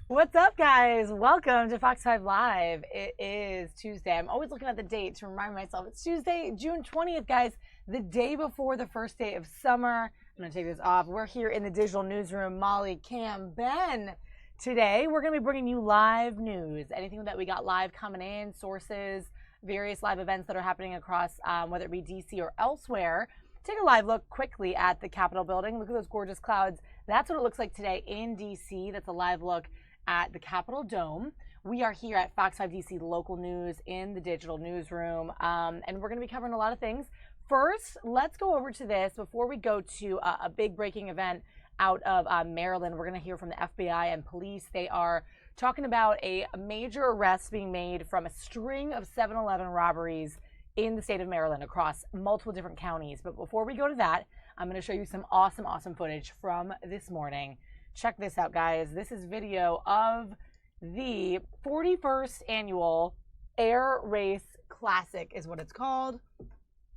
What's up, guys? Welcome to Fox 5 Live. It is Tuesday. I'm always looking at the date to remind myself. It's Tuesday, June 20th, guys, the day before the first day of summer. I'm going to take this off. We're here in the digital newsroom. Molly, Cam, Ben. Today, we're going to be bringing you live news. Anything that we got live coming in, sources, various live events that are happening across, whether it be D.C. or elsewhere. Take a live look quickly at the Capitol building. Look at those gorgeous clouds. That's what it looks like today in D.C. That's a live look at the Capitol Dome. We are here at Fox 5 DC local news in the digital newsroom, and we're going to be covering a lot of things. First, let's go over to this before we go to a big breaking event out of Maryland. We're going to hear from the FBI and police. They are talking about a major arrest being made from a string of 7-Eleven robberies in the state of Maryland across multiple different counties. But before we go to that, I'm going to show you some awesome footage from this morning. Check this out, guys. This is video of the 41st annual Air Race Classic is what it's called.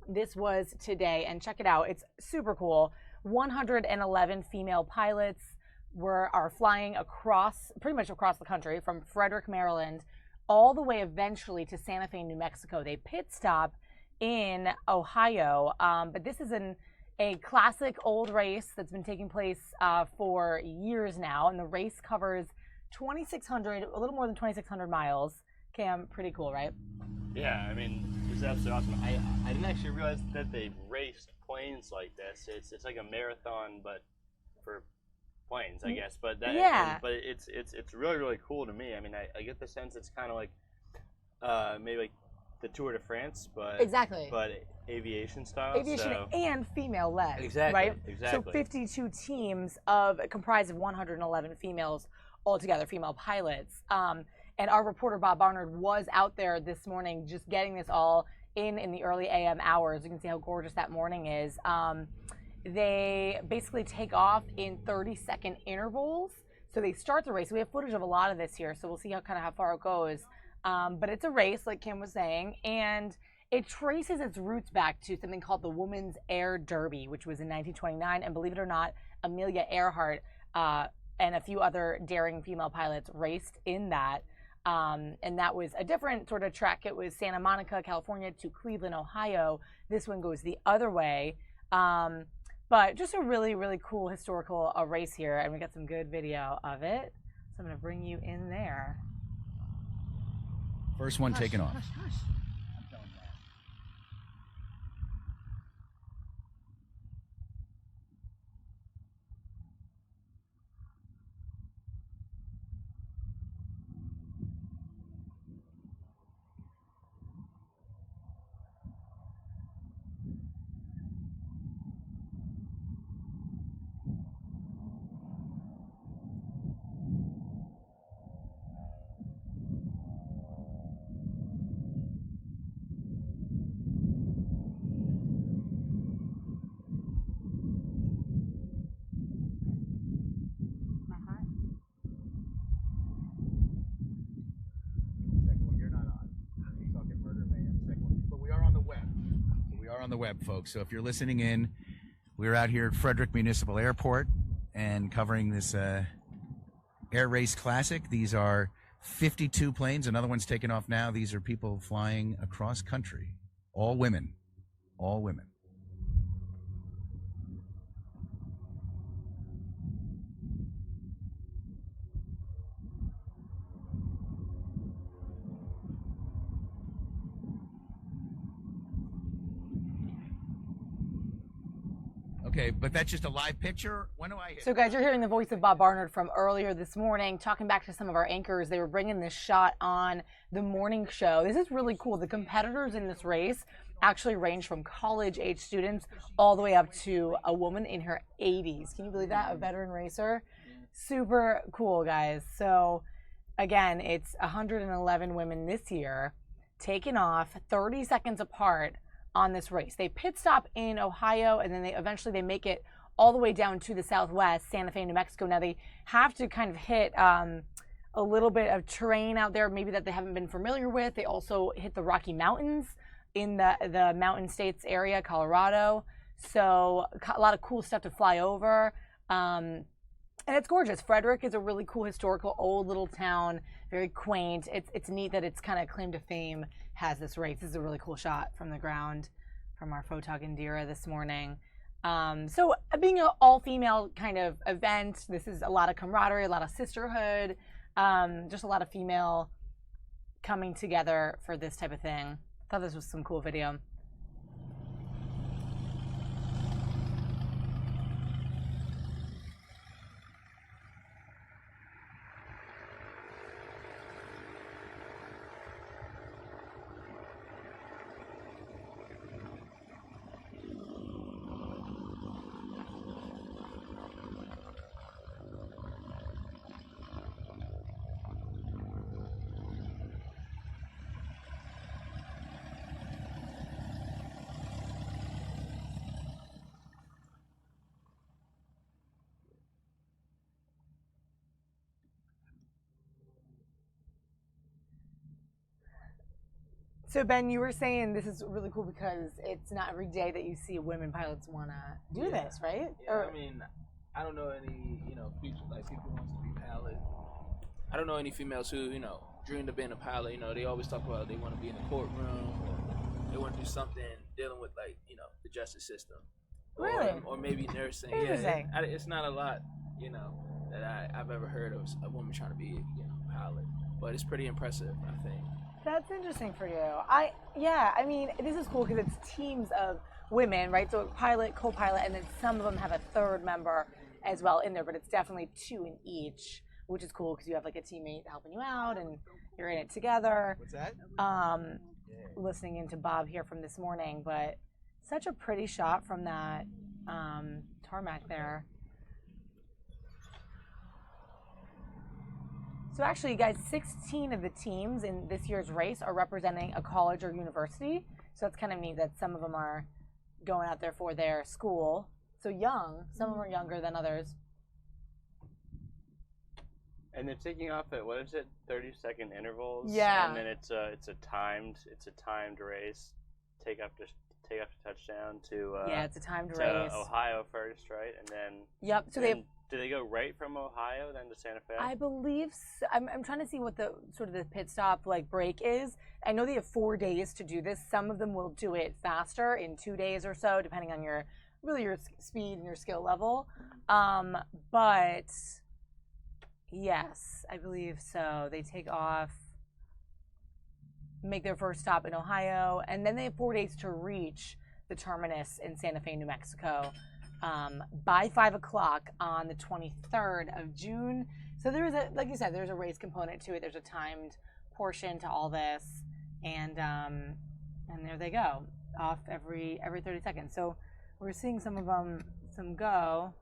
This was today, and check it out. It's super cool. 111 female pilots are flying pretty much across the country from Frederick, Maryland, all the way eventually to Santa Fe, New Mexico. They pit stop in Ohio, but this is a classic old race that's been taking place for years now, and the race covers 2,600, a little more than 2,600 miles. Cam, pretty cool, right? Yeah, I mean, it's absolutely awesome. I didn't actually realize that they raced planes like this. It's like a marathon, but for planes, I guess. But yeah, but it's really cool to me. I mean, I get the sense it's kind of like maybe like the Tour de France, but exactly. But aviation style. And female led. Exactly. Right? Exactly. So 52 teams comprised of 111 females altogether, female pilots. And our reporter Bob Barnard was out there this morning just getting this all in the early AM hours. You can see how gorgeous that morning is. They basically take off in 30-second intervals. So they start the race. We have footage of a lot of this here, so we'll see how far it goes. But it's a race, like Kim was saying, and it traces its roots back to something called the Women's Air Derby, which was in 1929. And believe it or not, Amelia Earhart and a few other daring female pilots raced in that. And that was a different sort of trek. It was Santa Monica, California to Cleveland, Ohio. This one goes the other way. But just a really cool historical race here. And we got some good video of it. So I'm going to bring you in there. First one taken off. on the web, folks. So if you're listening in, we're out here at Frederick Municipal Airport and covering this Air Race Classic. These are 52 planes. Another one's taking off now. These are people flying across country. All women. All women. Okay, but that's just a live picture. When do I hit? So, guys, you're hearing the voice of Bob Barnard from earlier this morning, talking back to some of our anchors. They were bringing this shot on the morning show. This is really cool. The competitors in this race actually range from college-age students all the way up to a woman in her 80s. Can you believe that? A veteran racer. Super cool, guys. So, again, it's 111 women this year taking off 30 seconds apart on this race. They pit stop in Ohio, and then they eventually make it all the way down to the southwest, Santa Fe, New Mexico. Now they have to kind of hit a little bit of terrain out there, maybe that they haven't been familiar with. They also hit the Rocky Mountains in the Mountain States area, Colorado. So a lot of cool stuff to fly over. And it's gorgeous. Frederick is a really cool historical old little town, very quaint. It's neat that it's kind of claim to fame has this race. This is a really cool shot from the ground from our photog Indira this morning. So being an all-female kind of event, this is a lot of camaraderie, a lot of sisterhood, just a lot of female coming together for this type of thing. Thought this was some cool video. So Ben, you were saying this is really cool because it's not every day that you see women pilots want to do this, right? Yeah, I mean, I don't know any, people who wants to be pilot. I don't know any females who, dreamed of being a pilot. They always talk about they want to be in the courtroom or they want to do something dealing with the justice system. Really? Or maybe nursing. Interesting. Yeah, it's not a lot, that I've ever heard of a woman trying to be, a pilot. But it's pretty impressive, I think. That's interesting for you. I mean, this is cool because it's teams of women, right? So pilot, co-pilot, and then some of them have a third member as well in there, but it's definitely two in each, which is cool because you have like a teammate helping you out and you're in it together. What's that? Listening into Bob here from this morning, but such a pretty shot from that tarmac there. So actually, guys, 16 of the teams in this year's race are representing a college or university. So that's kind of neat that some of them are going out there for their school. So young, some of them are younger than others. And they're taking off at 30-second intervals. Yeah. And then it's a timed race. Take up to touchdown to it's a timed race. Ohio first, right? And then So do they go right from Ohio then to Santa Fe? I believe so. I'm trying to see what the sort of the pit stop break is. I know they have 4 days to do this. Some of them will do it faster in 2 days or so, depending on your speed and your skill level. But yes, I believe so. They take off, make their first stop in Ohio, and then they have 4 days to reach the terminus in Santa Fe, New Mexico. By 5 o'clock on the 23rd of June. So there is like you said, there's a race component to it. There's a timed portion to all this, and there they go, off every 30 seconds. So we're seeing some of them go.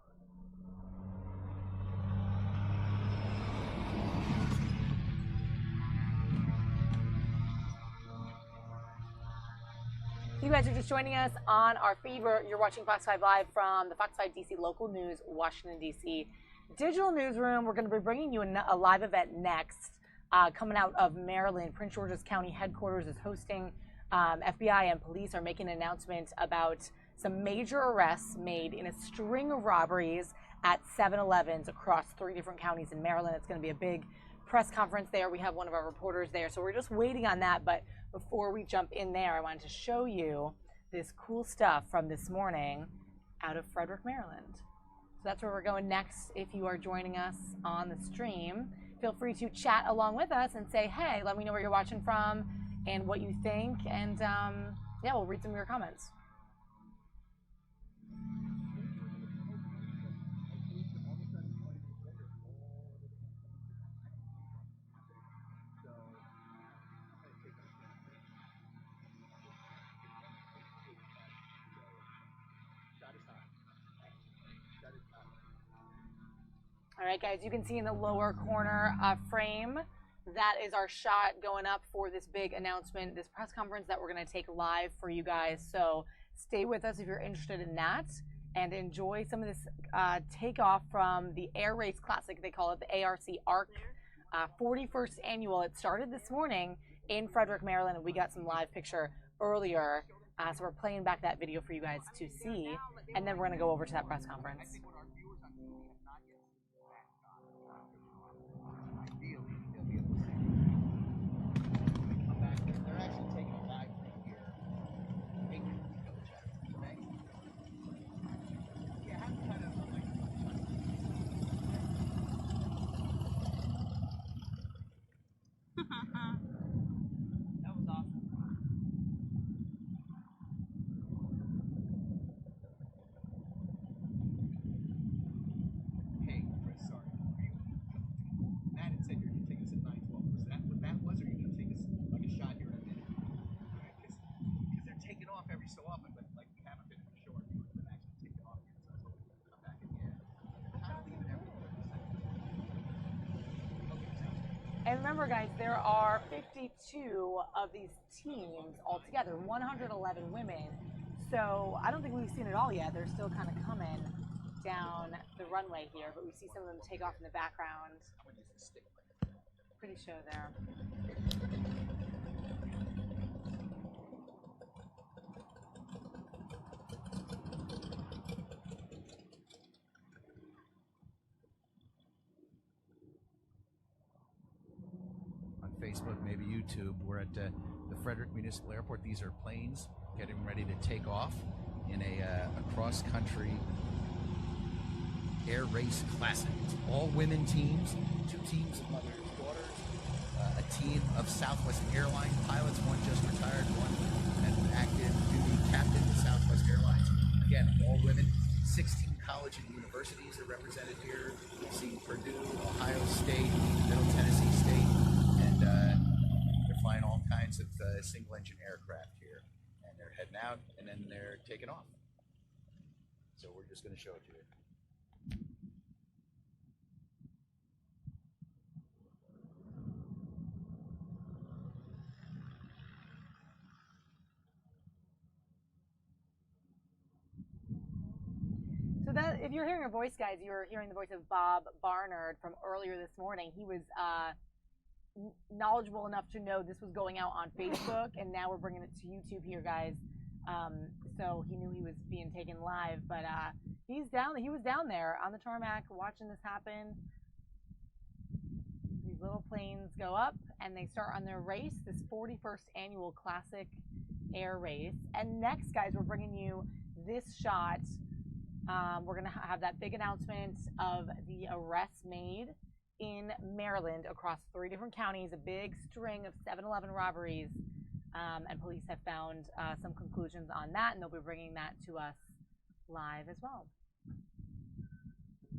You guys are just joining us on our fever. You're watching Fox 5 Live from the Fox 5 DC Local News, Washington, D.C. Digital Newsroom. We're going to be bringing you a live event next, coming out of Maryland. Prince George's County headquarters is hosting FBI and police are making an announcement about some major arrests made in a string of robberies at 7-Elevens across 3 different counties in Maryland. It's going to be a big press conference there. We have one of our reporters there, so we're just waiting on that. But before we jump in there, I wanted to show you this cool stuff from this morning out of Frederick, Maryland. So that's where we're going next. If you are joining us on the stream, feel free to chat along with us and say, hey, let me know where you're watching from and what you think. And yeah, we'll read some of your comments. All right, guys, you can see in the lower corner frame, that is our shot going up for this big announcement, this press conference that we're going to take live for you guys. So stay with us if you're interested in that and enjoy some of this takeoff from the Air Race Classic. They call it the ARC 41st annual. It started this morning in Frederick, Maryland, and we got some live picture earlier. So we're playing back that video for you guys to see, and then we're going to go over to that press conference. That was awesome. Hey, Chris, sorry. Matt had said you're going to take us at 9:12. Was that what that was, or you're going to take us like a shot here in a minute? Because they're taking off every so often, but like we haven't been sure if we've been actually taking off yet, so I was hoping to come back in the air. Kind of leaving every 30 seconds. Okay, sounds good. And remember, guys, there are 52 of these teams altogether, 111 women. So I don't think we've seen it all yet. They're still kind of coming down the runway here, but we see some of them take off in the background. Pretty show there. Facebook, maybe YouTube. We're at the Frederick Municipal Airport. These are planes getting ready to take off in a cross-country air race classic. It's all women teams, 2 teams of mothers and daughters, a team of Southwest Airlines pilots, one just retired, one an active duty captain of Southwest Airlines. Again, all women. 16 college and universities are represented here. We've seen Purdue, Ohio State, Middle Tennessee State. They're flying all kinds of single-engine aircraft here, and they're heading out, and then they're taking off. So we're just going to show it to you. So that, if you're hearing a voice, guys, you're hearing the voice of Bob Barnard from earlier this morning. He was knowledgeable enough to know this was going out on Facebook, and now we're bringing it to YouTube here, guys. So he knew he was being taken live, but he was down there on the tarmac watching this happen. These little planes go up, and they start on their race, this 41st annual classic air race. And next, guys, we're bringing you this shot. We're going to have that big announcement of the arrests made in Maryland across 3 different counties, a big string of 7-Eleven robberies, and police have found some conclusions on that, and they'll be bringing that to us live as well.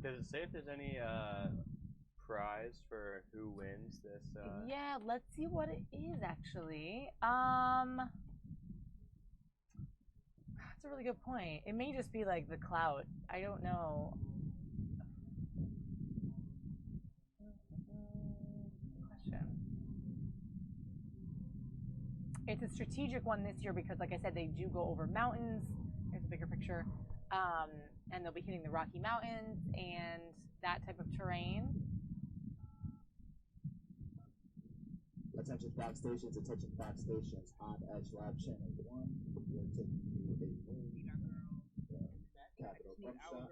Does it say if there's any prize for who wins this? Yeah, let's see what it is actually. That's a really good point. It may just be like the clout. I don't know. It's a strategic one this year because, like I said, they do go over mountains. Here's a bigger picture. And they'll be hitting the Rocky Mountains and that type of terrain. Attention fact stations, on Edge Lab Channel 1. We're taking you a capital bump shot.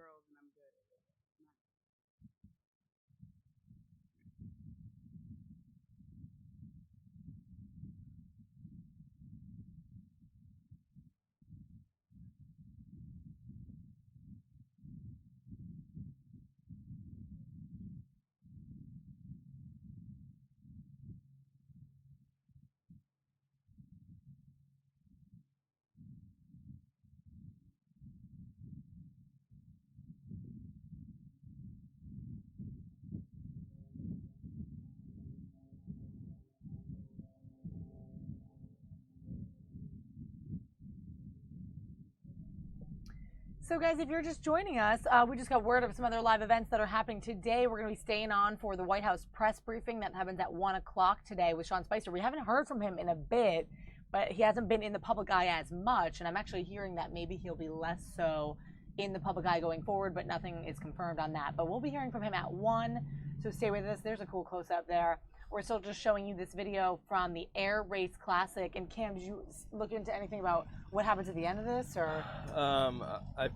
So guys, if you're just joining us, we just got word of some other live events that are happening today. We're going to be staying on for the White House press briefing that happens at 1 o'clock today with Sean Spicer. We haven't heard from him in a bit, but he hasn't been in the public eye as much, and I'm actually hearing that maybe he'll be less so in the public eye going forward, but nothing is confirmed on that. But we'll be hearing from him at 1, so stay with us. There's a cool close-up there. We're still just showing you this video from the Air Race Classic. And Cam, did you look into anything about what happens at the end of this, or? I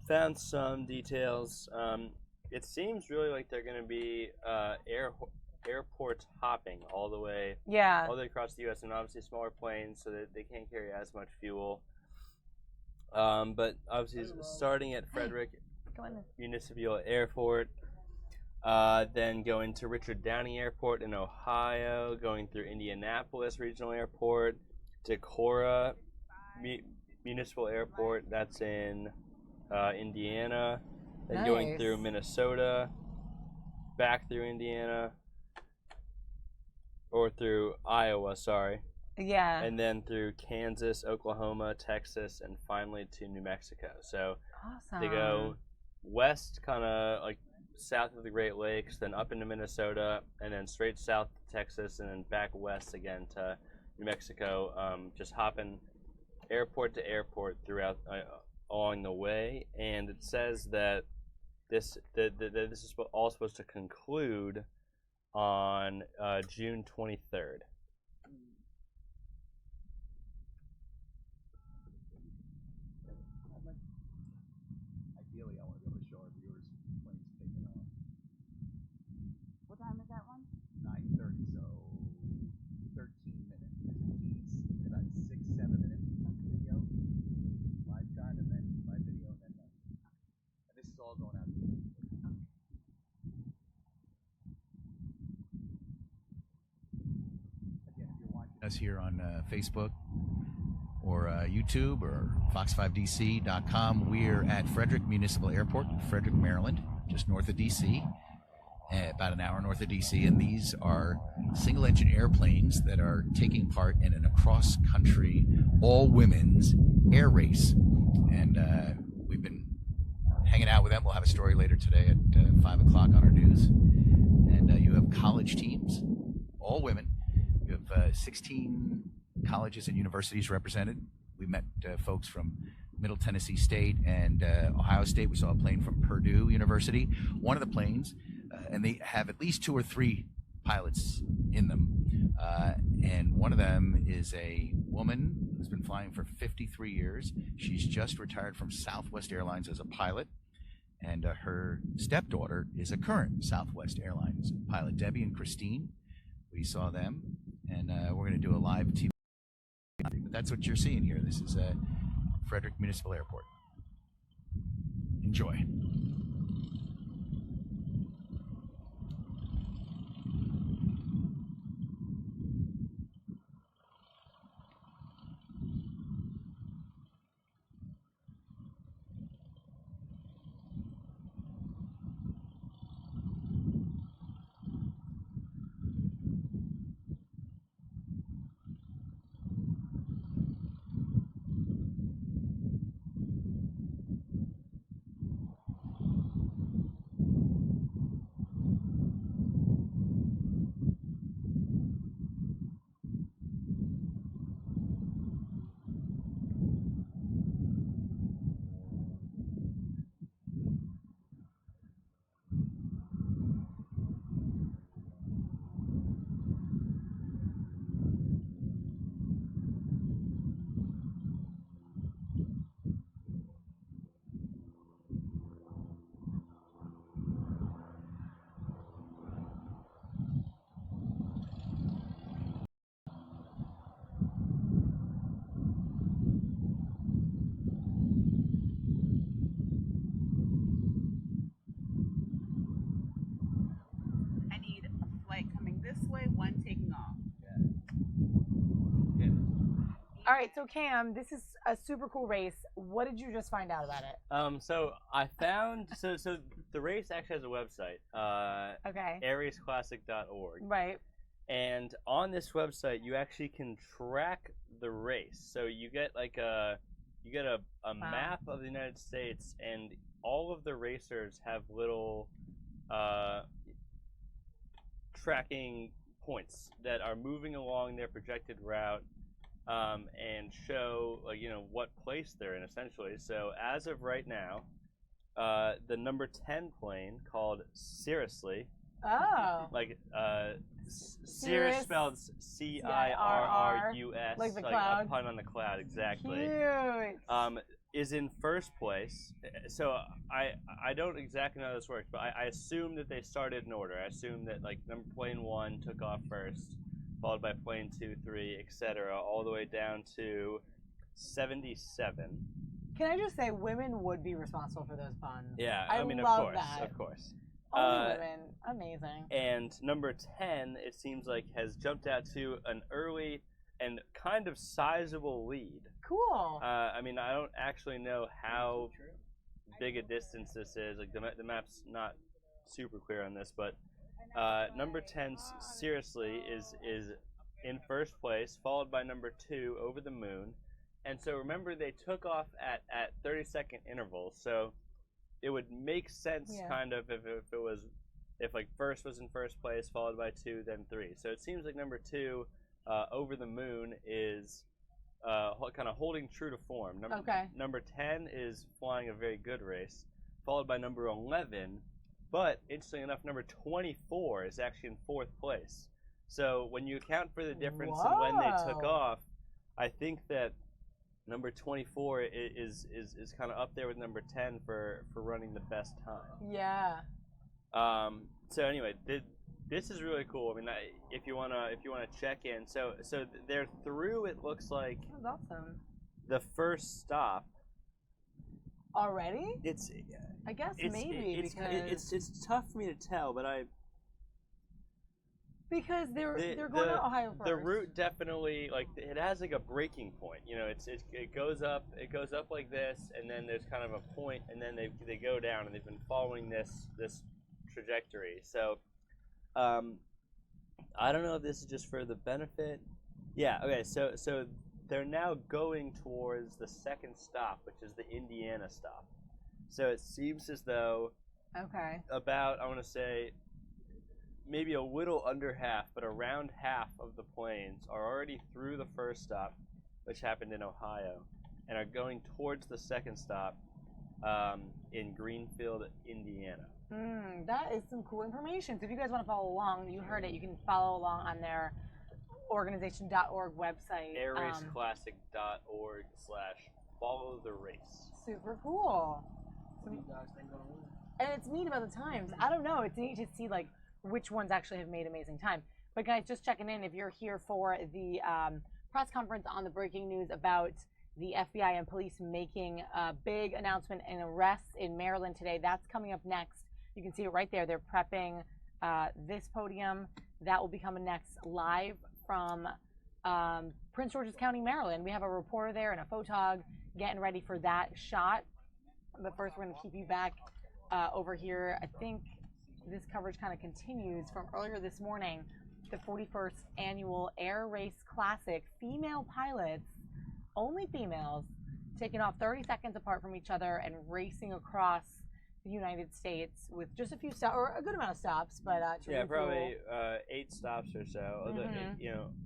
found some details. It seems really like they're going to be airports hopping all the way across the U.S. and obviously smaller planes so that they can't carry as much fuel. But obviously starting at Frederick Municipal Airport, then going to Richard Downey Airport in Ohio, going through Indianapolis Regional Airport, Decorah Municipal Airport, that's in Indiana, then going through Minnesota, back through Indiana, or through Iowa, sorry. Yeah. And then through Kansas, Oklahoma, Texas, and finally to New Mexico. So awesome. They go west, kind of like south of the Great Lakes, then up into Minnesota, and then straight south to Texas, and then back west again to New Mexico, just hopping airport to airport throughout along the way. And it says that this is all supposed to conclude on June 23rd. Ideally, I want to be able to show our viewers planes taking off. What time is that one? 9:30, so 13 minutes. In about 6-7 minutes video, live time, and then live video, and then done. And this is all going out. Again, if you're watching us here on Facebook or YouTube or fox5dc.com. We're at Frederick Municipal Airport, Frederick, Maryland, just north of D.C., about an hour north of D.C., and these are single-engine airplanes that are taking part in an across-country, all-women's air race. And we've been hanging out with them. We'll have a story later today at 5 o'clock on our news. And you have college teams, all women. You have 16 colleges and universities represented. We met folks from Middle Tennessee State and Ohio State. We saw a plane from Purdue University. One of the planes, and they have at least 2 or 3 pilots in them. And one of them is a woman who's been flying for 53 years. She's just retired from Southwest Airlines as a pilot. And her stepdaughter is a current Southwest Airlines pilot, Debbie and Christine. We saw them. And we're going to do a live TV. But that's what you're seeing here. This is Frederick Municipal Airport. Enjoy. All right, so Cam, this is a super cool race. What did you just find out about it? So I found so the race actually has a website. Okay. airraceclassic.org. Right. And on this website, you actually can track the race. So you get like a map of the United States, and all of the racers have little tracking points that are moving along their projected route, and show what place they're in essentially. So as of right now, the number 10 plane called Cirrusly. Oh. Like Cirrus spelled Cirrus, like the cloud. A pun on the cloud, exactly. Cute. Is in first place. So I don't exactly know how this works, but I assume that they started in order. I assume that like plane 1 took off first, followed by plane 2, 3, etc., all the way down to 77. Can I just say, women would be responsible for those puns? Yeah, I mean, love of course. Only women. Amazing. And number 10, it seems like, has jumped out to an early and kind of sizable lead. Cool. I mean, I don't actually know how big a distance this is. Like the map's not super clear on this, but number 10, seriously, is in first place, followed by number 2, Over the Moon. And so remember, they took off at 30-second intervals. So it would make sense kind of if like first was in first place, followed by 2, then 3. So it seems like number 2, Over the Moon, is kind of holding true to form. Number 10 is flying a very good race, followed by number 11. But interestingly enough, number 24 is actually in 4th place. So when you account for the difference in when they took off, I think that number 24 is kind of up there with number 10 for running the best time. Yeah. So anyway, this is really cool. I mean, if you wanna check in, so they're through. It looks like that's awesome. The first stop already. I guess maybe it's tough for me to tell, but because they're going to Ohio first. The route definitely, like, it has like a breaking point. You know, it goes up like this, and then there's kind of a point, and then they go down, and they've been following this trajectory. So I don't know if this is just for the benefit. Yeah. Okay. So they're now going towards the second stop, which is the Indiana stop. So it seems as though about, I want to say, maybe a little under half, but around half of the planes are already through the first stop, which happened in Ohio, and are going towards the second stop in Greenfield, Indiana. That is some cool information. So if you guys want to follow along, you heard it, you can follow along on their organization.org website. airraceclassic.org/follow the race. Super cool. And it's neat about the times. I don't know. It's neat to see like which ones actually have made amazing time. But guys, just checking in, if you're here for the press conference on the breaking news about the FBI and police making a big announcement and arrests in Maryland today, that's coming up next. You can see it right there. They're prepping this podium. That will be coming next live from Prince George's County, Maryland. We have a reporter there and a photog getting ready for that shot. But first, we're going to keep you back over here. I think this coverage kind of continues from earlier this morning. The 41st annual Air Race Classic. Female pilots, only females, taking off 30 seconds apart from each other and racing across the United States with just a few stops, or a good amount of stops, but probably 8 stops or so.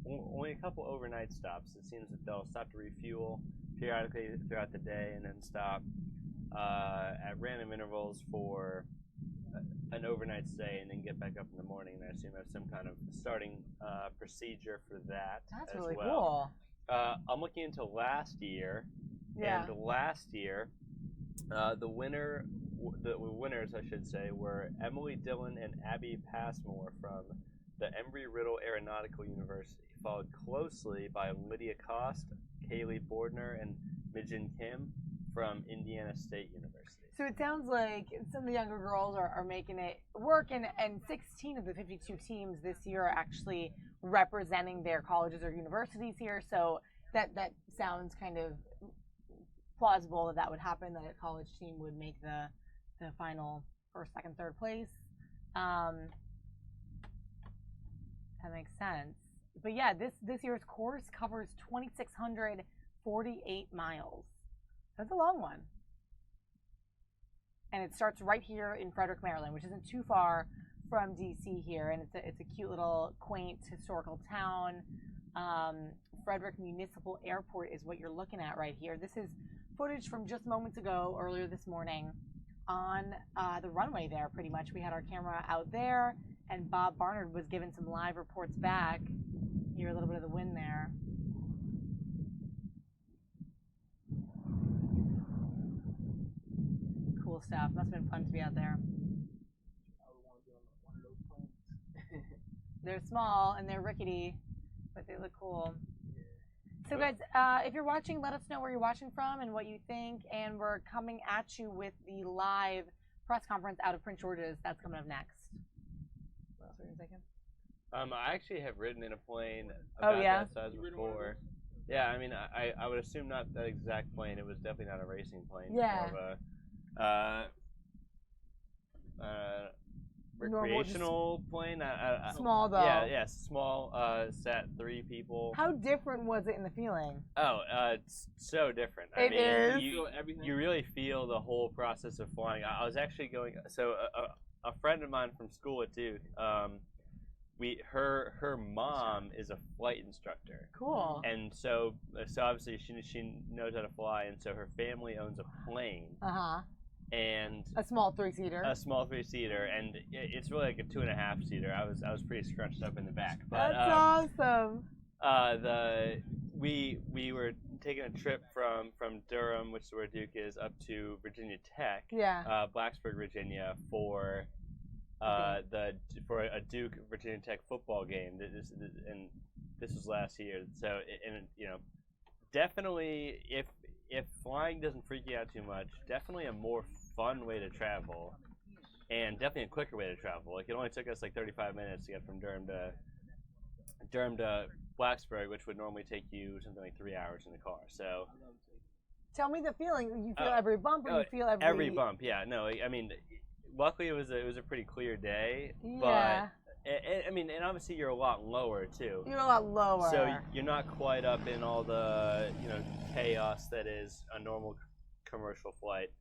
Only a couple overnight stops. It seems that they'll stop to refuel periodically throughout the day and then stop at random intervals for an overnight stay and then get back up in the morning. And I assume have some kind of starting procedure for that. That's really cool. I'm looking into last year, and last year, the winners, I should say, were Emily Dillon and Abby Passmore from the Embry-Riddle Aeronautical University, followed closely by Lydia Cost, Kaylee Bordner, and Mijin Kim from Indiana State University. So it sounds like some of the younger girls are making it work, and 16 of the 52 teams this year are actually representing their colleges or universities here. So that sounds kind of plausible that would happen, that a college team would make the final first, second, third place. That makes sense. But yeah, this year's course covers 2,648 miles. That's a long one. And it starts right here in Frederick, Maryland, which isn't too far from DC here. And it's a cute little quaint historical town. Frederick Municipal Airport is what you're looking at right here. This is footage from just moments ago, earlier this morning, on the runway there, pretty much. We had our camera out there, and Bob Barnard was giving some live reports back. Hear a little bit of the wind there. Cool stuff. Must have been fun to be out there. I would want to be on one of those planes. They're small and they're rickety, but they look cool. So guys, if you're watching, let us know where you're watching from and what you think. And we're coming at you with the live press conference out of Prince George's. That's coming up next. What else were you thinking? I actually have ridden in a plane about that size before. Yeah, I mean, I would assume not that exact plane. It was definitely not a racing plane. Yeah. More of a recreational plane. Small though. Yeah, small. Sat 3 people. How different was it in the feeling? Oh, it's so different. I mean, you really feel the whole process of flying. I was actually going. So a friend of mine from school at Duke. Her mom is a flight instructor. Cool. And so obviously she knows how to fly, and so her family owns a plane. And a small 3-seater. A small 3-seater, and it's really like a 2.5-seater. I was pretty scrunched up in the back. But, that's awesome. We were taking a trip from Durham, which is where Duke is, up to Virginia Tech. Yeah. Blacksburg, Virginia, for a Duke Virginia Tech football game. This was last year. So definitely if flying doesn't freak you out too much, definitely a more fun way to travel, and definitely a quicker way to travel. Like, it only took us like 35 minutes to get from Durham to Blacksburg, which would normally take you something like 3 hours in the car. So, tell me the feeling. You feel every bump, or you feel every bump? Yeah, no, I mean, luckily it was a pretty clear day. Yeah. But I mean, and obviously you're a lot lower too. You're a lot lower. So you're not quite up in all the chaos that is a normal commercial flight.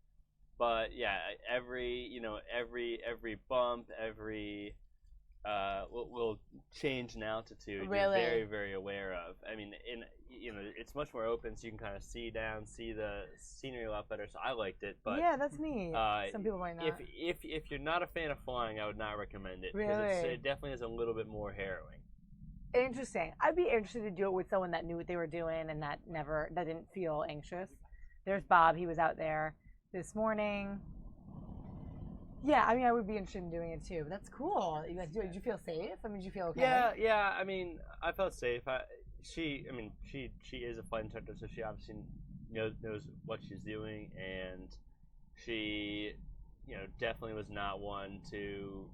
But yeah, every bump, every will change in altitude. Really? You're very, very aware of. I mean, it's much more open, so you can kind of see down, see the scenery a lot better. So I liked it. But yeah, that's neat. Some people might not. If you're not a fan of flying, I would not recommend it. Really? Because it definitely is a little bit more harrowing. Interesting. I'd be interested to do it with someone that knew what they were doing and that didn't feel anxious. There's Bob. He was out there this morning. Yeah, I mean, I would be interested in doing it too. But that's cool. You guys do it. Did you feel safe? I mean, did you feel okay? Yeah. I mean, I felt safe. She is a flight instructor, so she obviously knows what she's doing, and she, definitely was not one to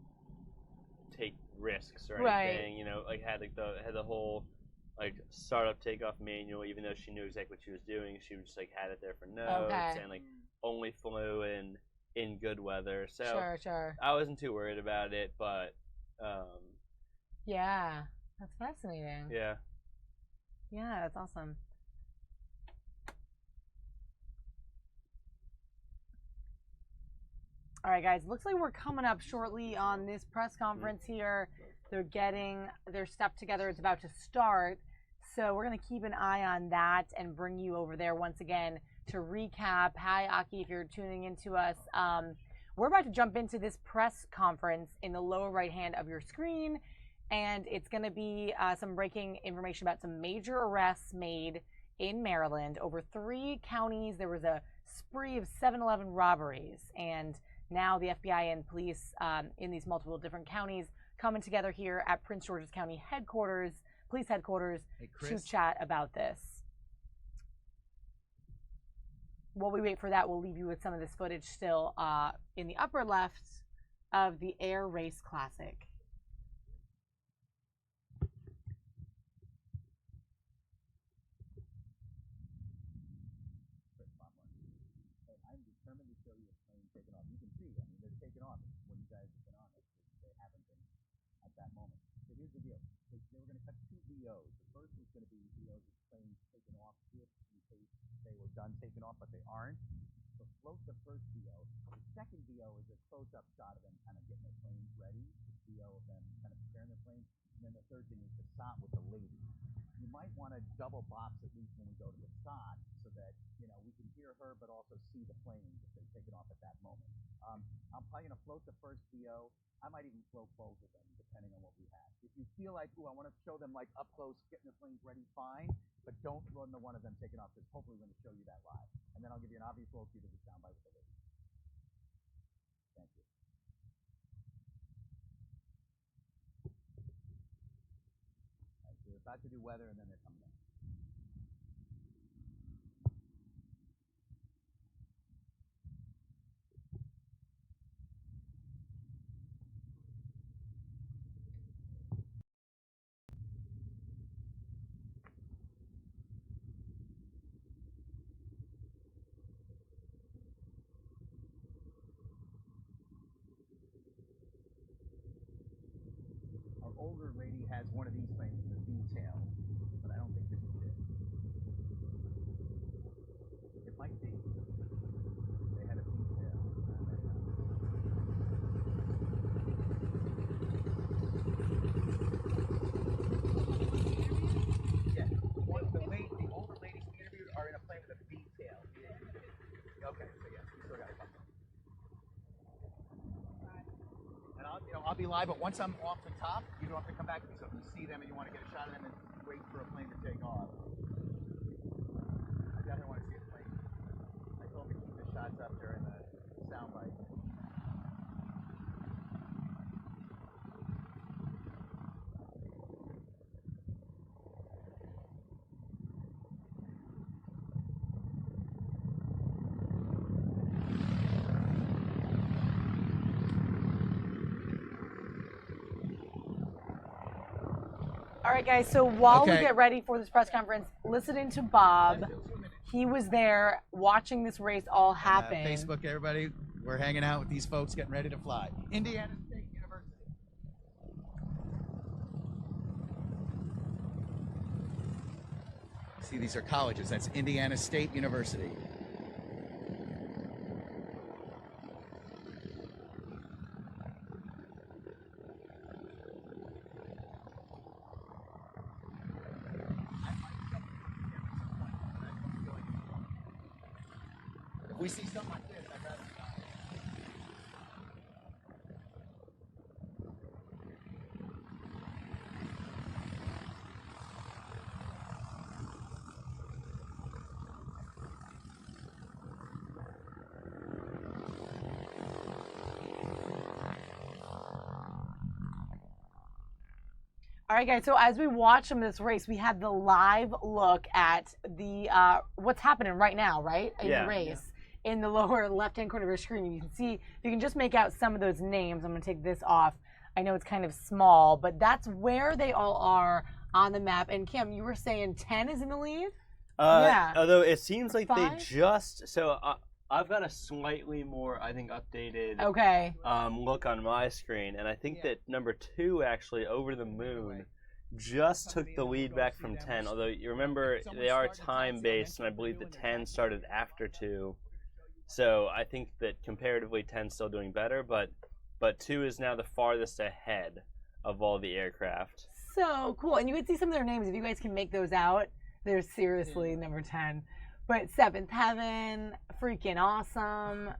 take risks or anything. Right. Like had the whole startup takeoff manual. Even though she knew exactly what she was doing, she just had it there for notes and only flew in good weather. So sure. I wasn't too worried about it, but yeah, that's fascinating. Yeah, that's awesome. All right, guys, looks like we're coming up shortly on this press conference here. They're getting their stuff together. It's about to start. So we're going to keep an eye on that and bring you over there once again to recap. Hi, Aki, if you're tuning into us. We're about to jump into this press conference in the lower right hand of your screen. And it's going to be some breaking information about some major arrests made in Maryland. Over 3 counties, there was a spree of 7-Eleven robberies. And now the FBI and police in these multiple different counties coming together here at Prince George's County headquarters, police headquarters, to chat about this. While we wait for that, we'll leave you with some of this footage still in the upper left of the Air Race Classic. taken off. You can see, I mean, they're taken off when you guys have been on it. They haven't been at that moment. So here's the deal. They were going to cut 2 VOs. The first was going to be VOs of planes taken off if in case they were done taking off, but they aren't. So float the first VO. The second VO is a close-up shot of them kind of getting their planes ready. The VO of them kind of preparing their planes. And then the third thing is the shot with the lady. You might want to double box at least when we go to the shot so that, you know, we can hear her but also see the planes if they're taking off at that moment. I'm probably going to float the first VO. I might even float both of them depending on what we have. If you feel like, ooh, I want to show them like up close, getting the planes ready, fine, but don't run the one of them taking off because hopefully we're going to show you that live. And then I'll give you an obvious roll cue to the soundbite with the lady. Thank you. All right, so we're about to do weather and then they're coming back. Our older lady has one of these planes in the V-tail, but I don't think this is it. It might be. They had a V-tail. Yeah, the older ladies we interviewed are in a plane with a V-tail. Okay, so yeah, we still got a couple. And I'll be live, but once I'm off the top, you don't have to come back to me. So if you see them and you want to get a shot of them and wait for a plane to take off, I definitely want to see a plane. I told them to keep the shots up during the soundbite. All right, guys, so while we get ready for this press conference, listening to Bob, he was there watching this race all happen. Facebook, everybody, we're hanging out with these folks getting ready to fly. Indiana State University. See, these are colleges. That's Indiana State University. If we see something like this, I'd rather stop. All right, guys, so as we watch them this race, we had the live look at the what's happening right now, right, in the race. Yeah. In the lower left-hand corner of your screen, you can see, you can just make out some of those names. I'm going to take this off. I know it's kind of small, but that's where they all are on the map. And Kim, you were saying 10 is in the lead? Yeah. Although it seems like 5? they just, so I've got a slightly more, I think, updated look on my screen, and I think that number 2 actually, Over the Moon, just took the lead back from 10. Although you remember they are time-based, and I believe the 10 started after 2. So I think that comparatively 10's still doing better, but 2 is now the farthest ahead of all the aircraft. So cool, and you can see some of their names if you guys can make those out. They're seriously number 10. But Seventh Heaven, freaking awesome.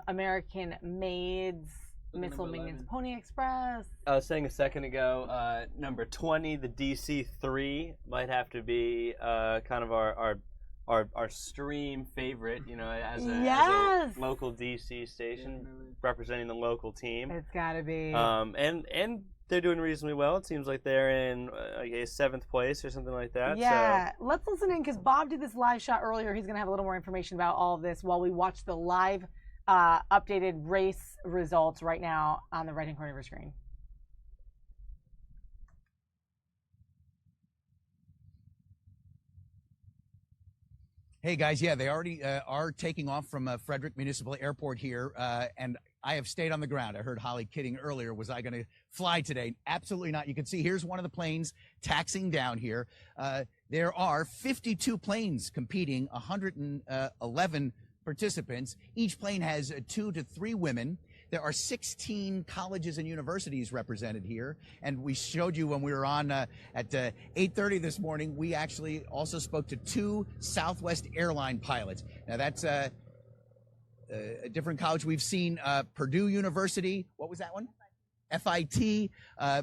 American Maids, Missile Minions Pony Express. I was saying a second ago, number 20, the DC-3 might have to be kind of our stream favorite, you know, as a local DC station representing the local team. It's got to be. And they're doing reasonably well. It seems like they're in like a 7th place or something like that. Yeah, so let's listen in because Bob did this live shot earlier. He's going to have a little more information about all of this while we watch the live updated race results right now on the right-hand corner of your screen. Hey guys, yeah, they already are taking off from Frederick Municipal Airport here, and I have stayed on the ground. I heard Holly kidding earlier. Was I going to fly today? Absolutely not. You can see here's one of the planes taxiing down here. There are 52 planes competing, 111 participants. Each plane has 2 to 3 women. There are 16 colleges and universities represented here. And we showed you when we were on at 8:30 this morning, we actually also spoke to 2 Southwest airline pilots. Now that's a different college. We've seen Purdue University. What was that one? FIT,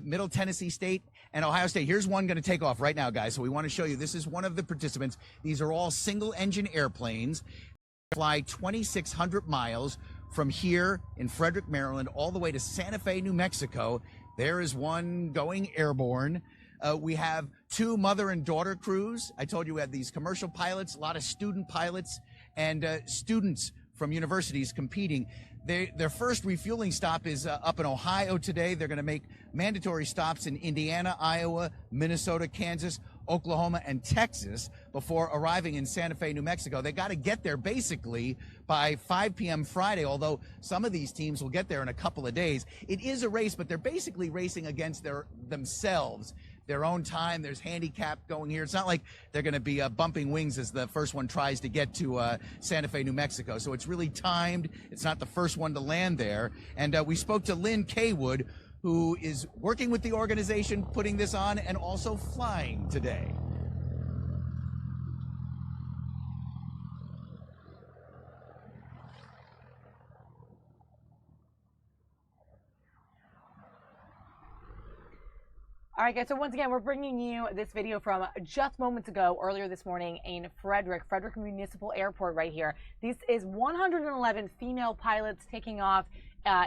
Middle Tennessee State, and Ohio State. Here's one going to take off right now, guys. So we want to show you. This is one of the participants. These are all single-engine airplanes. Fly 2,600 miles from here in Frederick, Maryland, all the way to Santa Fe, New Mexico. There is one going airborne. We have 2 mother and daughter crews. I told you we had these commercial pilots, a lot of student pilots, and students from universities competing. Their first refueling stop is up in Ohio today. They're going to make mandatory stops in Indiana, Iowa, Minnesota, Kansas, Oklahoma, and Texas before arriving in Santa Fe, New Mexico. They got to get there basically by 5 p.m. Friday, although some of these teams will get there in a couple of days. It is a race, but they're basically racing against themselves, their own time. There's handicap going here. It's not like they're going to be bumping wings as the first one tries to get to Santa Fe, New Mexico. So it's really timed. It's not the first one to land there. And we spoke to Lynn Kaywood, who is working with the organization, putting this on, and also flying today. All right, guys, so once again, we're bringing you this video from just moments ago, earlier this morning in Frederick Municipal Airport right here. This is 111 female pilots taking off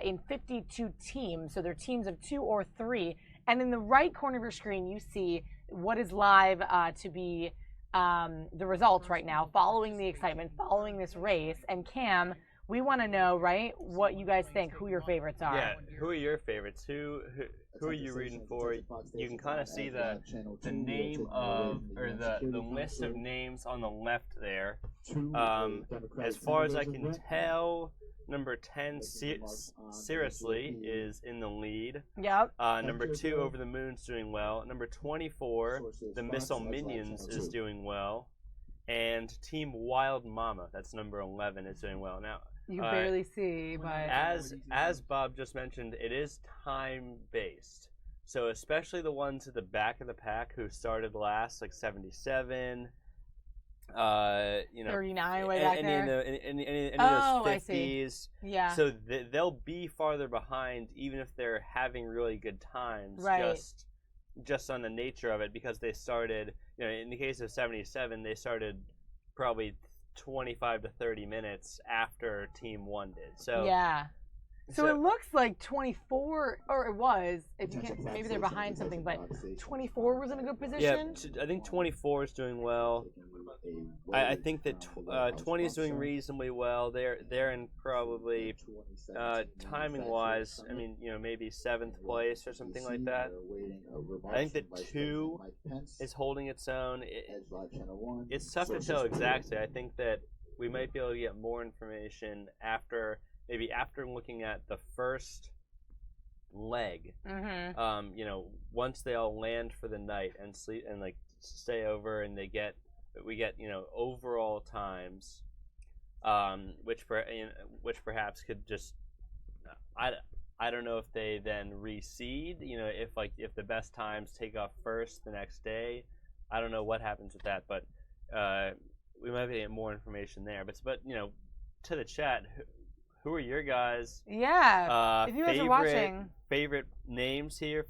in 52 teams, so they're teams of 2 or 3. And in the right corner of your screen, you see what is live to be the results right now, following the excitement, following this race. And Cam, we want to know, right, what you guys think, who your favorites are. Yeah, who are your favorites? Who are you rooting for? You can kind of see the name of, or the list of names on the left there. As far as I can tell, number 10, Seriously, is in the lead. Yep. Number 2, Over the Moon's doing well. Number 24, The Missile Minions, is doing well. And Team Wild Mama, that's number 11, is doing well. Now, you barely see, but as Bob just mentioned, it is time-based. So especially the ones at the back of the pack who started last, like 77, 39 way back there. Any of those 50s. Yeah. So they'll be farther behind, even if they're having really good times. Right. Just on the nature of it, because they started, in the case of 77, they started probably 25 to 30 minutes after Team 1 did. So yeah. So it looks like 24, or it was, if you can't, maybe they're behind something, but 24 was in a good position? Yeah, I think 24 is doing well. I think that 20 is doing reasonably well. They're in probably, timing-wise, I mean, maybe 7th place or something like that. I think that 2 is holding its own. It's tough to tell exactly. I think that we might be able to get more information after looking at the first leg. Mm-hmm. Once they all land for the night and sleep and stay over, and we get overall times, which perhaps could just, I don't know if they then reseed. If the best times take off first the next day, I don't know what happens with that, but we might be getting more information there. But to the chat, who are your guys? Yeah, if you guys are watching, favorite names here.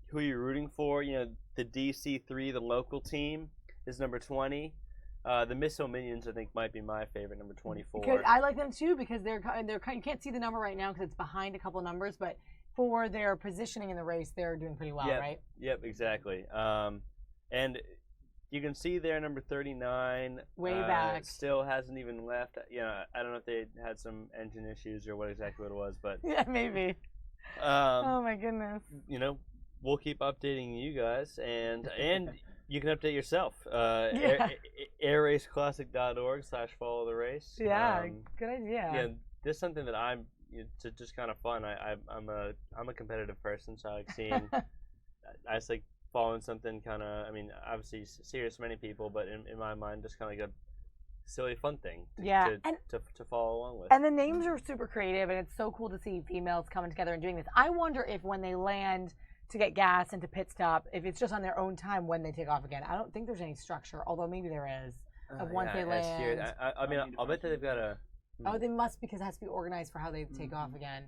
Who are you rooting for? The DC3, the local team, is number 20. The Missile Minions, I think, might be my favorite, number 24. Because I like them too, because they're you can't see the number right now because it's behind a couple of numbers, but for their positioning in the race, they're doing pretty well, right? Yep, exactly. And you can see there, number 39. Way back. Still hasn't even left. I don't know if they had some engine issues or what exactly it was, but yeah, maybe. Oh my goodness. We'll keep updating you guys, and You can update yourself. airraceclassic.org/follow the race. Yeah, good idea. Yeah, this is something that I'm to just kind of fun. I'm a competitive person, so I like seeing. I just like following something kind of. I mean, obviously serious for many people, but in my mind, just kind of like a silly fun thing. To follow along with. And the names are super creative, and it's so cool to see females coming together and doing this. I wonder if when they land to get gas and to pit stop, if it's just on their own time when they take off again. I don't think there's any structure, although maybe there is, of once they land. I mean, I'll bet that they've got a... Oh, they must, because it has to be organized for how they take off again.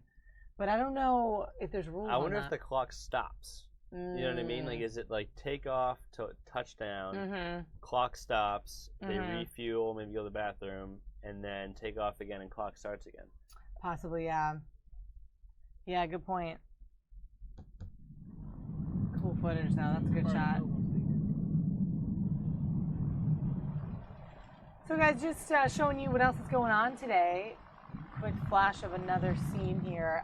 But I don't know if there's rules. I wonder if the clock stops. You know what I mean? Like, is it like takeoff to touchdown, clock stops, they refuel, maybe go to the bathroom, and then take off again and clock starts again? Possibly, yeah. Yeah, good point. Cool footage though, that's a good shot. So guys, just showing you what else is going on today. Quick flash of another scene here.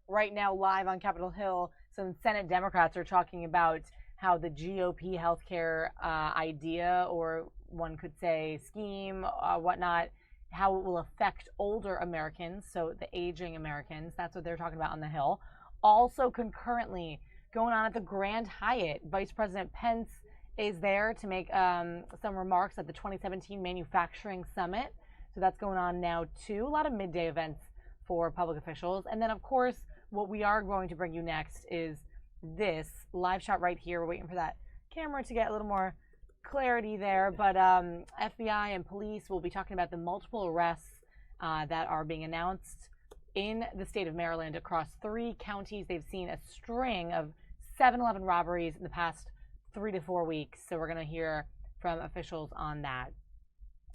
Right now live on Capitol Hill, some Senate Democrats are talking about how the GOP healthcare idea, or one could say scheme, whatnot, how it will affect older Americans, so the aging Americans. That's what they're talking about on the Hill. Also concurrently, going on at the Grand Hyatt, Vice President Pence is there to make some remarks at the 2017 Manufacturing Summit. So that's going on now too. A lot of midday events for public officials. And then of course, what we are going to bring you next is this live shot right here. We're waiting for that camera to get a little more clarity there. But FBI and police will be talking about the multiple arrests that are being announced in the state of Maryland across 3 counties. They've seen a string of 7-Eleven robberies in the past 3 to 4 weeks. So we're going to hear from officials on that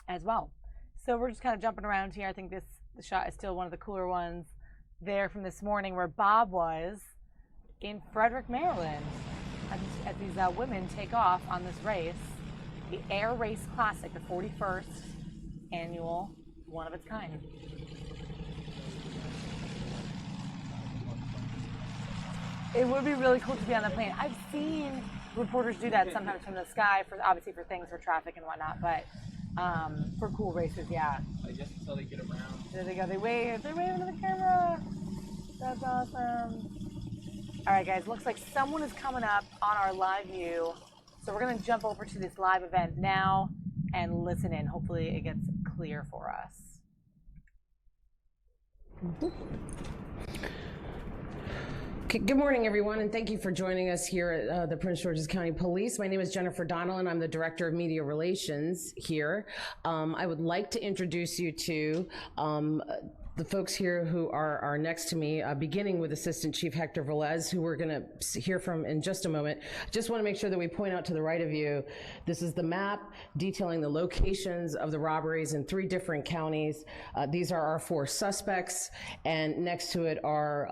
as well. So we're just kind of jumping around here. I think this shot is still one of the cooler ones there from this morning, where Bob was in Frederick, Maryland, as these women take off on this race, the Air Race Classic, the 41st annual, one of its kind. It would be really cool to be on the plane. I've seen reporters do that sometimes from the sky, obviously for things, for traffic and whatnot, but for cool races, yeah. I guess until they get around. There they go. They wave. They're waving to the camera. That's awesome. All right, guys. Looks like someone is coming up on our live view, so we're gonna jump over to this live event now and listen in. Hopefully, it gets clear for us. Good morning, everyone, and thank you for joining us here at the Prince George's County Police. My name is Jennifer Donnellan. I'm the Director of Media Relations here. I would like to introduce you to the folks here who are next to me, beginning with Assistant Chief Hector Velez, who we're going to hear from in just a moment. Just want to make sure that we point out to the right of you, this is the map detailing the locations of the robberies in 3 different counties. These are our 4 suspects, and next to it are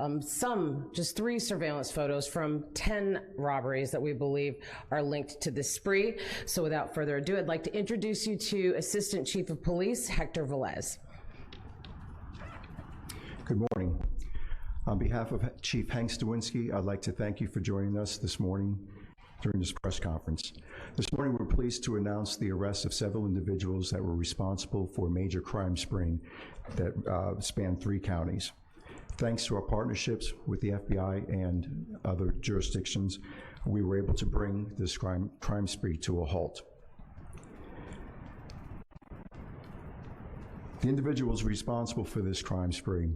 just 3 surveillance photos from 10 robberies that we believe are linked to this spree. So without further ado, I'd like to introduce you to Assistant Chief of Police, Hector Velez. Good morning. On behalf of Chief Hank Stawinski, I'd like to thank you for joining us this morning during this press conference. This morning, we're pleased to announce the arrest of several individuals that were responsible for a major crime spring that spanned 3 counties. Thanks to our partnerships with the FBI and other jurisdictions, we were able to bring this crime spree to a halt. The individuals responsible for this crime spree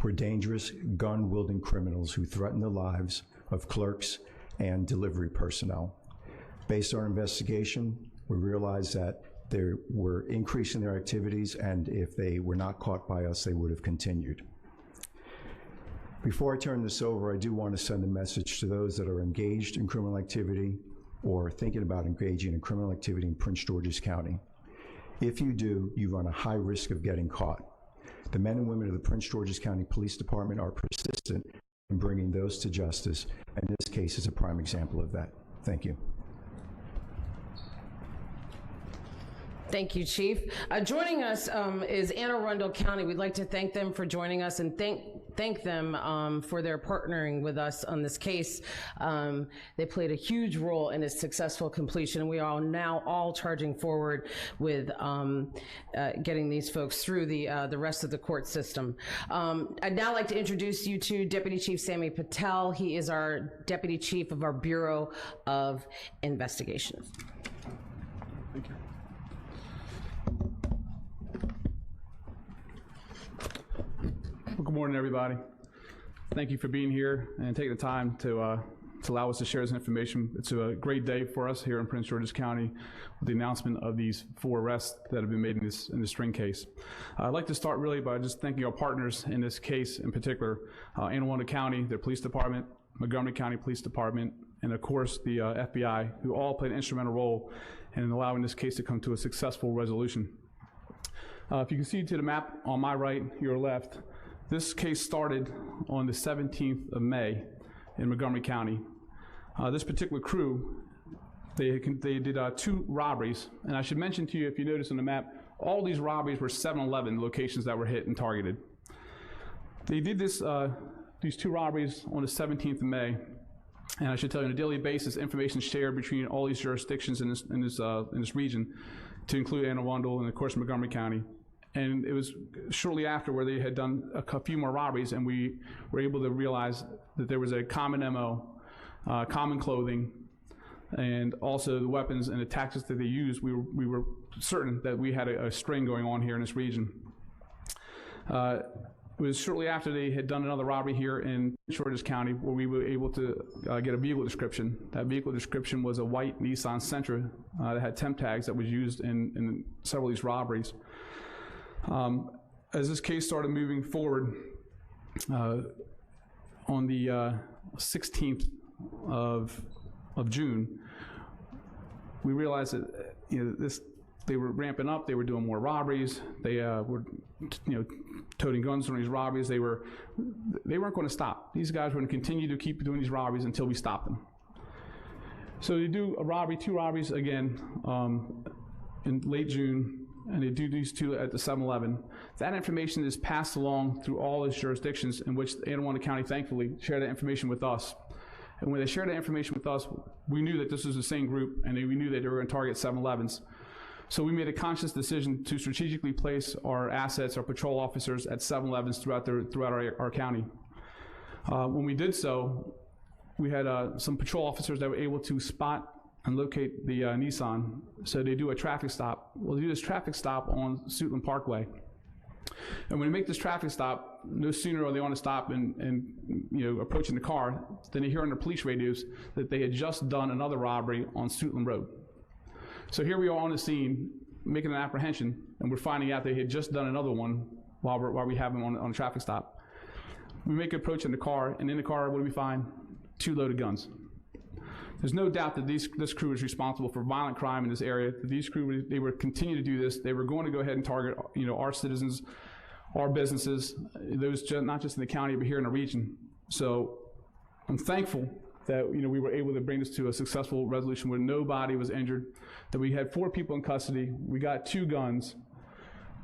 were dangerous, gun-wielding criminals who threatened the lives of clerks and delivery personnel. Based on our investigation, we realized that they were increasing their activities, and if they were not caught by us, they would have continued. Before I turn this over, I do want to send a message to those that are engaged in criminal activity or thinking about engaging in criminal activity in Prince George's County. If you do, you run a high risk of getting caught. The men and women of the Prince George's County Police Department are persistent in bringing those to justice, and this case is a prime example of that. Thank you. Thank you, Chief. Joining us is Anne Arundel County. We'd like to thank them for joining us and thank them for their partnering with us on this case. They played a huge role in its successful completion, and we are now all charging forward with getting these folks through the rest of the court system. I'd now like to introduce you to Deputy Chief Sammy Patel. He is our Deputy Chief of our Bureau of Investigations. Thank you. Well, good morning, everybody. Thank you for being here and taking the time to allow us to share this information. It's a great day for us here in Prince George's County with the announcement of these 4 arrests that have been made in this string case. I'd like to start really by just thanking our partners in this case, in particular, Anne Arundel County, their police department, Montgomery County Police Department, and of course the FBI, who all played an instrumental role in allowing this case to come to a successful resolution. If you can see to the map on my right, your left, this case started on the 17th of May in Montgomery County. This particular crew, they did 2 robberies, and I should mention to you, if you notice on the map, all these robberies were 7-Eleven locations that were hit and targeted. They did these 2 robberies on the 17th of May, and I should tell you, on a daily basis, information shared between all these jurisdictions in this region, to include Anne Arundel and of course Montgomery County. And it was shortly after where they had done a few more robberies, and we were able to realize that there was a common MO, common clothing, and also the weapons and the tactics that they used. We were certain that we had a string going on here in this region. It was shortly after they had done another robbery here in Georges County where we were able to get a vehicle description. That vehicle description was a white Nissan Sentra that had temp tags that was used in several of these robberies. As this case started moving forward, on the 16th of June, we realized that they were ramping up. They were doing more robberies. They were toting guns during these robberies. They weren't going to stop. These guys were going to continue to keep doing these robberies until we stopped them. So they do a robbery, 2 robberies again in late June, and they do these 2 at the 7-Eleven. That information is passed along through all those jurisdictions in which Anne Arundel County, thankfully, shared that information with us. And when they shared that information with us, we knew that this was the same group, and we knew that they were going to target 7-Elevens. So we made a conscious decision to strategically place our assets, our patrol officers, at 7-Elevens throughout our county. When we did so, we had some patrol officers that were able to spot and locate the Nissan. So they do a traffic stop. We'll do this traffic stop on Suitland Parkway. And when we make this traffic stop, no sooner are they on a stop and approaching the car than they hear on their police radios that they had just done another robbery on Suitland Road. So here we are on the scene making an apprehension, and we're finding out they had just done another one while we have them on a traffic stop. We make an approach in the car, and in the car, what do we find? 2 loaded guns. There's no doubt that this crew is responsible for violent crime in this area. These crew, they would continue to do this. They were going to go ahead and target, our citizens, our businesses, those not just in the county, but here in the region. So I'm thankful that we were able to bring this to a successful resolution where nobody was injured, that we had 4 people in custody. We got 2 guns.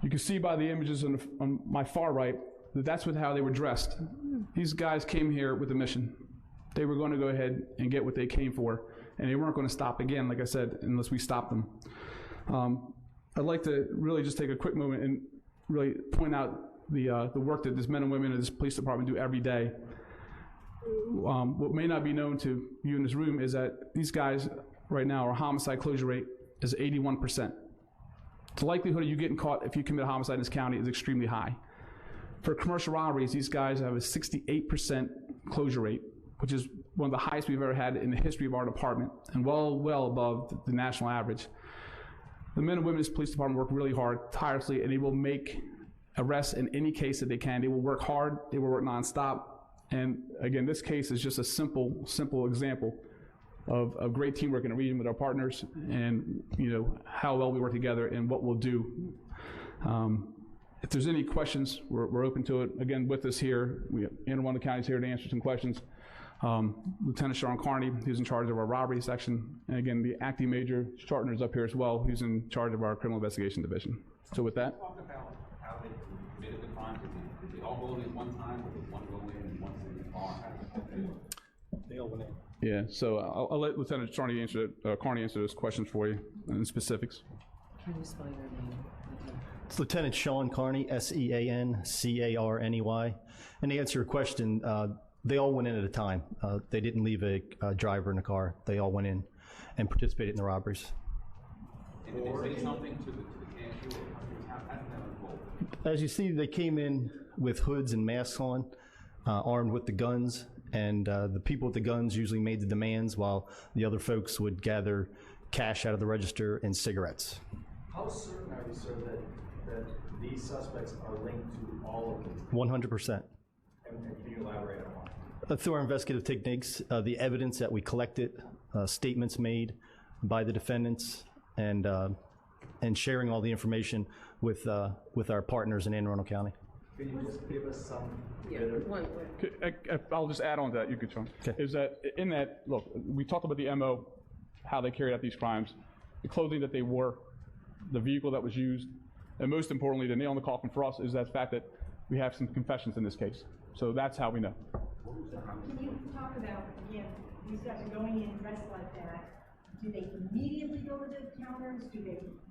You can see by the images on my far right that that's how they were dressed. These guys came here with a mission. They were going to go ahead and get what they came for, and they weren't going to stop again, like I said, unless we stopped them. I'd like to really just take a quick moment and really point out the work that these men and women in this police department do every day. What may not be known to you in this room is that these guys right now, our homicide closure rate is 81%. The likelihood of you getting caught if you commit a homicide in this county is extremely high. For commercial robberies, these guys have a 68% closure rate, which is one of the highest we've ever had in the history of our department, and well above the national average. The men and women in this police department work really hard, tirelessly, and they will make arrests in any case that they can. They will work hard, they will work nonstop, and again, this case is just a simple example of great teamwork in the region with our partners, and how well we work together and what we'll do. If there's any questions, we're open to it. Again, with us here, Anne Arundel County is here to answer some questions. Lieutenant Sean Carney, who's in charge of our robbery section, and again, the acting major Chartner's up here as well, who's in charge of our criminal investigation division. So with that. Talk about how they committed the crime. Did they all go in at one time, or did one go in and one in the car? They all went in. Yeah, so I'll let Lieutenant Carney answer those questions for you in specifics. Can you spell your name? It's Lieutenant Sean Carney, Seancarney. And to answer your question, they all went in at a time. They didn't leave a driver in the car. They all went in and participated in the robberies. And did they say something to the cashier? How did that unfold? As you see, they came in with hoods and masks on, armed with the guns, and the people with the guns usually made the demands while the other folks would gather cash out of the register and cigarettes. How certain are you, sir, that these suspects are linked to all of them? 100%. And can you elaborate on why? Through our investigative techniques, the evidence that we collected, statements made by the defendants, and sharing all the information with our partners in Anne Arundel County. Can you just give us some? I'll just add on to that, you could, Sean. Okay. Is that in that, look, we talked about the MO, how they carried out these crimes, the clothing that they wore, the vehicle that was used, and most importantly, the nail in the coffin for us is that fact that we have some confessions in this case. So that's how we know. Can you talk about, again, these guys are going in dressed like that. Do they immediately go to the counters?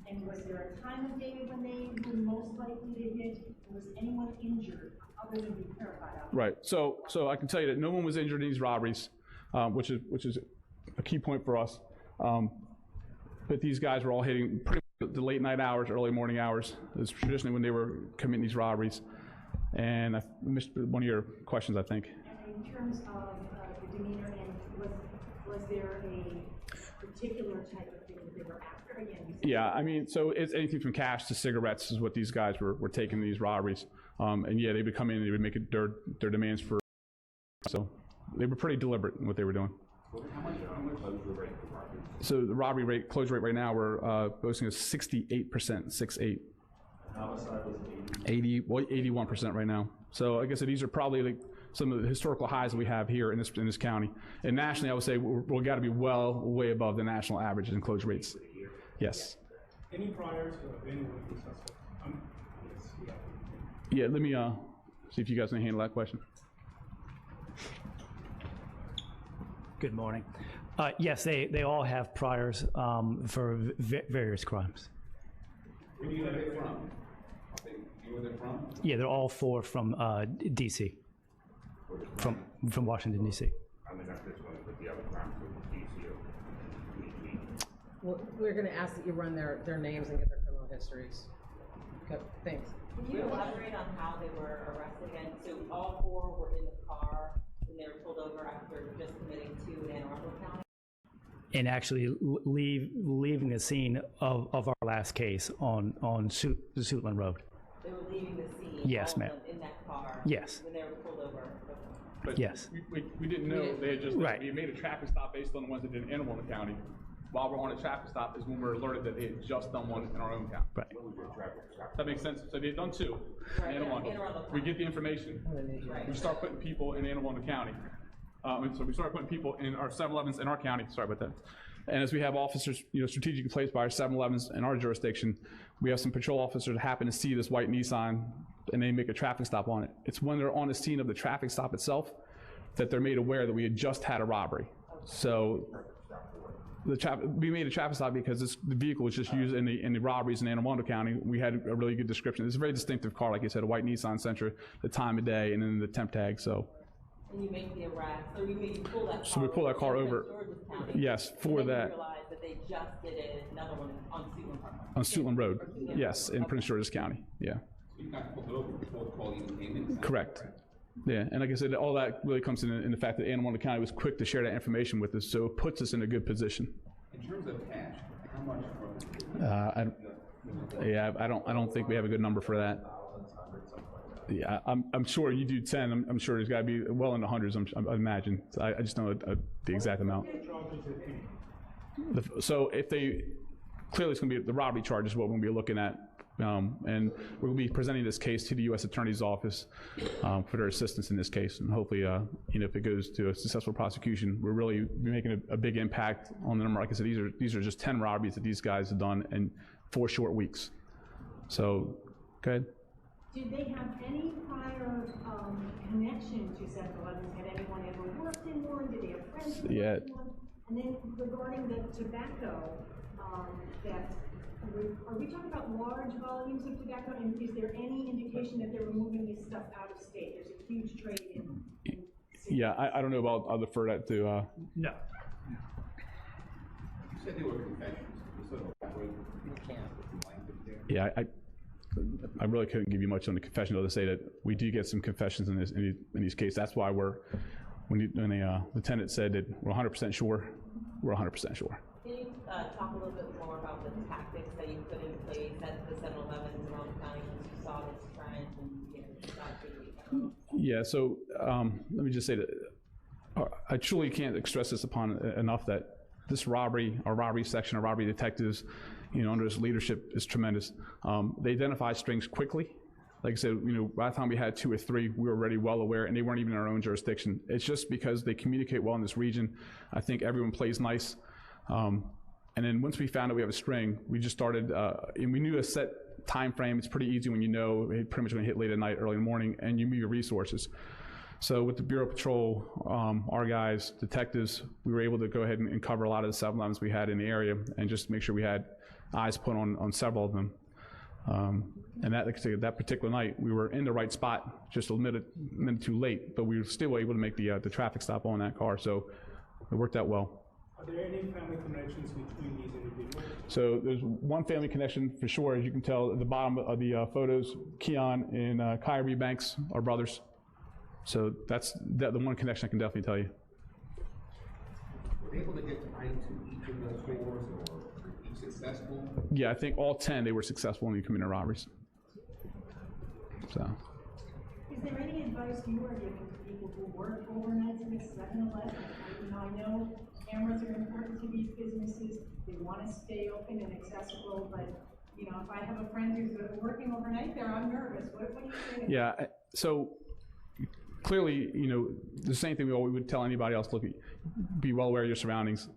And was there a time of day when they were most likely to hit? Was anyone injured other than being terrified out? Right. So I can tell you that no one was injured in these robberies, which is a key point for us. But these guys were all hitting pretty much the late night hours, early morning hours. It's traditionally when they were committing these robberies. And I missed one of your questions, I think. And in terms of the demeanor, and was there a particular type of thing that they were after? Again, yeah, I mean, so it's anything from cash to cigarettes is what these guys were taking in these robberies. And yeah, they would come in and they would make it their demands for. So they were pretty deliberate in what they were doing. How much closure rate for robberies? So the robbery closure rate right now, we're boasting a 68%, 6.8. Homicide was 80. 81% right now. So like I said, these are probably like some of the historical highs that we have here in this county. And nationally, I would say we've got to be way above the national average in closure rates. Yes. Any priors of anyone who's suspect? Yeah, let me see if you guys can handle that question. Good morning. Yes, they all have priors for various crimes. Where do you live from? Where they're from? Yeah, they're all four from D.C. From Washington, D.C. I mean, that's just one of the other crimes with D.C. Well, we're going to ask that you run their names and get their criminal histories. Okay, thanks. Can you elaborate on how they were arrested again? So all four were in the car when they were pulled over after just committing two in Anne Arundel County? And actually leaving the scene of our last case on Suitland Road. They were leaving the scene. Yes, ma'am. In that car. Yes. When they were pulled over. But yes. We didn't know they had just right. We made a traffic stop based on the ones that did in Anne Arundel County. While we're on a traffic stop is when we're alerted that they had just done one in our own county. Right. That makes sense. So they had done two in Anne Arundel. We get the information. We start putting people in Anne Arundel County. And so we started putting people in our 7-Elevens in our county. Sorry about that. And as we have officers, strategically placed by our 7-Elevens in our jurisdiction, we have some patrol officers that happen to see this white Nissan, and they make a traffic stop on it. It's when they're on the scene of the traffic stop itself that they're made aware that we had just had a robbery. So we made a traffic stop because the vehicle was just used in the robberies in Anne Arundel County. We had a really good description. It's a very distinctive car, like you said, a white Nissan Sentra, the time of day, and then the temp tag. So. And you make the arrest, so you pull that car. So we pull that car over. Yes, for that. You realize that they just did another one on Suitland Park. On Suitland Road. Yes, in Prince George's County. Yeah. So you got pulled over before the call even came in. Correct. Yeah, and like I said, all that really comes in the fact that Anne Arundel County was quick to share that information with us, so it puts us in a good position. In terms of cash, how much? I don't think we have a good number for that. Yeah, I'm sure you do 10. I'm sure there's got to be well in the hundreds. I imagine. I just don't know the exact amount. So if they clearly it's going to be the robbery charge is what we're going to be looking at And we'll be presenting this case to the U.S. Attorney's Office for their assistance in this case. And hopefully, if it goes to a successful prosecution, we're really making a big impact on the number. Like I said, these are just 10 robberies that these guys have done in 4 short weeks. So, go ahead. Did they have any prior connection to 7-Elevens? Had anyone ever worked in one? Did they have friends who worked in one? And then regarding the tobacco, are we talking about large volumes of tobacco? And is there any indication that they were moving this stuff out of state? There's a huge trade in Yeah, I don't know about, I'll defer that to. No. You said they were confessions. You sort of elaborate. Yeah, I really couldn't give you much on the confession, though, to say that we do get some confessions in these cases. That's why when the lieutenant said that we're 100% sure, we're 100% sure. Can you talk a little bit more about the tactics that you put in place at the 7-Elevens around the county once you saw this trend and Yeah, so let me just say that I truly can't stress this upon enough that this robbery, our robbery section, our robbery detectives, under his leadership is tremendous. They identify strings quickly. Like I said, by the time we had 2 or 3, we were already well aware, and they weren't even in our own jurisdiction. It's just because they communicate well in this region. I think everyone plays nice. And then once we found out we have a string, we just started, and we knew a set time frame. It's pretty easy when it pretty much going to hit late at night, early in the morning, and you move your resources. So with the Bureau Patrol, our guys, detectives, we were able to go ahead and cover a lot of the 7-Elevens we had in the area and just make sure we had eyes put on several of them. And that particular night, we were in the right spot, just a minute too late, but we were still able to make the traffic stop on that car, so it worked out well. Are there any family connections between these individuals? So there's one family connection for sure, as you can tell at the bottom of the photos. Keon and Kyrie Banks are brothers. So that's the one connection I can definitely tell you. Were they able to get to each of those stores, or were each successful? Yeah, I think all 10, they were successful in committing robberies. So. Is there any advice you are giving to people who work overnights at 7-Eleven? I know cameras are important to these businesses. They want to stay open and accessible, but if I have a friend who's working overnight there, I'm nervous. What do you think? Yeah, so clearly, the same thing we would tell anybody else, look, be well aware of your surroundings.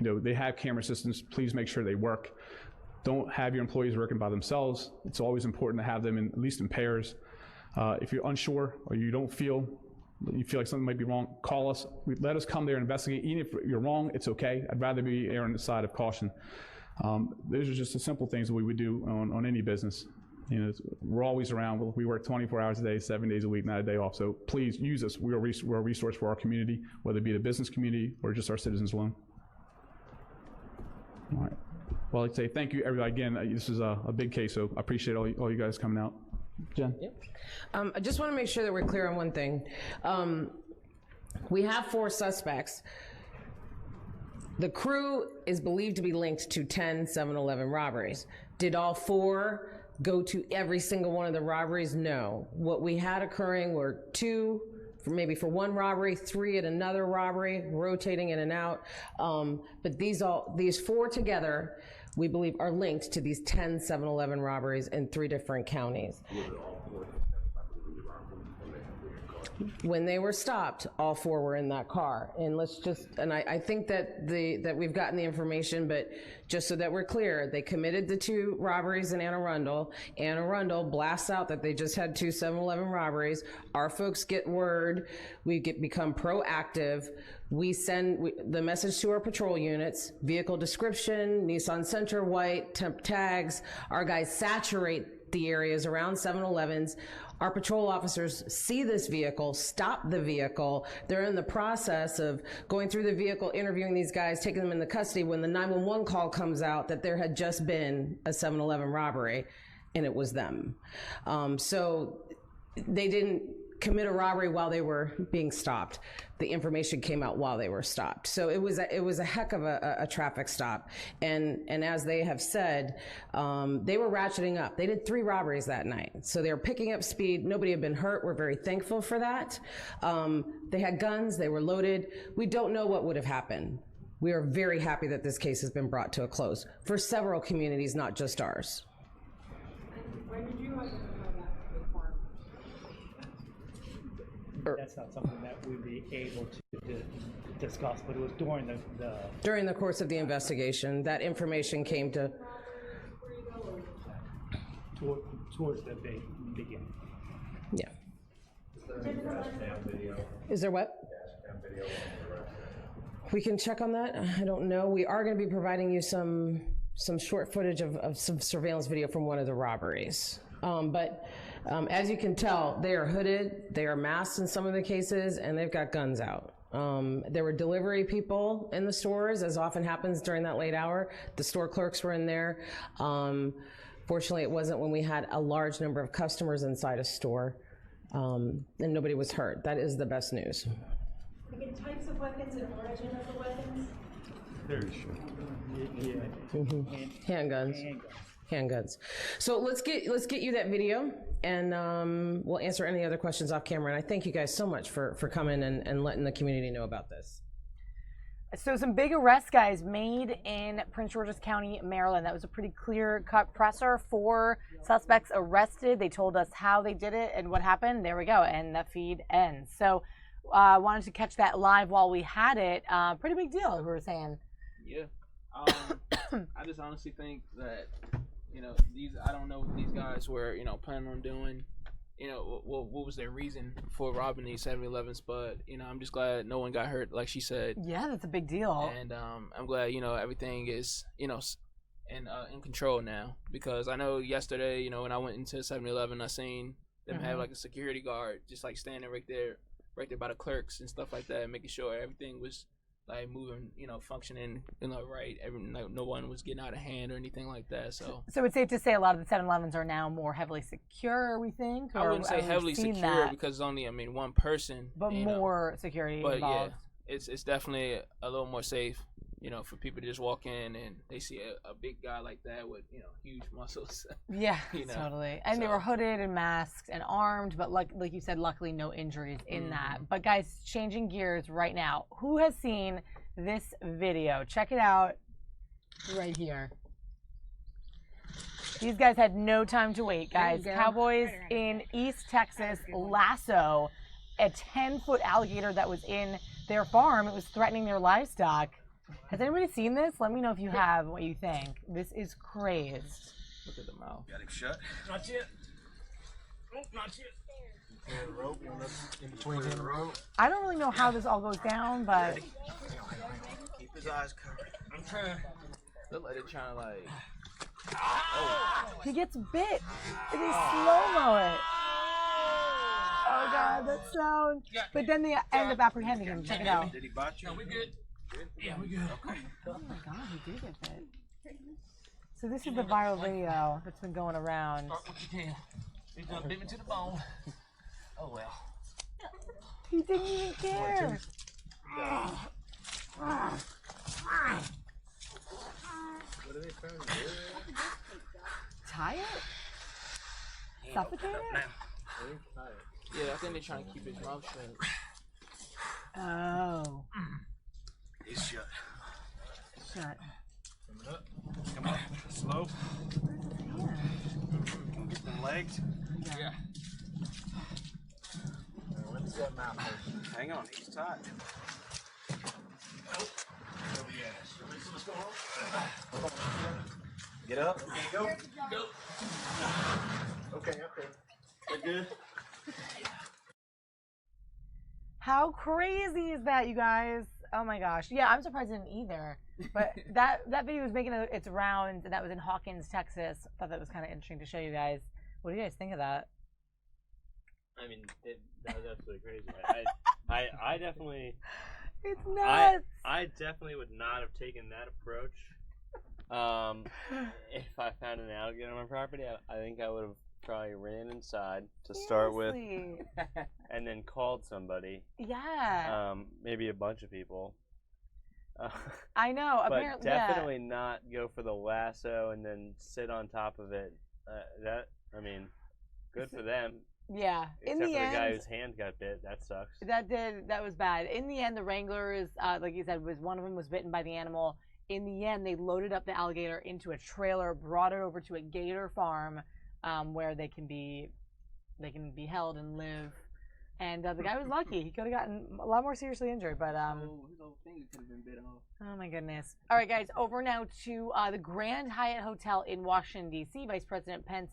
They have camera systems. Please make sure they work. Don't have your employees working by themselves. It's always important to have them at least in pairs. If you're unsure or you feel like something might be wrong, call us. Let us come there and investigate. Even if you're wrong, it's okay. I'd rather be err on the side of caution. Those are just the simple things that we would do on any business. We're always around. We work 24 hours a day, 7 days a week, not a day off. So please use us. We're a resource for our community, whether it be the business community or just our citizens alone. All right. Well, I'd say thank you, everybody. Again, this is a big case, so I appreciate all you guys coming out. Jen? Yep. I just want to make sure that we're clear on one thing. We have 4 suspects. The crew is believed to be linked to 10 7-Eleven robberies. Did all 4 go to every single one of the robberies? No. What we had occurring were 2, for one robbery, 3 at another robbery, rotating in and out. But these 4 together, we believe, are linked to these 10 7-Eleven robberies in 3 different counties. When they were stopped, all 4 were in that car. And I think that we've gotten the information, but just so that we're clear, they committed the 2 robberies in Anne Arundel. Anne Arundel blasts out that they just had 2 7-Eleven robberies. Our folks get word. We become proactive. We send the message to our patrol units, vehicle description, Nissan Sentra white, temp tags. Our guys saturate the areas around 7-Elevens. Our patrol officers see this vehicle, stop the vehicle. They're in the process of going through the vehicle, interviewing these guys, taking them into custody when the 911 call comes out that there had just been a 7-Eleven robbery, and it was them. So they didn't commit a robbery while they were being stopped. The information came out while they were stopped. So it was a heck of a traffic stop. And as they have said, they were ratcheting up. They did 3 robberies that night. So they were picking up speed. Nobody had been hurt. We're very thankful for that. They had guns. They were loaded. We don't know what would have happened. We are very happy that this case has been brought to a close for several communities, not just ours. When did you identify that requirement? That's not something that we'd be able to discuss, but it was during the During the course of the investigation, that information came to. Towards the beginning. Yeah. Is there what? We can check on that. I don't know. We are going to be providing you some short footage of some surveillance video from one of the robberies. But as you can tell, they are hooded, they are masked in some of the cases, and they've got guns out. There were delivery people in the stores, as often happens during that late hour. The store clerks were in there. Fortunately, it wasn't when we had a large number of customers inside a store, and nobody was hurt. That is the best news. Again, types of weapons and origin of the weapons? Very sure. Handguns. So let's get you that video, and we'll answer any other questions off camera. And I thank you guys so much for coming and letting the community know about this. So some big arrests, guys, made in Prince George's County, Maryland. That was a pretty clear-cut presser. 4 suspects arrested. They told us how they did it and what happened. There we go, and the feed ends. So wanted to catch that live while we had it. Pretty big deal, we were saying. Yeah. I just honestly think that, I don't know what these guys were, planning on doing. What was their reason for robbing these 7-Elevens, but, I'm just glad no one got hurt, like she said. Yeah, that's a big deal. And I'm glad, everything is, in control now. Because I know yesterday, when I went into 7-Eleven, I seen them have, like, a security guard just, like, standing right there by the clerks and stuff like that, making sure everything was, like, moving, functioning, right. No one was getting out of hand or anything like that. So it's safe to say a lot of the 7-Elevens are now more heavily secure, we think? I wouldn't say heavily secure because it's only, one person. But more security involved. Yeah, it's definitely a little more safe, for people to just walk in and they see a big guy like that with, huge muscles. Yeah, totally. And they were hooded and masked and armed, but like you said, luckily no injuries in that. But guys, changing gears right now. Who has seen this video? Check it out right here. These guys had no time to wait, guys. Cowboys in East Texas lasso a 10-foot alligator that was in their farm. It was threatening their livestock. Has anybody seen this? Let me know if you have, what you think. This is crazed. Look at the mouth. Got him shut. Not yet. Oh, not yet. The rope in between him and the rope. I don't really know how this all goes down, but Keep his eyes covered. I'm trying. Look like they're trying to like. he gets bit. And they slow-mo it. Oh God, that sound. But then they end up apprehending him. Check it out. Did he bite you? No, we good. Yeah, we good. Okay. Oh my God, he did get bit. So this is the viral video that's been going around. Start what you can. He's gonna bit me to the bone. Oh well. He didn't even care. What are they trying to do? Tie it? Suffocate it? Yeah, I think they're trying to keep his mouth shut. Oh. He's shut. Shut. Coming up. Come on. Slow. Can we get them legs? Yeah. When's that mouth? Hang on, he's tight. Get up. Okay, go. Go. Okay. We're good. How crazy is that, you guys? Oh my gosh. Yeah, I'm surprised it didn't either. But that video was making its rounds, and that was in Hawkins, Texas. I thought that was kind of interesting to show you guys. What do you guys think of that? I mean, that was absolutely crazy. I definitely. It's nuts. I definitely would not have taken that approach. If I found an alligator on my property, I think I would have probably ran inside to start with, and then called somebody. Yeah. Maybe a bunch of people. I know. But apparently, definitely not go for the lasso and then sit on top of it. Good for them. Yeah. Except for the guy whose hand got bit. That sucks. That was bad. In the end, the wranglers, like you said, one of them was bitten by the animal. In the end, they loaded up the alligator into a trailer, brought it over to a gator farm, where they can be held and live. And the guy was lucky. He could have gotten a lot more seriously injured, but His whole finger could have been bit off. oh my goodness. All right, guys, over now to the Grand Hyatt Hotel in Washington, D.C. Vice President Pence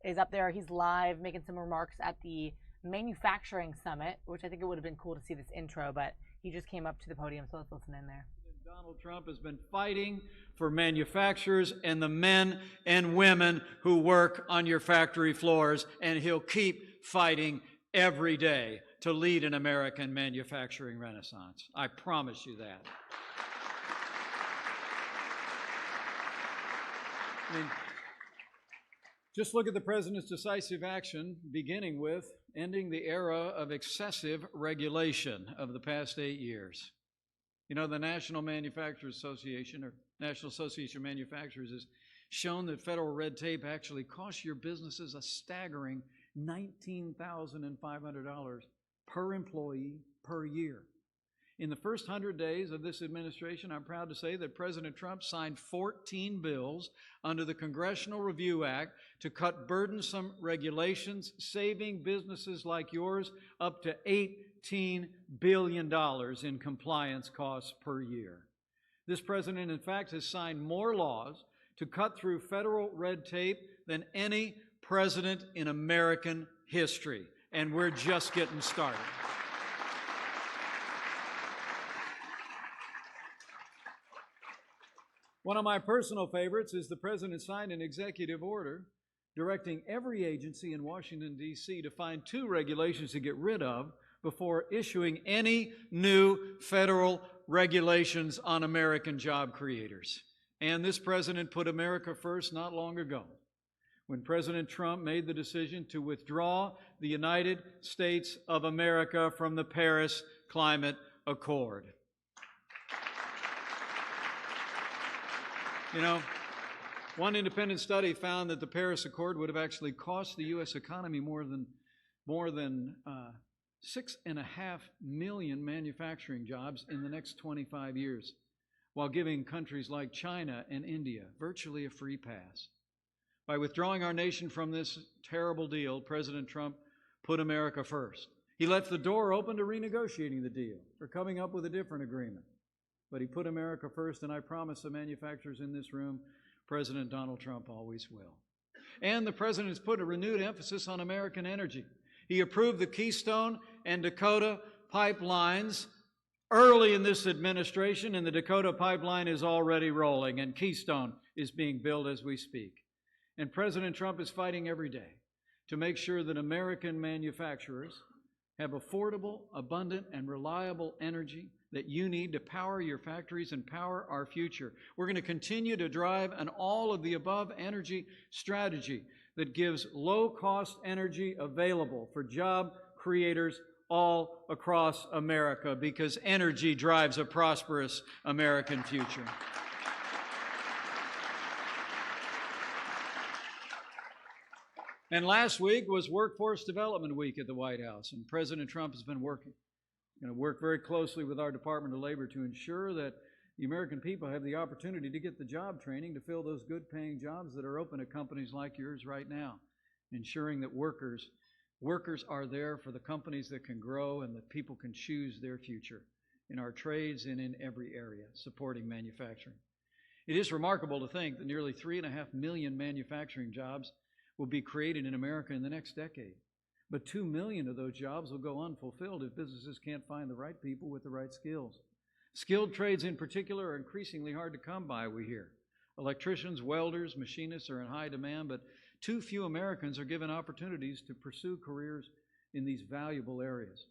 is up there. He's live making some remarks at the Manufacturing Summit, which I think it would have been cool to see this intro, but he just came up to the podium, so let's listen in there. Donald Trump has been fighting for manufacturers and the men and women who work on your factory floors, and he'll keep fighting every day to lead an American manufacturing renaissance. I promise you that. I mean, just look at the president's decisive action, beginning with ending the era of excessive regulation of the past 8 years. You know, the National Manufacturers Association, or National Association of Manufacturers, has shown that federal red tape actually costs your businesses a staggering $19,500 per employee per year. In the first 100 days of this administration, I'm proud to say that President Trump signed 14 bills under the Congressional Review Act to cut burdensome regulations, saving businesses like yours up to $18 billion in compliance costs per year. This president, in fact, has signed more laws to cut through federal red tape than any president in American history, and we're just getting started. One of my personal favorites is the president signed an executive order directing every agency in Washington, D.C. to find 2 regulations to get rid of before issuing any new federal regulations on American job creators. And this president put America first not long ago, when President Trump made the decision to withdraw the United States of America from the Paris Climate Accord. You know, one independent study found that the Paris Accord would have actually cost the U.S. economy more than 6.5 million manufacturing jobs in the next 25 years, while giving countries like China and India virtually a free pass. By withdrawing our nation from this terrible deal, President Trump put America first. He left the door open to renegotiating the deal or coming up with a different agreement. But he put America first, and I promise the manufacturers in this room, President Donald Trump always will. And the president has put a renewed emphasis on American energy. He approved the Keystone and Dakota pipelines early in this administration, and the Dakota pipeline is already rolling, and Keystone is being built as we speak. And President Trump is fighting every day to make sure that American manufacturers have affordable, abundant, and reliable energy that you need to power your factories and power our future. We're going to continue to drive an all-of-the-above energy strategy that gives low-cost energy available for job creators all across America, because energy drives a prosperous American future. And last week was Workforce Development Week at the White House, and President Trump has been going to work very closely with our Department of Labor to ensure that the American people have the opportunity to get the job training to fill those good-paying jobs that are open at companies like yours right now, ensuring that workers are there for the companies that can grow and that people can choose their future in our trades and in every area, supporting manufacturing. It is remarkable to think that nearly 3.5 million manufacturing jobs will be created in America in the next decade. But 2 million of those jobs will go unfulfilled if businesses can't find the right people with the right skills. Skilled trades in particular are increasingly hard to come by, we hear. Electricians, welders, machinists are in high demand, but too few Americans are given opportunities to pursue careers in these valuable areas.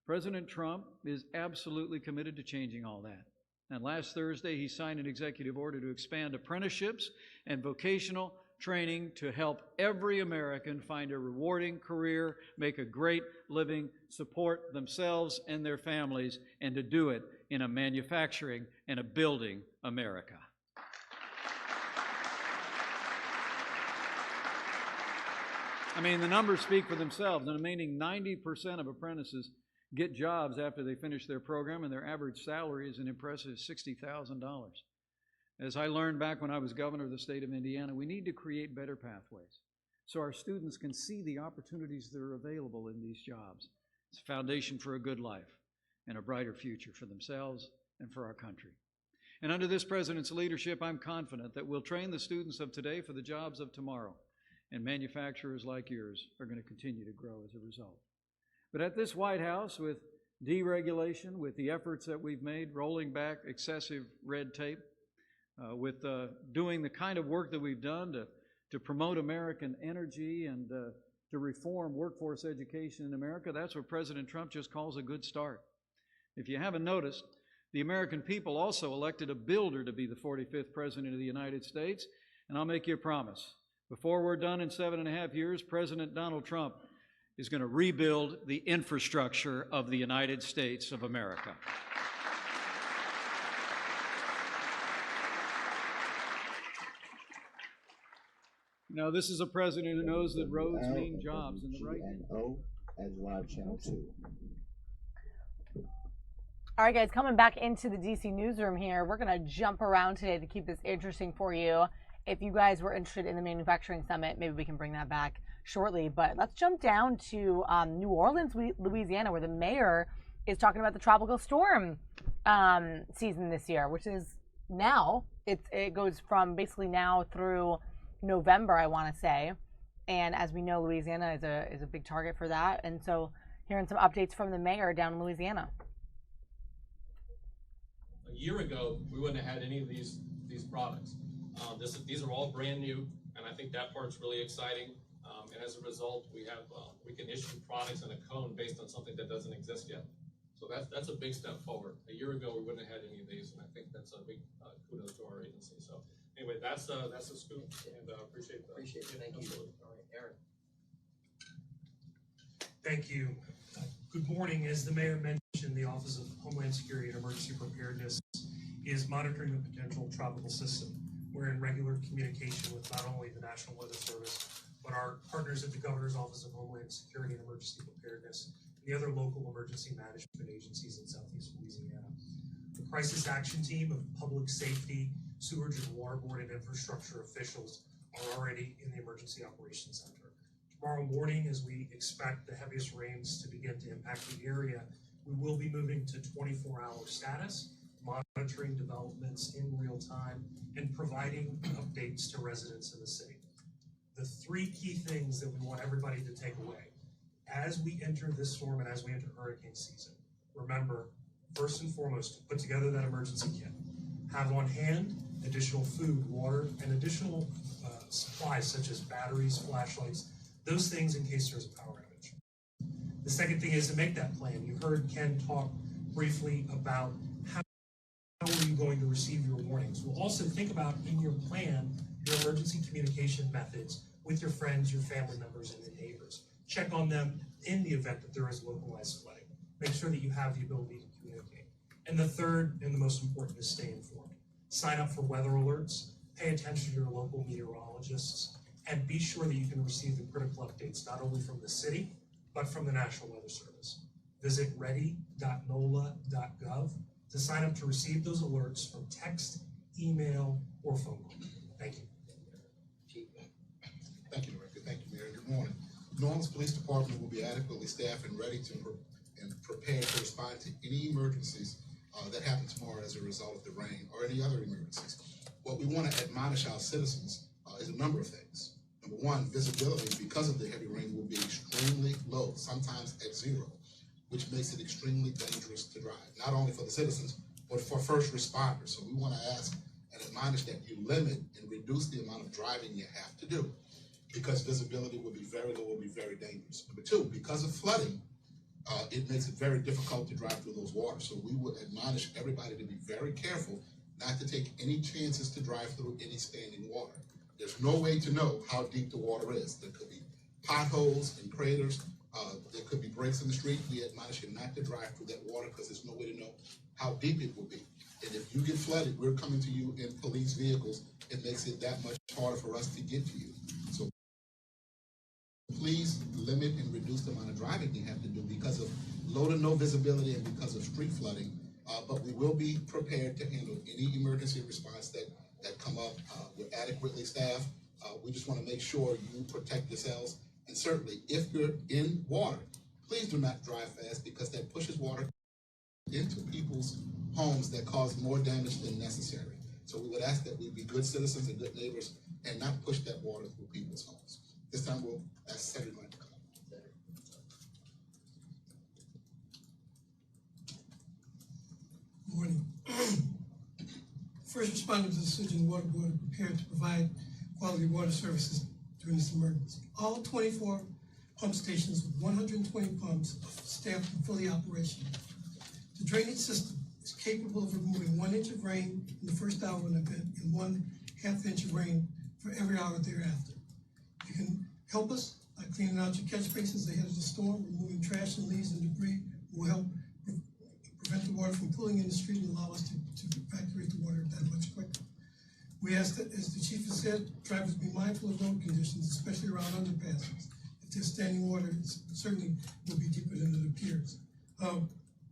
President Trump is absolutely committed to changing all that. And last Thursday, he signed an executive order to expand apprenticeships and vocational training to help every American find a rewarding career, make a great living, support themselves and their families, and to do it in a manufacturing and a building America. I mean, the numbers speak for themselves. And remaining 90% of apprentices get jobs after they finish their program, and their average salary is an impressive $60,000. As I learned back when I was governor of the state of Indiana, we need to create better pathways so our students can see the opportunities that are available in these jobs. It's a foundation for a good life and a brighter future for themselves and for our country. And under this president's leadership, I'm confident that we'll train the students of today for the jobs of tomorrow, and manufacturers like yours are going to continue to grow as a result. But at this White House, with deregulation, with the efforts that we've made, rolling back excessive red tape, with doing the kind of work that we've done to promote American energy and to reform workforce education in America, that's what President Trump just calls a good start. If you haven't noticed, the American people also elected a builder to be the 45th President of the United States, and I'll make you a promise. Before we're done in 7.5 years, President Donald Trump is going to rebuild the infrastructure of the United States of America. Now, this is a president who knows that roads mean jobs in the right. As Live Channel 2. All right, guys, coming back into the DC newsroom here, we're going to jump around today to keep this interesting for you. If you guys were interested in the manufacturing summit, maybe we can bring that back shortly. But let's jump down to New Orleans, Louisiana, where the mayor is talking about the tropical storm season this year, which is now. It goes from basically now through November, I want to say. And as we know, Louisiana is a big target for that. And so hearing some updates from the mayor down in Louisiana. A year ago, we wouldn't have had any of these products. These are all brand new, and I think that part's really exciting. And as a result, we can issue products in a cone based on something that doesn't exist yet. So that's a big step forward. A year ago, we wouldn't have had any of these, and I think that's a big kudos to our agency. So anyway, that's a scoop, and appreciate that. Appreciate it. Thank you. All right, Aaron. Thank you. Good morning. As the mayor mentioned, the Office of Homeland Security and Emergency Preparedness is monitoring the potential tropical system. We're in regular communication with not only the National Weather Service, but our partners at the Governor's Office of Homeland Security and Emergency Preparedness, and the other local emergency management agencies in Southeast Louisiana. The Crisis Action Team of Public Safety, Sewage and Water Board, and infrastructure officials are already in the Emergency Operations Center. Tomorrow morning, as we expect the heaviest rains to begin to impact the area, we will be moving to 24-hour status, monitoring developments in real time, and providing updates to residents in the city. The three key things that we want everybody to take away as we enter this storm and as we enter hurricane season, remember, first and foremost, put together that emergency kit. Have on hand additional food, water, and additional supplies such as batteries, flashlights, those things in case there's a power outage. The second thing is to make that plan. You heard Ken talk briefly about how are you going to receive your warnings. We'll also think about in your plan your emergency communication methods with your friends, your family members, and your neighbors. Check on them in the event that there is localized flooding. Make sure that you have the ability to communicate. And the third and the most important is stay informed. Sign up for weather alerts, pay attention to your local meteorologists, and be sure that you can receive the critical updates not only from the city, but from the National Weather Service. Visit ready.nola.gov to sign up to receive those alerts from text, email, or phone call. Thank you. Thank you, Director. Thank you, Mayor. Good morning. New Orleans Police Department will be adequately staffed and ready and prepared to respond to any emergencies that happen tomorrow as a result of the rain or any other emergencies. What we want to admonish our citizens is a number of things. Number one, visibility because of the heavy rain will be extremely low, sometimes at zero, which makes it extremely dangerous to drive, not only for the citizens, but for first responders. So we want to ask and admonish that you limit and reduce the amount of driving you have to do because visibility will be very low, will be very dangerous. Number two, because of flooding, it makes it very difficult to drive through those waters. So we would admonish everybody to be very careful not to take any chances to drive through any standing water. There's no way to know how deep the water is. There could be potholes and craters. There could be breaks in the street. We admonish you not to drive through that water because there's no way to know how deep it will be. And if you get flooded, we're coming to you in police vehicles. It makes it that much harder for us to get to you. So please limit and reduce the amount of driving you have to do because of low to no visibility and because of street flooding. But we will be prepared to handle any emergency response that come up. We're adequately staffed. We just want to make sure you protect yourselves. And certainly, if you're in water, please do not drive fast because that pushes water into people's homes that cause more damage than necessary. So we would ask that we be good citizens and good neighbors and not push that water through people's homes. This time we'll ask everyone to come. Good morning. First responders to the Surgeon Water Board are prepared to provide quality water services during this emergency. All 24 pump stations with 120 pumps are staffed and fully operational. The drainage system is capable of removing 1 inch of rain in the first hour of an event and 1/2 inch of rain for every hour thereafter. You can help us by cleaning out your catch basins ahead of the storm, removing trash and leaves and debris will help prevent the water from pooling in the street and allow us to evacuate the water that much quicker. We ask that, as the chief has said, drivers be mindful of road conditions, especially around underpasses. If there's standing water, it certainly will be deeper than it appears.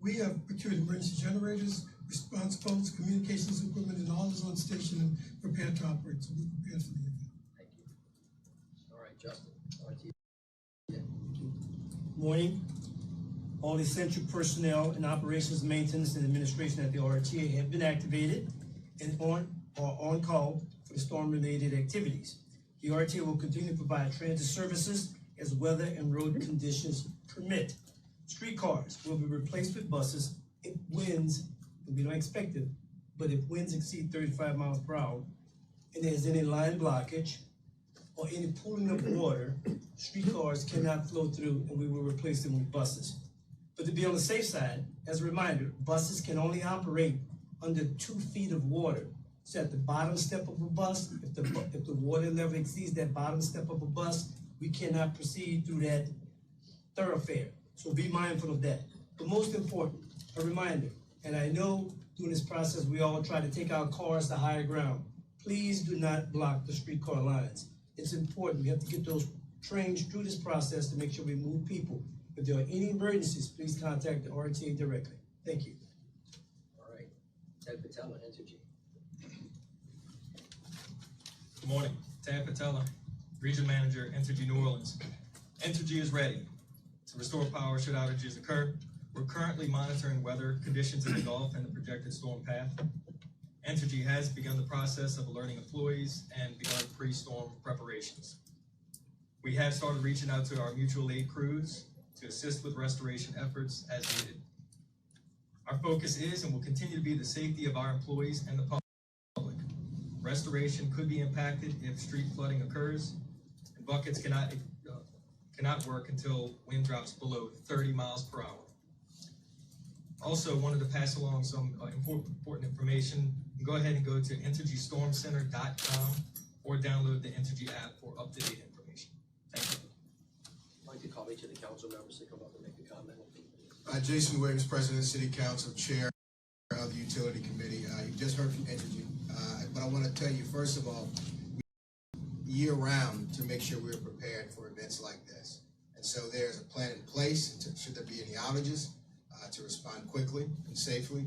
We have procured emergency generators, response phones, communications equipment, and all is on station and prepared to operate. So we're prepared for the event. Thank you. All right, Justin. Morning. All essential personnel in operations, maintenance, and administration at the RTA have been activated and on call for the storm-related activities. The RTA will continue to provide transit services as weather and road conditions permit. Streetcars will be replaced with buses if winds, and we don't expect it, but if winds exceed 35 miles per hour and there's any line blockage or any pooling of water, streetcars cannot flow through and we will replace them with buses. But to be on the safe side, as a reminder, buses can only operate under 2 feet of water. So at the bottom step of a bus, if the water level exceeds that bottom step of a bus, we cannot proceed through that thoroughfare. So be mindful of that. But most important, a reminder, and I know during this process we all try to take our cars to higher ground. Please do not block the streetcar lines. It's important. We have to get those trains through this process to make sure we move people. If there are any emergencies, please contact the RTA directly. Thank you. All right. Ted Patella, Entergy. Good morning. Ted Patella, Region Manager, Entergy New Orleans. Entergy is ready to restore power should outages occur. We're currently monitoring weather conditions in the Gulf and the projected storm path. Entergy has begun the process of alerting employees and begun pre-storm preparations. We have started reaching out to our mutual aid crews to assist with restoration efforts as needed. Our focus is and will continue to be the safety of our employees and the public. Restoration could be impacted if street flooding occurs, and buckets cannot work until wind drops below 30 miles per hour. Also wanted to pass along some important information. You can go ahead and go to entergystormcenter.com or download the Entergy app for up-to-date information. Thank you. I'd like to call each of the council members to come up and make a comment. Jason Williams, President, City Council, Chair of the Utility Committee. You just heard from Entergy, but I want to tell you, first of all, year-round to make sure we're prepared for events like this. And so there's a plan in place should there be any outages to respond quickly and safely.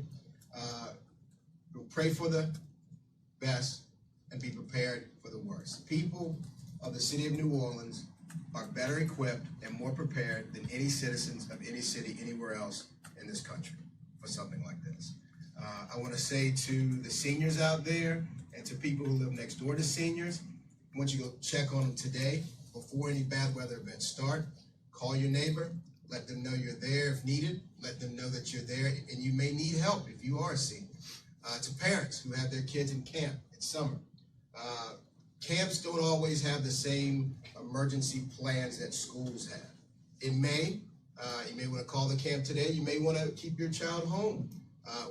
We'll pray for the best and be prepared for the worst. People of the city of New Orleans are better equipped and more prepared than any citizens of any city anywhere else in this country for something like this. I want to say to the seniors out there and to people who live next door to seniors, I want you to go check on them today before any bad weather events start. Call your neighbor, let them know you're there if needed, let them know that you're there and you may need help if you are a senior. To parents who have their kids in camp in summer, camps don't always have the same emergency plans that schools have. In May, you may want to call the camp today. You may want to keep your child home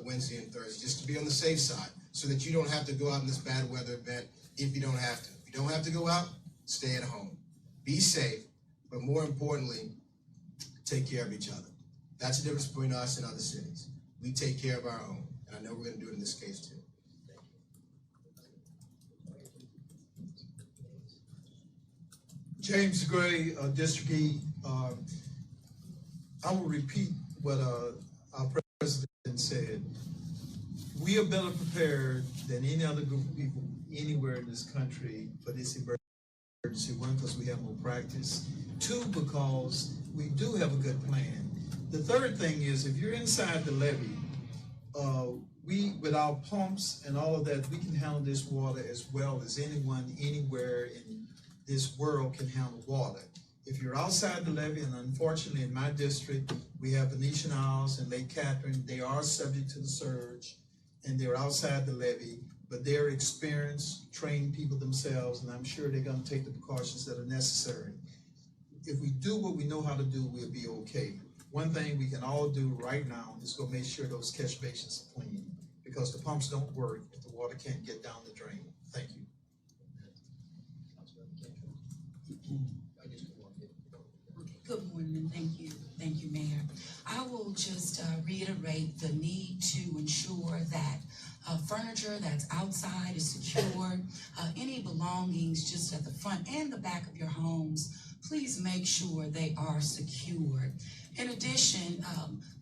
Wednesday and Thursday just to be on the safe side so that you don't have to go out in this bad weather event if you don't have to. If you don't have to go out, stay at home. Be safe, but more importantly, take care of each other. That's the difference between us and other cities. We take care of our own, and I know we're going to do it in this case too. James Gray, District E. I will repeat what our president said. We are better prepared than any other group of people anywhere in this country for this emergency. emergency. One, because we have more practice. Two, because we do have a good plan. The third thing is, if you're inside the levee, we, with our pumps and all of that, we can handle this water as well as anyone, anywhere in this world can handle water. If you're outside the levee, and unfortunately in my district, we have Venetian Isles and Lake Catherine, they are subject to the surge, and they're outside the levee, but they're experienced, trained people themselves, and I'm sure they're gonna take the precautions that are necessary. If we do what we know how to do, we'll be okay. One thing we can all do right now is go make sure those catch basins are clean, because the pumps don't work if the water can't get down the drain. Thank you. Good morning, and thank you, Mayor. I will just reiterate the need to ensure that furniture that's outside is secured. Any belongings just at the front and the back of your homes, please make sure they are secured. In addition,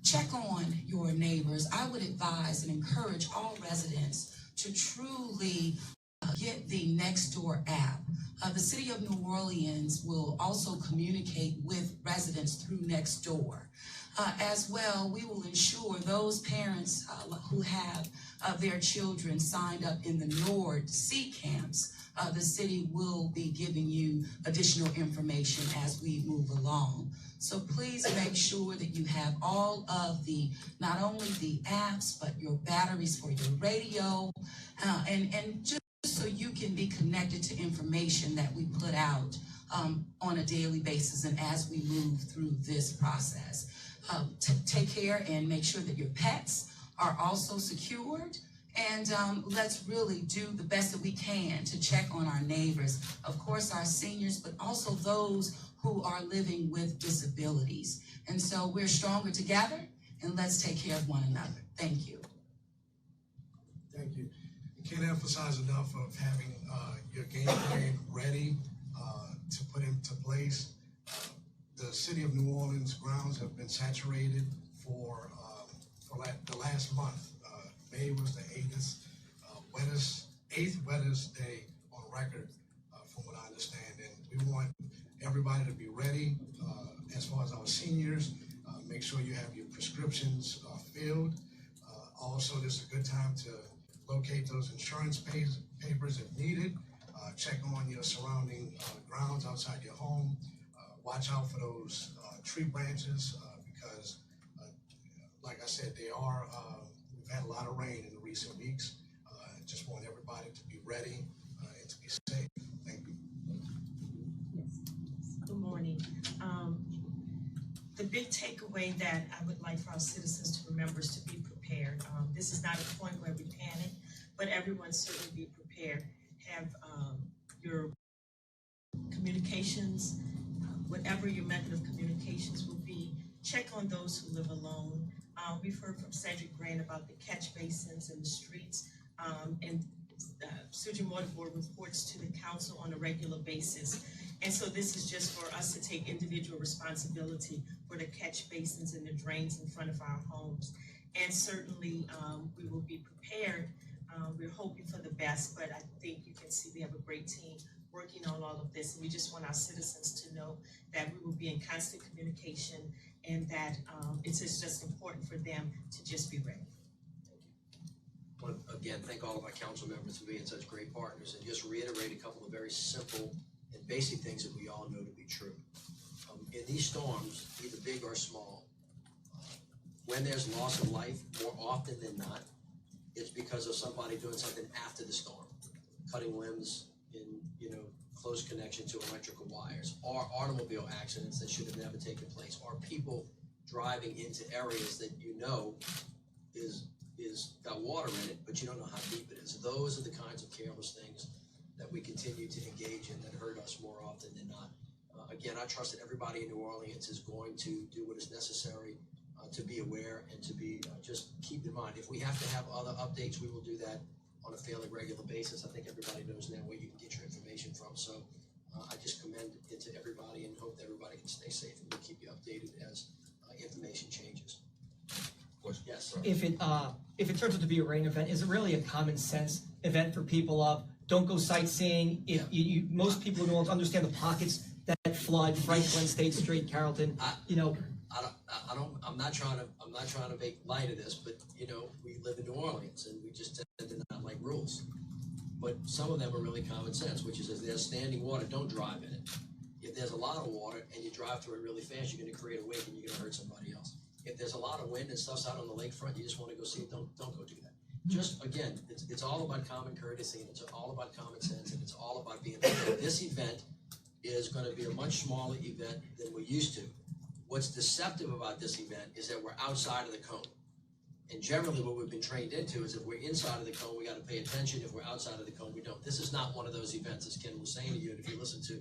check on your neighbors. I would advise and encourage all residents to truly get the Nextdoor app. The City of New Orleans will also communicate with residents through Nextdoor. As well, we will ensure those parents who have their children signed up in the Nord Sea camps, the city will be giving you additional information as we move along. So please make sure that you have all of the, not only the apps, but your batteries for your radio, and just so you can be connected to information that we put out on a daily basis and as we move through this process. Take care and make sure that your pets are also secured, and let's really do the best that we can to check on our neighbors, of course our seniors, but also those who are living with disabilities. And so we're stronger together, and let's take care of one another. Thank you. Thank you. I can't emphasize enough of having your game plan ready to put into place. The City of New Orleans grounds have been saturated for the last month. May was the eighth wettest day on record, from what I understand. And we want everybody to be ready. As far as our seniors, make sure you have your prescriptions filled. Also, this is a good time to locate those insurance papers if needed. Check on your surrounding grounds outside your home. Watch out for those tree branches because, like I said, we've had a lot of rain in the recent weeks. Just want everybody to be ready and to be safe. Thank you. Good morning. The big takeaway that I would like for our citizens to remember is to be prepared. This is not a point where we panic, but everyone certainly be prepared. Have your communications, whatever your method of communications will be, check on those who live alone. We've heard from Cedric Grant about the catch basins in the streets, and Surgeon Water Board reports to the council on a regular basis. And so this is just for us to take individual responsibility for the catch basins and the drains in front of our homes. And certainly we will be prepared. We're hoping for the best, but I think you can see we have a great team working on all of this. And we just want our citizens to know that we will be in constant communication and that it's just important for them to just be ready. I want to again thank all of our council members for being such great partners and just reiterate a couple of very simple and basic things that we all know to be true. In these storms, either big or small, when there's loss of life, more often than not, it's because of somebody doing something after the storm, cutting limbs in, close connection to electrical wires, or automobile accidents that should have never taken place, or people driving into areas that is got water in it, but you don't know how deep it is. Those are the kinds of careless things that we continue to engage in that hurt us more often than not. Again, I trust that everybody in New Orleans is going to do what is necessary to be aware and to be just keep in mind. If we have to have other updates, we will do that on a fairly regular basis. I think everybody knows now where you can get your information from. So I just commend it to everybody and hope that everybody can stay safe, and we'll keep you updated as information changes. Yes. If it turns out to be a rain event, is it really a common sense event for people of don't go sightseeing. If most people don't understand the pockets that flood, Franklin, State Street, Carrollton. I'm not trying to make light of this, but we live in New Orleans and we just tend to not like rules. But some of them are really common sense, which is if there's standing water, don't drive in it. If there's a lot of water and you drive through it really fast, you're going to create a wake and you're going to hurt somebody else. If there's a lot of wind and stuff's out on the lakefront, you just want to go see it, don't go do that. Just, again, it's all about common courtesy, and it's all about common sense, and it's all about being fair. This event is going to be a much smaller event than we used to. What's deceptive about this event is that we're outside of the cone. And generally what we've been trained into is if we're inside of the cone, we got to pay attention. If we're outside of the cone, we don't. This is not one of those events, as Ken was saying to you, and if you listen to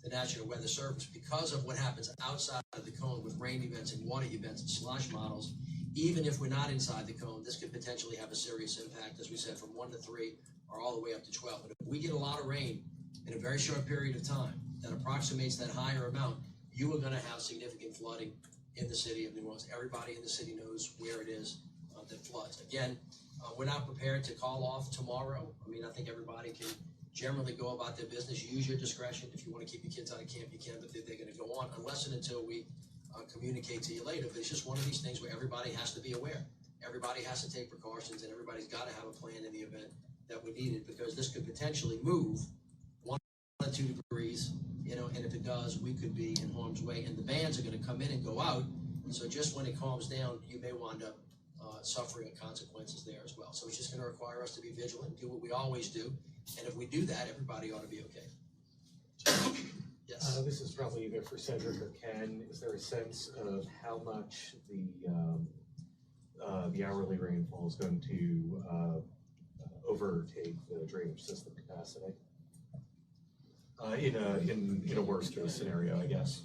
the National Weather Service, because of what happens outside of the cone with rain events and water events and slosh models, even if we're not inside the cone, this could potentially have a serious impact, as we said, from 1 to 3 or all the way up to 12. But if we get a lot of rain in a very short period of time that approximates that higher amount, you are going to have significant flooding in the city of New Orleans. Everybody in the city knows where it is that floods. Again, we're not prepared to call off tomorrow. I mean, I think everybody can generally go about their business. Use your discretion. If you want to keep your kids out of camp, you can, but they're going to go on unless and until we communicate to you later. But it's just one of these things where everybody has to be aware. Everybody has to take precautions, and everybody's got to have a plan in the event that we need it, because this could potentially move 1 or 2 degrees, and if it does, we could be in harm's way, and the bands are going to come in and go out. So just when it calms down, you may wind up suffering consequences there as well. So it's just going to require us to be vigilant, do what we always do, and if we do that, everybody ought to be okay. Yes. This is probably either for Cedric or Ken. Is there a sense of how much the hourly rainfall is going to overtake the drainage system capacity in a worst case scenario, I guess?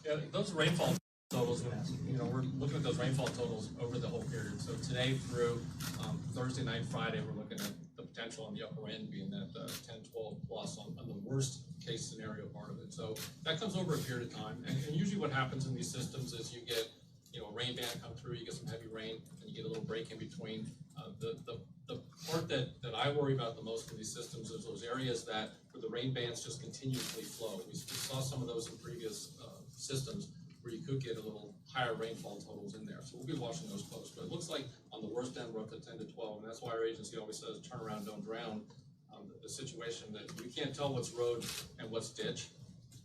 Yeah, those rainfall totals, we're looking at those rainfall totals over the whole period. So today through Thursday night, Friday, we're looking at the potential on the upper end being that 10, 12 plus on the worst case scenario part of it. So that comes over a period of time. And usually what happens in these systems is you get, a rain band come through, you get some heavy rain, and you get a little break in between. The part that I worry about the most in these systems is those areas where the rain bands just continuously flow. We saw some of those in previous systems where you could get a little higher rainfall totals in there. So we'll be watching those close. But it looks like on the worst end, we're up to 10 to 12, and that's why our agency always says, turn around, don't drown. The situation that you can't tell what's road and what's ditch.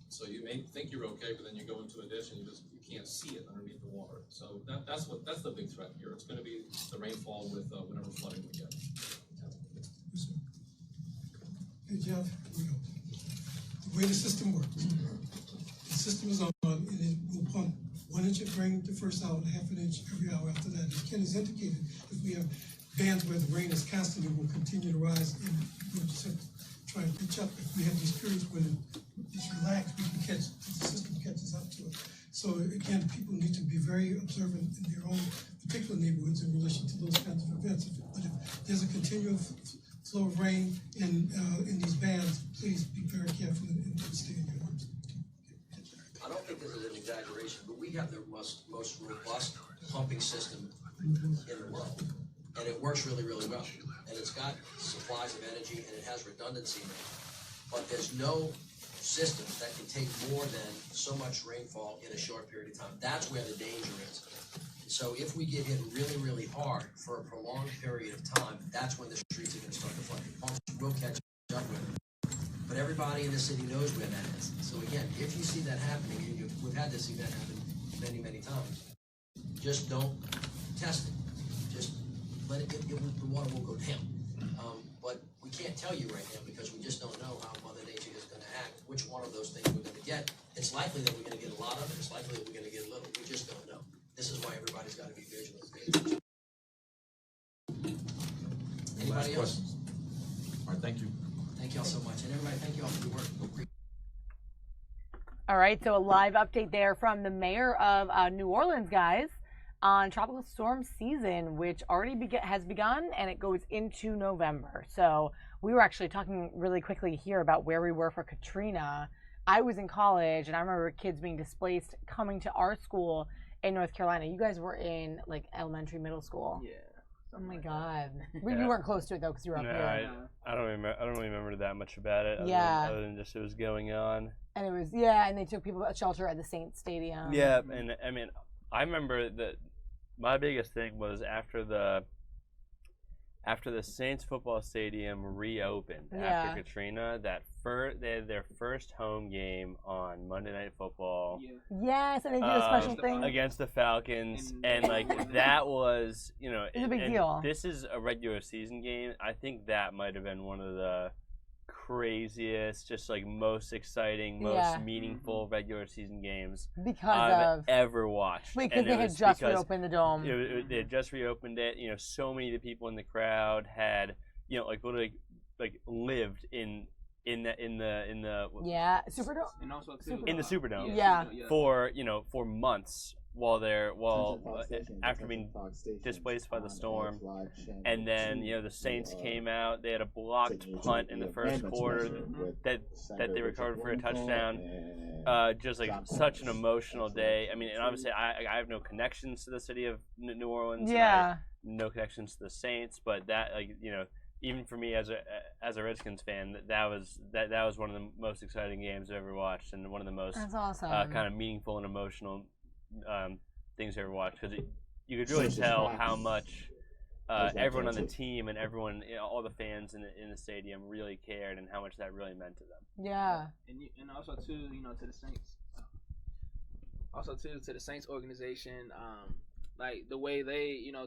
So you may think you're okay, but then you go into a ditch and you can't see it underneath the water. So that's the big threat here. It's going to be the rainfall with whatever flooding we get. Hey Jeff, the way the system works, the system is on and it will pump 1 inch of rain the first hour and half an inch every hour after that. As Ken has indicated, if we have bands where the rain is constant, it will continue to rise, and we'll just have to try and catch up. If we have these periods when it's relaxed, we can catch, the system catches up to it. So again, people need to be very observant in their own particular neighborhoods in relation to those kinds of events. But if there's a continuous flow of rain in these bands, please be very careful and stay in your homes. I don't think this is an exaggeration, but we have the most robust pumping system in the world, and it works really, really well. And it's got supplies of energy, and it has redundancy in it. But there's no system that can take more than so much rainfall in a short period of time. That's where the danger is. And so if we get hit really, really hard for a prolonged period of time, that's when the streets are going to start to flood. The pumps will catch up with it. But everybody in the city knows where that is. So again, if you see that happening, and we've had this event happen many, many times, just don't test it. Just let it get, the water will go down. But we can't tell you right now because we just don't know how Mother Nature is going to act, which one of those things we're going to get. It's likely that we're going to get a lot of it. It's likely that we're going to get a little. We just don't know. This is why everybody's got to be vigilant. Anybody else? Questions? All right, thank you. Thank y'all so much. And everybody, thank you all for your work. All right, so a live update there from the mayor of New Orleans, guys, on tropical storm season, which already has begun, and it goes into November. So we were actually talking really quickly here about where we were for Katrina. I was in college, and I remember kids being displaced coming to our school in North Carolina. You guys were in like elementary, middle school. Yeah. Oh my God! You weren't close to it though, because you were up here. I don't remember. I don't really remember that much about it. Other than just it was going on. And it was and they took people to shelter at the Saints Stadium. Yeah, and I mean, I remember that my biggest thing was after the Saints football stadium reopened after Katrina, they had their first home game on Monday Night Football. Yes, and they did a special thing against the Falcons, and like that was, you know, it's a big deal. This is a regular season game. I think that might have been one of the craziest, just like most exciting, most meaningful regular season games I've ever watched. Because they had just reopened the dome. They had just reopened it. You know, so many of the people in the crowd had, you know, like literally like lived in the Superdome, and also in the Superdome for months after being displaced by the storm. And then, you know, the Saints came out. They had a blocked punt in the first quarter that they recovered for a touchdown. Just like such an emotional day. I mean, and obviously I have no connections to the city of New Orleans. Yeah. No connections to the Saints, but that, like, you know, even for me as a Redskins fan, that was one of the most exciting games I've ever watched, and one of the most kind of meaningful and emotional things I ever watched, because you could really tell how much everyone on the team and everyone, you know, all the fans in the stadium really cared, and how much that really meant to them. Yeah. And also too, you know, to the Saints. Also too, to the Saints organization, like the way they, you know,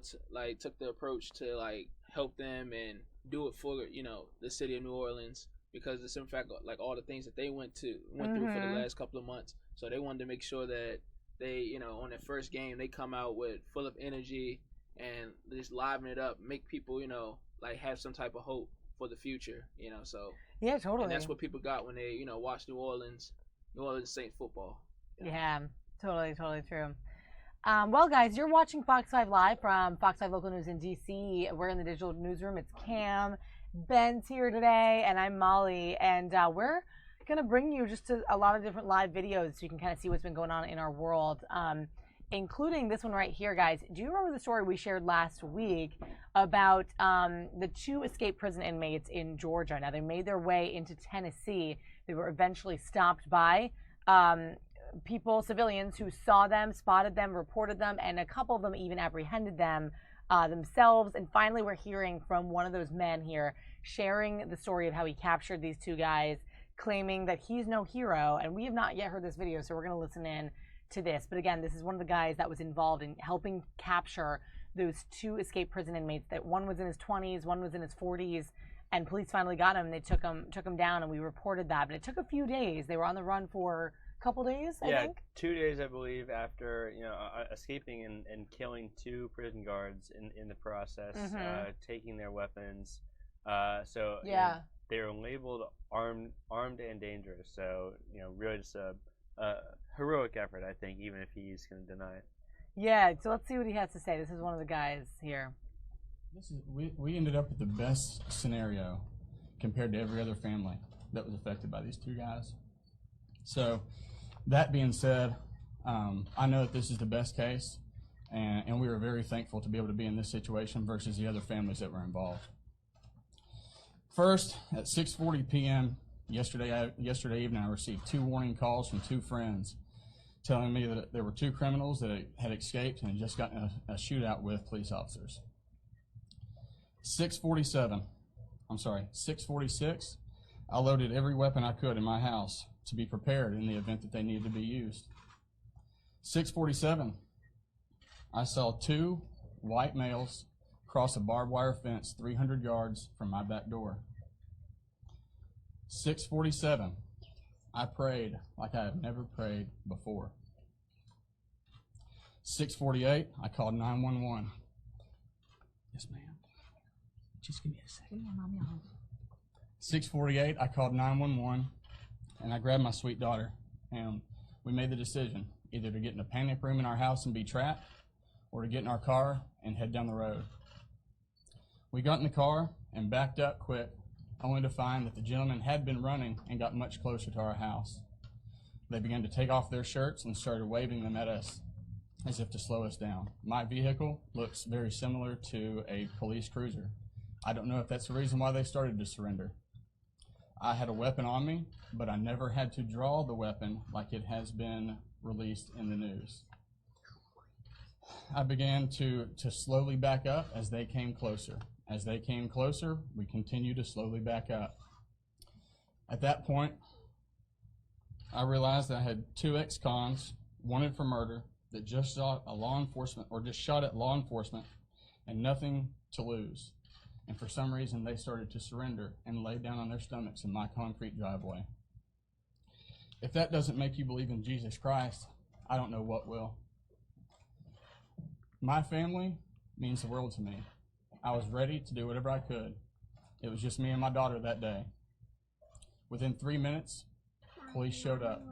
took the approach to like help them and do it for, you know, the city of New Orleans, because it's in fact like all the things that they went through for the last couple of months. So they wanted to make sure that they, you know, on their first game, they come out with full of energy and just liven it up, make people, you know, like have some type of hope for the future, you know. So yeah, totally. And that's what people got when they, you know, watched New Orleans Saint football. You know? Yeah, totally true. Well, guys, you're watching Fox 5 Live from Fox 5 Local News in D.C. We're in the digital newsroom. It's Cam, Ben's here today, and I'm Molly, and we're going to bring you just a lot of different live videos so you can kind of see what's been going on in our world, including this one right here, guys. Do you remember the story we shared last week about the 2 escaped prison inmates in Georgia? Now, they made their way into Tennessee. They were eventually stopped by civilians who saw them, spotted them, reported them, and a couple of them even apprehended them themselves. And finally, we're hearing from one of those men here sharing the story of how he captured these 2 guys, claiming that he's no hero. And we have not yet heard this video, so we're going to listen in to this. But again, this is one of the guys that was involved in helping capture those 2 escaped prison inmates. That one was in his 20s, one was in his 40s, and police finally got him. They took him down, and we reported that. But it took a few days. They were on the run for couple days, I think? 2 days, I believe, after, you know, escaping and killing 2 prison guards in the process, taking their weapons. So you know, they were labeled armed and dangerous. So, you know, really just a heroic effort, I think, even if he's going to deny it. Yeah. So let's see what he has to say. This is one of the guys here. We ended up with the best scenario compared to every other family that was affected by these 2 guys. So, that being said, I know that this is the best case, and we were very thankful to be able to be in this situation versus the other families that were involved. First, at 6:40 p.m. yesterday evening, I received 2 warning calls from 2 friends telling me that there were 2 criminals that had escaped and had just gotten a shootout with police officers. 6:46, I loaded every weapon I could in my house to be prepared in the event that they needed to be used. 6:47, I saw 2 white males cross a barbed wire fence 300 yards from my back door. 6:47, I prayed like I have never prayed before. 6:48, I called 911. Yes, ma'am. Just give me a second. 6:48, I called 911. And I grabbed my sweet daughter, and we made the decision either to get in a panic room in our house and be trapped, or to get in our car and head down the road. We got in the car and backed up quick, only to find that the gentleman had been running and got much closer to our house. They began to take off their shirts and started waving them at us. as if to slow us down. My vehicle looks very similar to a police cruiser. I don't know if that's the reason why they started to surrender. I had a weapon on me, but I never had to draw the weapon like it has been released in the news. I began to slowly back up as they came closer. As they came closer, we continued to slowly back up. At that point, I realized that I had 2 ex-cons wanted for murder that just shot at law enforcement and nothing to lose. And for some reason, they started to surrender and lay down on their stomachs in my concrete driveway. If that doesn't make you believe in Jesus Christ, I don't know what will. My family means the world to me. I was ready to do whatever I could. It was just me and my daughter that day. Within 3 minutes, police showed up,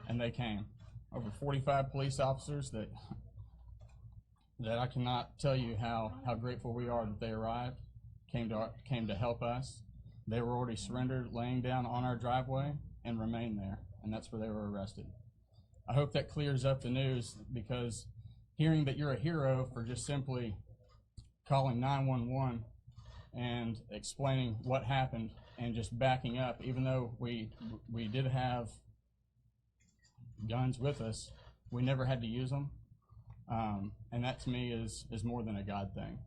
and they came. Over 45 police officers that I cannot tell you how grateful we are that they arrived, came to help us. They were already surrendered, laying down on our driveway, and remained there, and that's where they were arrested. I hope that clears up the news, because hearing that you're a hero for just simply calling 911 and explaining what happened and just backing up, even though we did have guns with us, we never had to use them, and that to me is more than a God thing.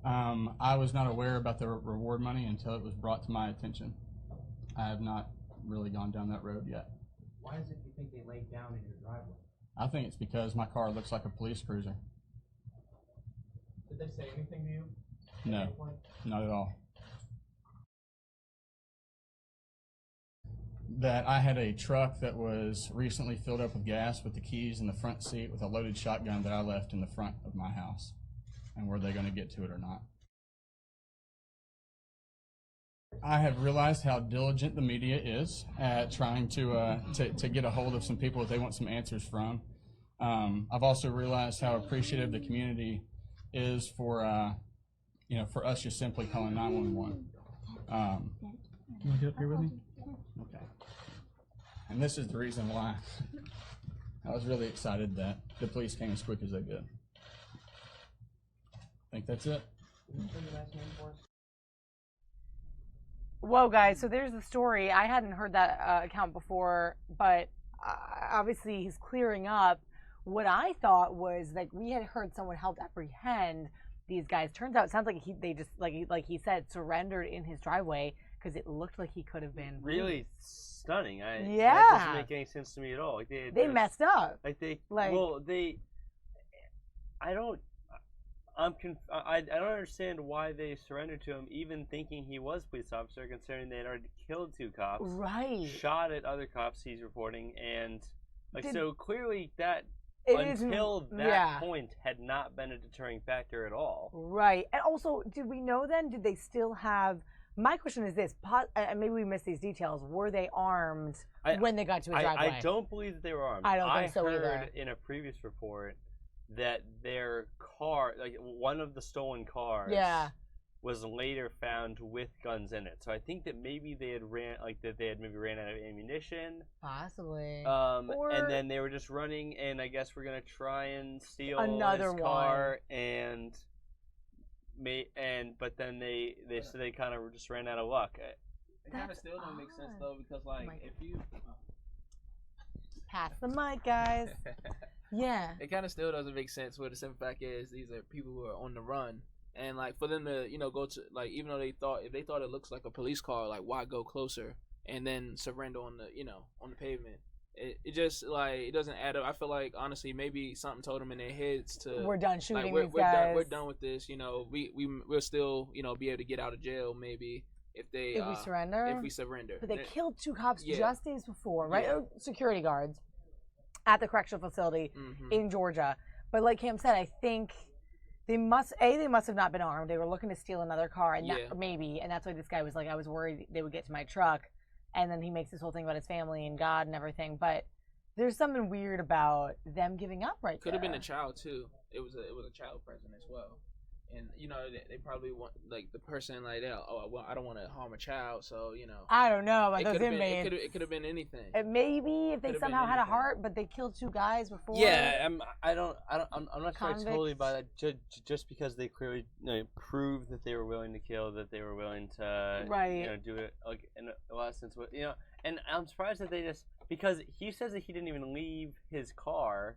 I was not aware about the reward money until it was brought to my attention. I have not really gone down that road yet. Why is it you think they laid down in your driveway? I think it's because my car looks like a police cruiser. Did they say anything to you? No, not at all. That I had a truck that was recently filled up with gas with the keys in the front seat with a loaded shotgun that I left in the front of my house. And were they going to get to it or not? I have realized how diligent the media is at trying to get a hold of some people that they want some answers from. I've also realized how appreciative the community is for us just simply calling 911. Can you get up here with me? Okay. And this is the reason why I was really excited that the police came as quick as they did. I think that's it. Whoa, guys, so there's the story. I hadn't heard that account before, but obviously he's clearing up. What I thought was, like, we had heard someone helped apprehend these guys. Turns out it sounds like they just, like he said, surrendered in his driveway because it looked like he could have been really stunning. Yeah. That doesn't make any sense to me at all. Like they messed up. I don't understand why they surrendered to him, even thinking he was a police officer, considering they had already killed 2 cops, right? Shot at other cops he's reporting, and so clearly that until that point had not been a deterring factor at all. Right. And also, did we know then? Did they still have? My question is this: maybe we missed these details. Were they armed when they got to his driveway? I don't believe that they were armed. I don't think so either. I heard in a previous report that their car, like one of the stolen cars, was later found with guns in it. So I think that maybe they had ran out of ammunition. Possibly. And then they were just running, and I guess we're gonna try and steal another car, but then they kind of just ran out of luck. It kind of still don't make sense though, because if you pass the mic, guys. Yeah. It kind of still doesn't make sense. Where the simple fact is, these are people who are on the run, and for them to go to even though if they thought it looks like a police car, why go closer and then surrender on the on the pavement? It just it doesn't add up. I feel like honestly maybe something told them in their heads to we're done shooting these guys. We're done with this. We'll still be able to get out of jail maybe if we surrender. But they killed 2 cops just days before, right? Yeah. Security guards at the correctional facility in Georgia. But like Cam said, I think they must have not been armed. They were looking to steal another car, and that's why this guy was like, I was worried they would get to my truck. And then he makes this whole thing about his family and God and everything. But there's something weird about them giving up right there. Could have been a child too. It was a child present as well. And they probably want like the person like that. Oh, I don't want to harm a child, so I don't know about those been, inmates. it could have been anything. Maybe if they somehow had a heart, but they killed 2 guys before. Yeah, I'm not sure I totally buy that. Just because they clearly proved that they were willing to kill, that they were willing to do it like in a lot of sense. And I'm surprised that they just, because he says that he didn't even leave his car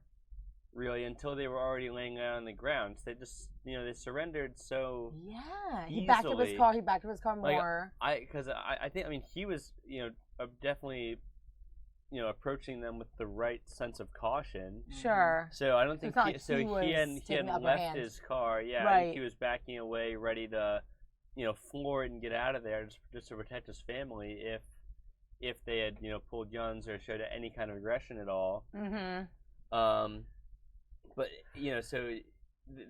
really until they were already laying out on the ground. So they just they surrendered so he backed up his car. He backed up his car more. I think he was definitely approaching them with the right sense of caution. Sure. So I don't think he hadn't left his car. Yeah, I think he was backing away, ready to floor it and get out of there just to protect his family if they had pulled guns or showed any kind of aggression at all. Mm-hmm. But so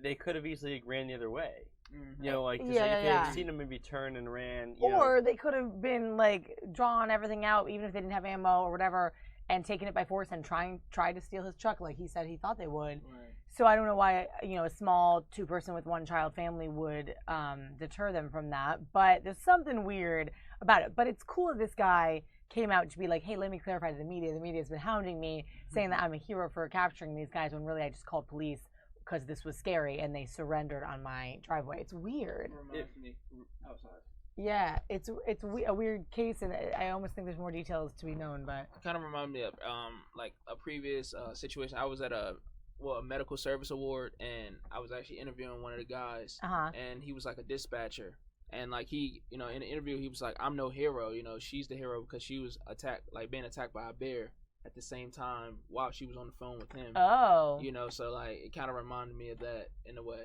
they could have easily ran the other way. Mm-hmm. If they had seen him maybe turn and ran. Or they could have been like drawn everything out, even if they didn't have ammo or whatever, and taken it by force and tried to steal his truck, like he said he thought they would. Right. So I don't know why a small 2-person with 1-child family would deter them from that. But there's something weird about it. But it's cool that this guy came out to be like, hey, let me clarify to the media. The media's been hounding me, saying that I'm a hero for capturing these guys, when really I just called police because this was scary and they surrendered on my driveway. It's weird. Reminds me outside. Yeah, it's a weird case, and I almost think there's more details to be known. But it kind of reminded me of like a previous situation. I was at a medical service award, and I was actually interviewing one of the guys, and he was like a dispatcher. And like he, in the interview, he was like, "I'm no hero. She's the hero because she was being attacked by a bear at the same time while she was on the phone with him." Oh. So like it kind of reminded me of that in a way.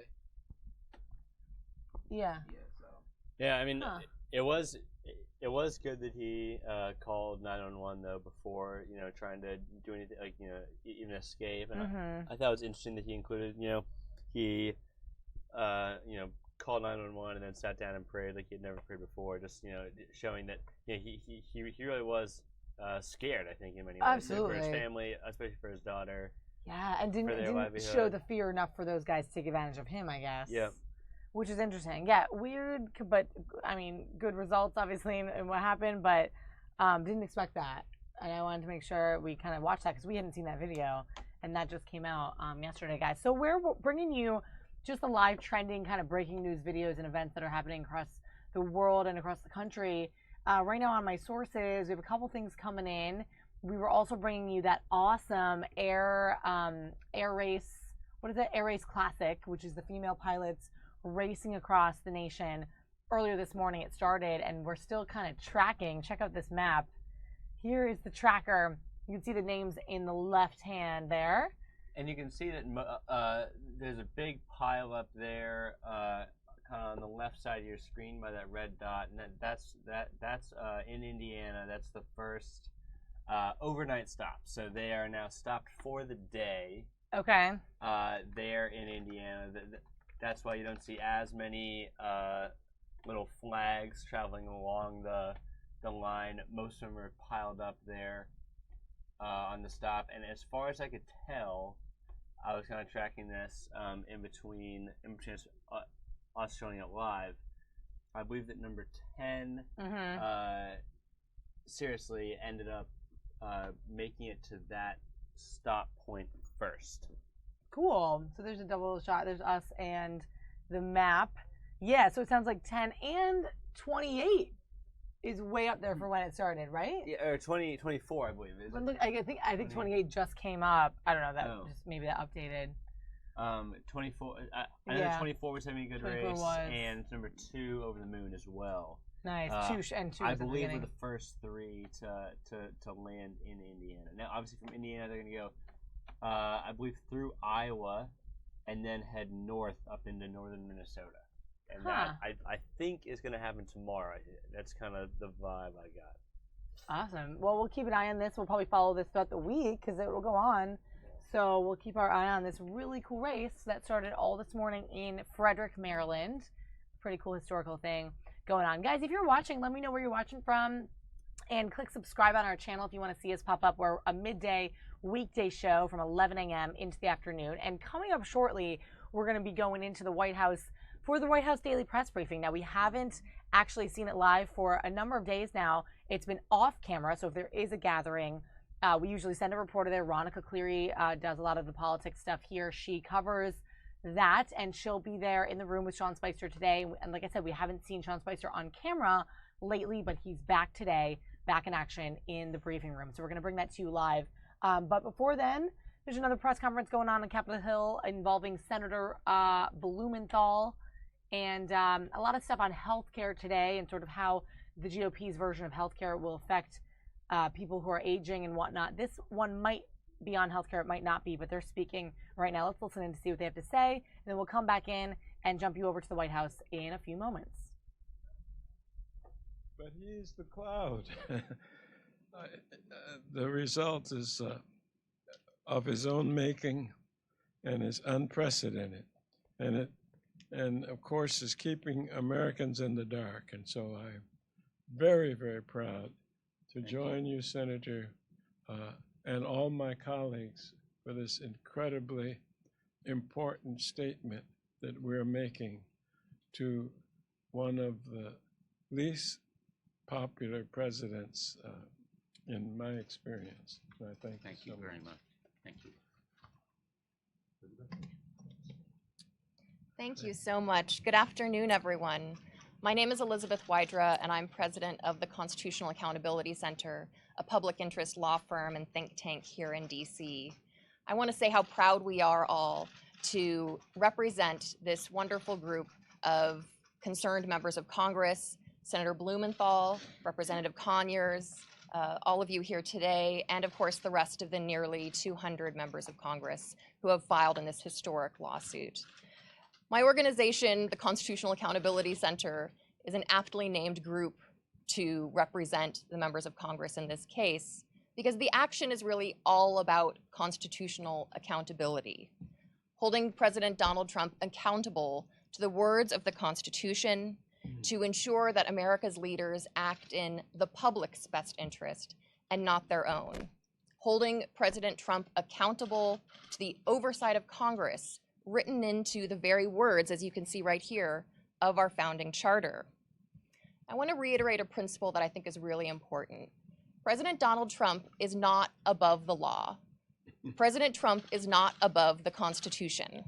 Yeah. Yeah, I mean, it was good that he called 911 though before trying to do anything like even escape. And I thought it was interesting that he included he called 911 and then sat down and prayed like he had never prayed before, just showing that he really was scared, I think, in many ways. Absolutely. For his family, especially for his daughter. Yeah, and didn't show the fear enough for those guys to take advantage of him, I guess. Yeah. Which is interesting. Yeah, weird, but I mean, good results obviously in what happened, but didn't expect that. And I wanted to make sure we kind of watched that because we hadn't seen that video, and that just came out yesterday, guys. So we're bringing you just the live trending kind of breaking news videos and events that are happening across the world and across the country. Right now on my sources, we have a couple things coming in. We were also bringing you that awesome air race. What is it? Air Race Classic, which is the female pilots racing across the nation. Earlier this morning it started, and we're still kind of tracking. Check out this map. Here is the tracker. You can see the names in the left hand there. And you can see that there's a big pile up there, kind of on the left side of your screen by that red dot, and that's in Indiana. That's the first overnight stop. So they are now stopped for the day. Okay. There in Indiana. That's why you don't see as many little flags traveling along the line. Most of them are piled up there on the stop. And as far as I could tell, I was kind of tracking this in between us showing it live. I believe that number 10 seriously ended up making it to that stop point first. Cool. So there's a double shot. There's us and the map. Yeah, so it sounds like 10 and 28 is way up there for when it started, right? Yeah, or 24, I believe. But look, I think 28 just came up. I don't know. That just maybe that updated. 24. I know 24 was having a good race, and number 2 over the moon as well. Nice. Two I believe we're the first 3 to land in Indiana. Now, obviously, from Indiana they're going to go, I believe, through Iowa, and then head north up into northern Minnesota. And that, I think, is going to happen tomorrow. That's kind of the vibe I got. Awesome. Well, we'll keep an eye on this. We'll probably follow this throughout the week because it will go on. So we'll keep our eye on this really cool race that started all this morning in Frederick, Maryland. Pretty cool historical thing going on. Guys, if you're watching, let me know where you're watching from. And click subscribe on our channel if you want to see us pop up. We're a midday weekday show from 11 a.m. into the afternoon. And coming up shortly, we're going to be going into the White House for the White House Daily Press Briefing. Now, we haven't actually seen it live for a number of days now. It's been off camera, so if there is a gathering, we usually send a reporter there. Ronica Cleary does a lot of the politics stuff here. She covers that, and she'll be there in the room with Sean Spicer today. And like I said, we haven't seen Sean Spicer on camera lately, but he's back today, back in action in the briefing room. So we're going to bring that to you live. But before then, there's another press conference going on Capitol Hill involving Senator Blumenthal, and a lot of stuff on healthcare today and sort of how the GOP's version of healthcare will affect people who are aging and whatnot. This one might be on healthcare, it might not be, but they're speaking right now. Let's listen in to see what they have to say, and then we'll come back in and jump you over to the White House in a few moments. But he is the cloud. The result is of his own making and is unprecedented. And of course is keeping Americans in the dark. And so I'm very, very proud to join you, Senator, and all my colleagues for this incredibly important statement that we're making to one of the least popular presidents in my experience. I thank you very much. Thank you. Thank you so much. Good afternoon, everyone. My name is Elizabeth Wydra, and I'm president of the Constitutional Accountability Center, a public interest law firm and think tank here in DC. I want to say how proud we are all to represent this wonderful group of concerned members of Congress, Senator Blumenthal, Representative Conyers, all of you here today, and of course the rest of the nearly 200 members of Congress who have filed in this historic lawsuit. My organization, the Constitutional Accountability Center, is an aptly named group to represent the members of Congress in this case, because the action is really all about constitutional accountability, holding President Donald Trump accountable to the words of the Constitution, to ensure that America's leaders act in the public's best interest and not their own, holding President Trump accountable to the oversight of Congress written into the very words, as you can see right here, of our founding charter. I want to reiterate a principle that I think is really important. President Donald Trump is not above the law. President Trump is not above the Constitution.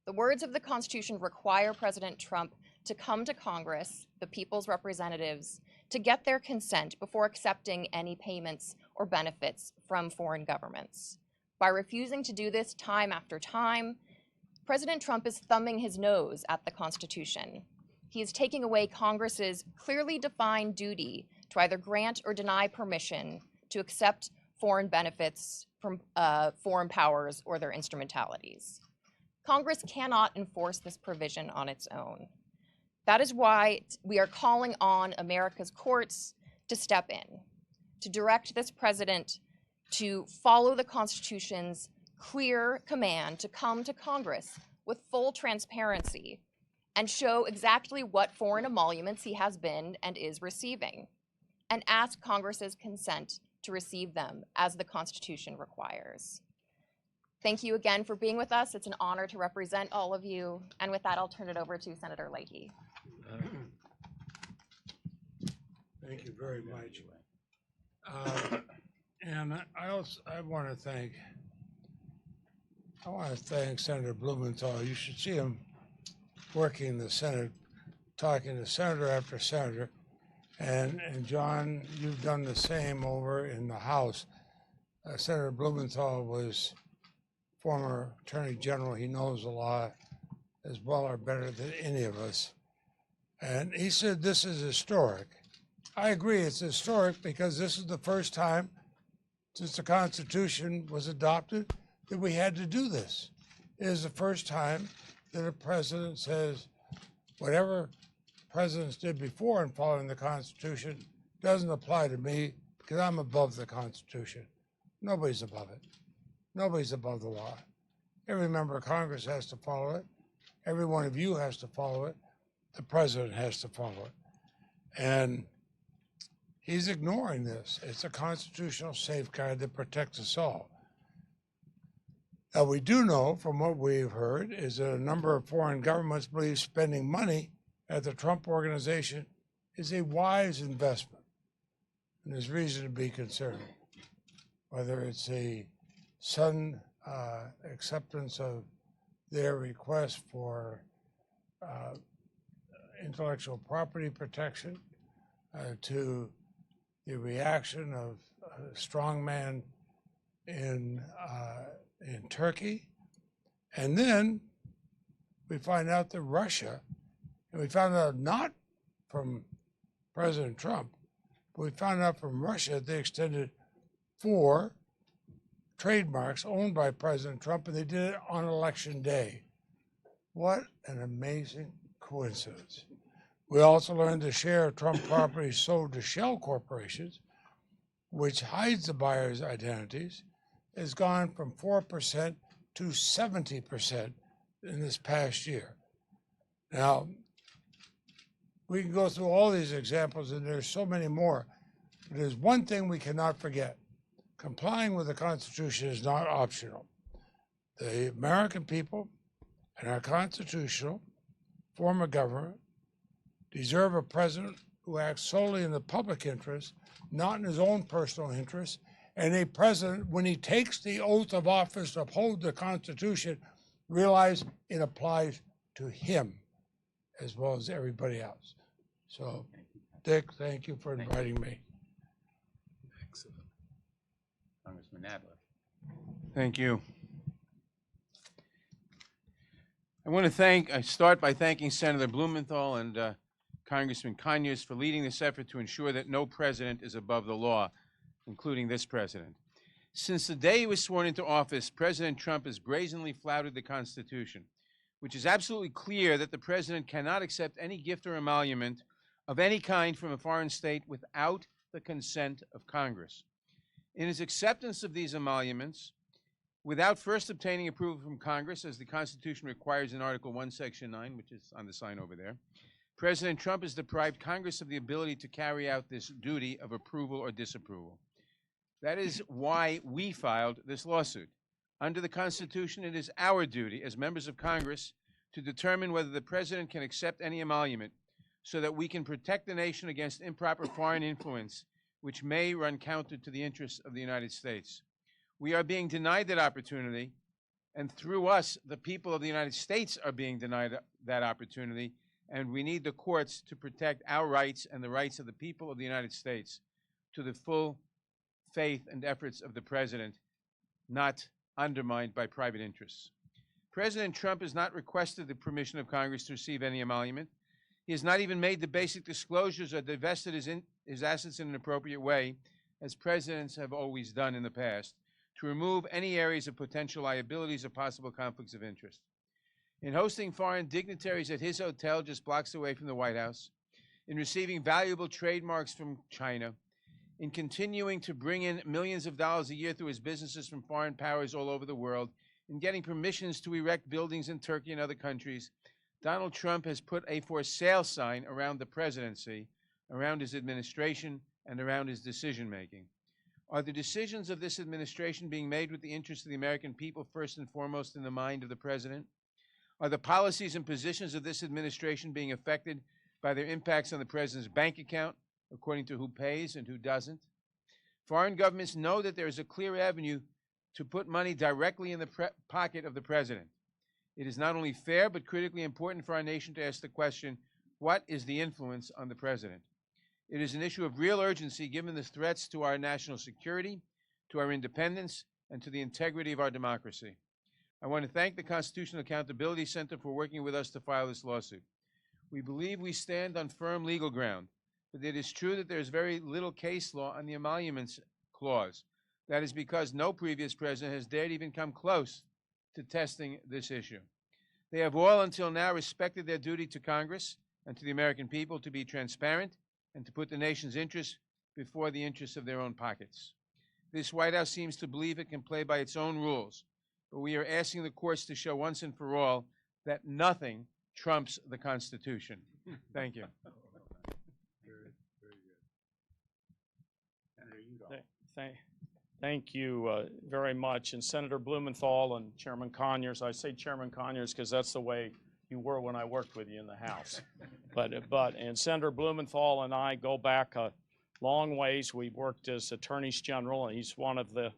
The words of the Constitution require President Trump to come to Congress, the people's representatives, to get their consent before accepting any payments or benefits from foreign governments. By refusing to do this time after time, President Trump is thumbing his nose at the Constitution. He is taking away Congress's clearly defined duty to either grant or deny permission to accept foreign benefits from foreign powers or their instrumentalities. Congress cannot enforce this provision on its own. That is why we are calling on America's courts to step in, to direct this president to follow the Constitution's clear command to come to Congress with full transparency and show exactly what foreign emoluments he has been and is receiving, and ask Congress's consent to receive them as the Constitution requires. Thank you again for being with us. It's an honor to represent all of you. And with that, I'll turn it over to Senator Leahy. Thank you very much. And I want to thank Senator Blumenthal. You should see him working in the Senate, talking to senator after senator. And John, you've done the same over in the House. Senator Blumenthal was former Attorney General. He knows the law as well or better than any of us. And he said this is historic. I agree, it's historic because this is the first time since the Constitution was adopted that we had to do this. It is the first time that a president says whatever presidents did before in following the Constitution doesn't apply to me because I'm above the Constitution. Nobody's above it. Nobody's above the law. Every member of Congress has to follow it. Every one of you has to follow it. The president has to follow it. And he's ignoring this. It's a constitutional safeguard that protects us all. Now, we do know from what we've heard is that a number of foreign governments believe spending money at the Trump Organization is a wise investment. And there's reason to be concerned, whether it's a sudden acceptance of their request for intellectual property protection, to the reaction of a strongman in Turkey. And then we find out that Russia, and we found out not from President Trump, but we found out from Russia that they extended 4 trademarks owned by President Trump, and they did it on Election Day. What an amazing coincidence. We also learned the share of Trump property sold to shell corporations, which hides the buyers' identities, has gone from 4% to 70% in this past year. Now, we can go through all these examples, and there's so many more, but there's one thing we cannot forget. Complying with the Constitution is not optional. The American people and our constitutional form of government deserve a president who acts solely in the public interest, not in his own personal interest, and a president, when he takes the oath of office to uphold the Constitution, realize it applies to him as well as everybody else. So, Dick, thank you for inviting me. Excellent. Congressman Nadler. Thank you. I start by thanking Senator Blumenthal and Congressman Conyers for leading this effort to ensure that no president is above the law, including this president. Since the day he was sworn into office, President Trump has brazenly flouted the Constitution, which is absolutely clear that the president cannot accept any gift or emolument of any kind from a foreign state without the consent of Congress. In his acceptance of these emoluments, without first obtaining approval from Congress, as the Constitution requires in Article 1, Section 9, which is on the sign over there, President Trump has deprived Congress of the ability to carry out this duty of approval or disapproval. That is why we filed this lawsuit. Under the Constitution, it is our duty as members of Congress to determine whether the president can accept any emolument so that we can protect the nation against improper foreign influence, which may run counter to the interests of the United States. We are being denied that opportunity, and through us, the people of the United States are being denied that opportunity, and we need the courts to protect our rights and the rights of the people of the United States to the full faith and efforts of the president, not undermined by private interests. President Trump has not requested the permission of Congress to receive any emolument. He has not even made the basic disclosures or divested his assets in an appropriate way, as presidents have always done in the past, to remove any areas of potential liabilities or possible conflicts of interest. In hosting foreign dignitaries at his hotel just blocks away from the White House, in receiving valuable trademarks from China, in continuing to bring in millions of dollars a year through his businesses from foreign powers all over the world, in getting permissions to erect buildings in Turkey and other countries, Donald Trump has put a for sale sign around the presidency, around his administration, and around his decision-making. Are the decisions of this administration being made with the interests of the American people first and foremost in the mind of the president? Are the policies and positions of this administration being affected by their impacts on the president's bank account, according to who pays and who doesn't? Foreign governments know that there is a clear avenue to put money directly in the pocket of the president. It is not only fair, but critically important for our nation to ask the question, what is the influence on the president? It is an issue of real urgency given the threats to our national security, to our independence, and to the integrity of our democracy. I want to thank the Constitutional Accountability Center for working with us to file this lawsuit. We believe we stand on firm legal ground, but it is true that there is very little case law on the emoluments clause. That is because no previous president has dared even come close to testing this issue. They have all until now respected their duty to Congress and to the American people to be transparent and to put the nation's interests before the interests of their own pockets. This White House seems to believe it can play by its own rules, but we are asking the courts to show once and for all that nothing trumps the Constitution. Thank you. Very good. Senator Udall. Thank you very much. And Senator Blumenthal and Chairman Conyers, I say Chairman Conyers because that's the way you were when I worked with you in the House. And Senator Blumenthal and I go back a long ways. We worked as attorneys general, and he's one of the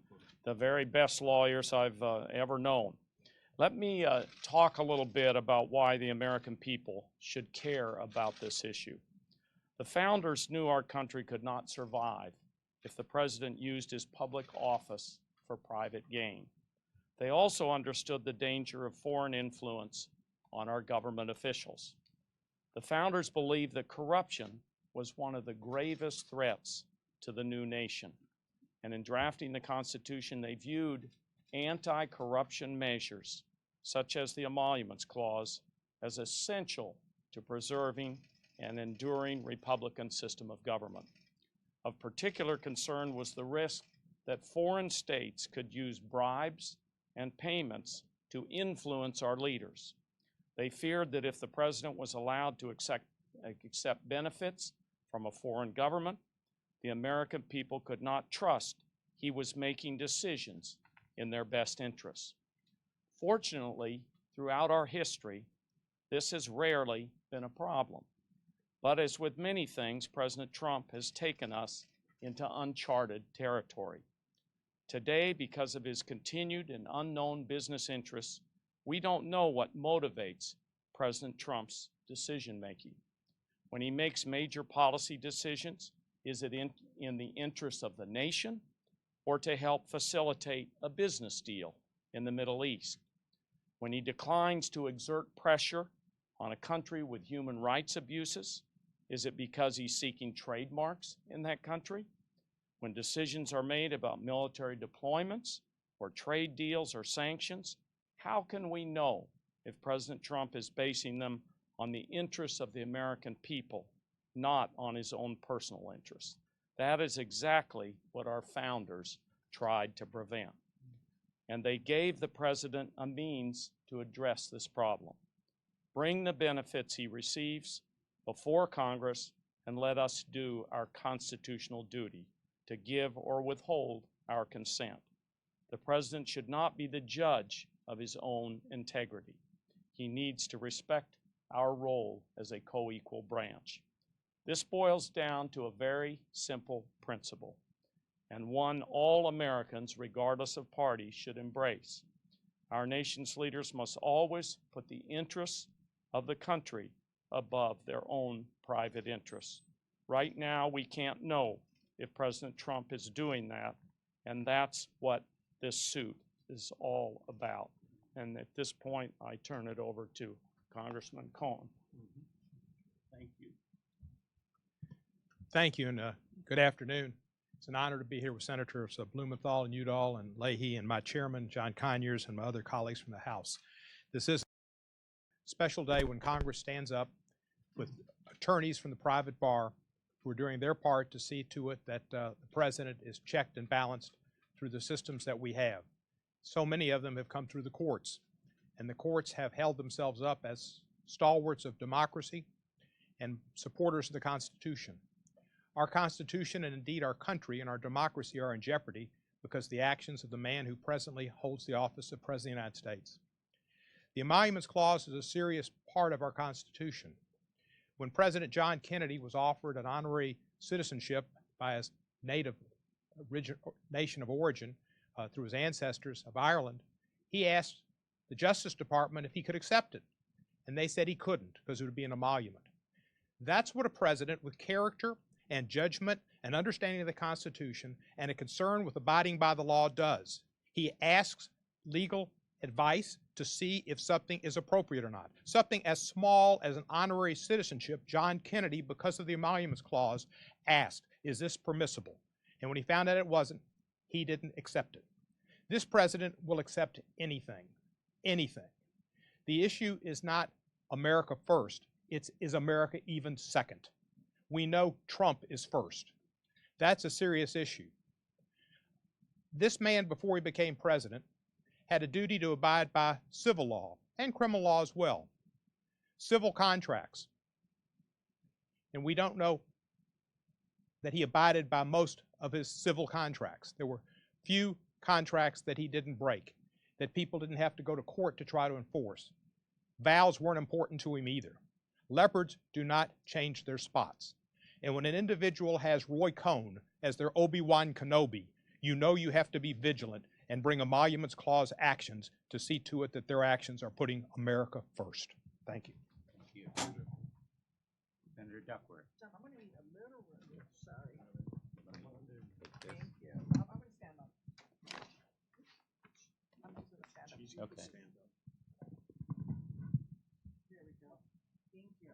very best lawyers I've ever known. Let me talk a little bit about why the American people should care about this issue. The founders knew our country could not survive if the president used his public office for private gain. They also understood the danger of foreign influence on our government officials. The founders believed that corruption was one of the gravest threats to the new nation. And in drafting the Constitution, they viewed anti-corruption measures, such as the Emoluments Clause, as essential to preserving an enduring Republican system of government. Of particular concern was the risk that foreign states could use bribes and payments to influence our leaders. They feared that if the president was allowed to accept benefits from a foreign government, the American people could not trust he was making decisions in their best interests. Fortunately, throughout our history, this has rarely been a problem. But as with many things, President Trump has taken us into uncharted territory. Today, because of his continued and unknown business interests, we don't know what motivates President Trump's decision-making. When he makes major policy decisions, is it in the interest of the nation or to help facilitate a business deal in the Middle East? When he declines to exert pressure on a country with human rights abuses, is it because he's seeking trademarks in that country? When decisions are made about military deployments or trade deals or sanctions, how can we know if President Trump is basing them on the interests of the American people, not on his own personal interests? That is exactly what our founders tried to prevent. And they gave the president a means to address this problem. Bring the benefits he receives before Congress and let us do our constitutional duty to give or withhold our consent. The president should not be the judge of his own integrity. He needs to respect our role as a co-equal branch. This boils down to a very simple principle, and one all Americans, regardless of party, should embrace. Our nation's leaders must always put the interests of the country above their own private interests. Right now, we can't know if President Trump is doing that, and that's what this suit is all about. And at this point, I turn it over to Congressman Cohen. Thank you. Thank you, and good afternoon. It's an honor to be here with Senators Blumenthal and Udall and Leahy and my chairman, John Conyers, and my other colleagues from the House. This is a special day when Congress stands up with attorneys from the private bar who are doing their part to see to it that the president is checked and balanced through the systems that we have. So many of them have come through the courts, and the courts have held themselves up as stalwarts of democracy and supporters of the Constitution. Our Constitution and indeed our country and our democracy are in jeopardy because of the actions of the man who presently holds the office of President of the United States. The Emoluments Clause is a serious part of our Constitution. When President John Kennedy was offered an honorary citizenship by his native nation of origin through his ancestors of Ireland, he asked the Justice Department if he could accept it, and they said he couldn't because it would be an emolument. That's what a president with character and judgment and understanding of the Constitution and a concern with abiding by the law does. He asks legal advice to see if something is appropriate or not. Something as small as an honorary citizenship, John Kennedy, because of the Emoluments Clause, asked, is this permissible? And when he found out it wasn't, he didn't accept it. This president will accept anything, anything. The issue is not America first, it's is America even second. We know Trump is first. That's a serious issue. This man, before he became president, had a duty to abide by civil law and criminal law as well. Civil contracts. And we don't know that he abided by most of his civil contracts. There were few contracts that he didn't break, that people didn't have to go to court to try to enforce. Vows weren't important to him either. Leopards do not change their spots. And when an individual has Roy Cohn as their Obi-Wan Kenobi, you know you have to be vigilant and bring emoluments clause actions to see to it that their actions are putting America first. Thank you. Thank you. Senator Duckworth. John, I'm going to need a little room. Sorry. Thank you. I'm going to stand up. I'm just going to stand up. Okay. There we go. Thank you.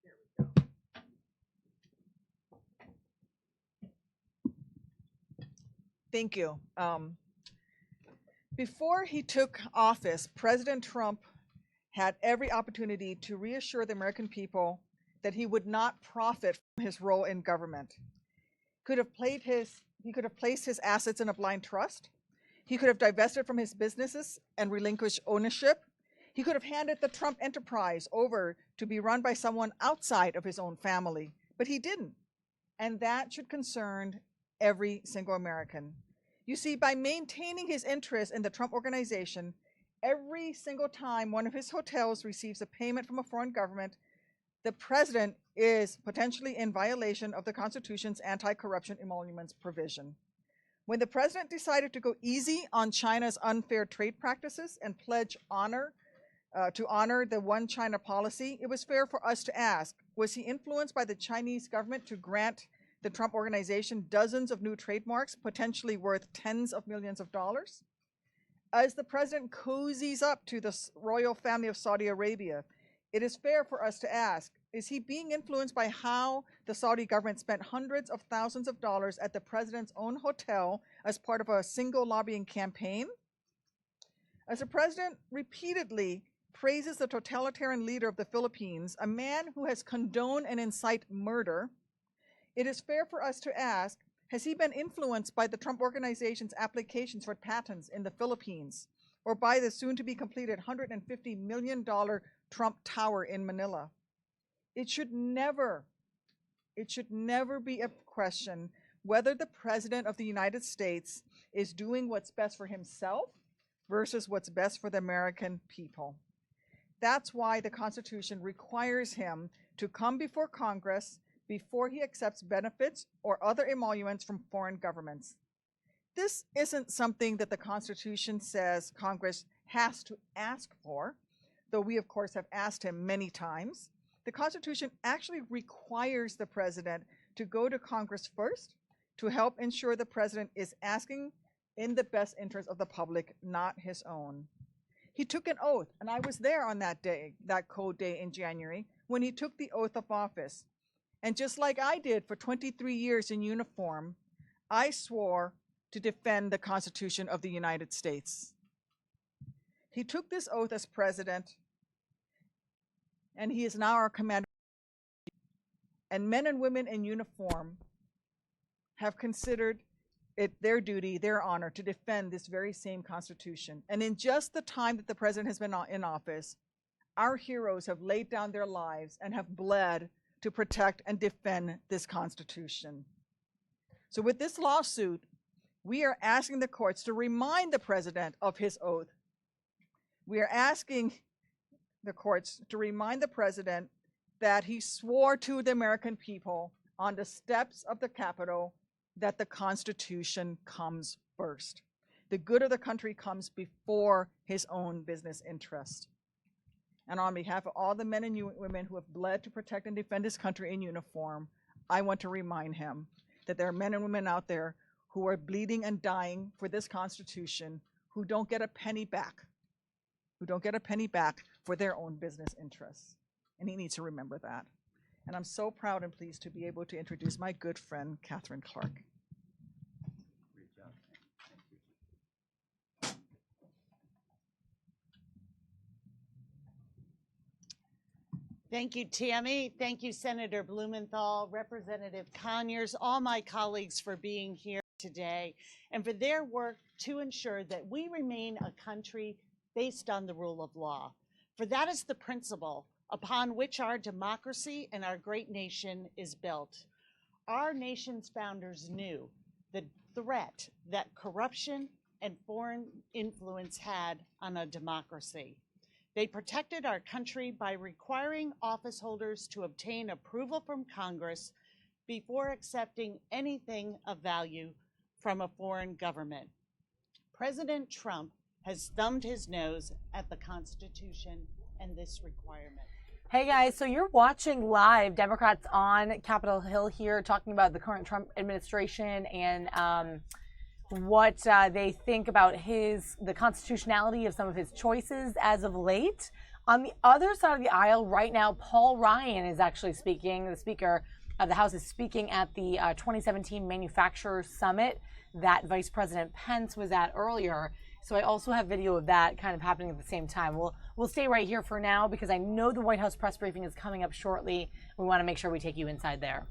There we go. Thank you. Before he took office, President Trump had every opportunity to reassure the American people that he would not profit from his role in government. He could have placed his assets in a blind trust. He could have divested from his businesses and relinquished ownership. He could have handed the Trump enterprise over to be run by someone outside of his own family, but he didn't. And that should concern every single American. You see, by maintaining his interest in the Trump Organization, every single time one of his hotels receives a payment from a foreign government, the president is potentially in violation of the Constitution's anti-corruption emoluments provision. When the president decided to go easy on China's unfair trade practices and pledge to honor the One China policy, it was fair for us to ask, was he influenced by the Chinese government to grant the Trump Organization dozens of new trademarks, potentially worth tens of millions of dollars? As the president cozies up to the royal family of Saudi Arabia, it is fair for us to ask, is he being influenced by how the Saudi government spent hundreds of thousands of dollars at the president's own hotel as part of a single lobbying campaign? As the president repeatedly praises the totalitarian leader of the Philippines, a man who has condoned and incite murder, it is fair for us to ask, has he been influenced by the Trump Organization's applications for patents in the Philippines, or by the soon-to-be completed $150 million Trump Tower in Manila? It should never be a question whether the President of the United States is doing what's best for himself versus what's best for the American people. That's why the Constitution requires him to come before Congress before he accepts benefits or other emoluments from foreign governments. This isn't something that the Constitution says Congress has to ask for, though we of course have asked him many times. The Constitution actually requires the president to go to Congress first to help ensure the president is asking in the best interest of the public, not his own. He took an oath, and I was there on that day, that cold day in January, when he took the oath of office. And just like I did for 23 years in uniform, I swore to defend the Constitution of the United States. He took this oath as president, and he is now our commander. And men and women in uniform have considered it their duty, their honor, to defend this very same Constitution. And in just the time that the president has been in office, our heroes have laid down their lives and have bled to protect and defend this Constitution. So with this lawsuit, we are asking the courts to remind the president of his oath. We are asking the courts to remind the president that he swore to the American people on the steps of the Capitol that the Constitution comes first. The good of the country comes before his own business interest. And on behalf of all the men and women who have bled to protect and defend this country in uniform, I want to remind him that there are men and women out there who are bleeding and dying for this Constitution who don't get a penny back, for their own business interests. And he needs to remember that. And I'm so proud and pleased to be able to introduce my good friend, Catherine Clark. Great job. Thank you, Tammy. Thank you, Senator Blumenthal, Representative Conyers, all my colleagues for being here today and for their work to ensure that we remain a country based on the rule of law. For that is the principle upon which our democracy and our great nation is built. Our nation's founders knew the threat that corruption and foreign influence had on a democracy. They protected our country by requiring office holders to obtain approval from Congress before accepting anything of value from a foreign government. President Trump has thumbed his nose at the Constitution and this requirement. Hey guys, so you're watching live Democrats on Capitol Hill here talking about the current Trump administration and what they think about the constitutionality of some of his choices as of late. On the other side of the aisle right now, Paul Ryan is actually speaking. The Speaker of the House is speaking at the 2017 Manufacturers Summit that Vice President Pence was at earlier. So I also have video of that kind of happening at the same time. We'll stay right here for now because I know the White House press briefing is coming up shortly. We want to make sure we take you inside there.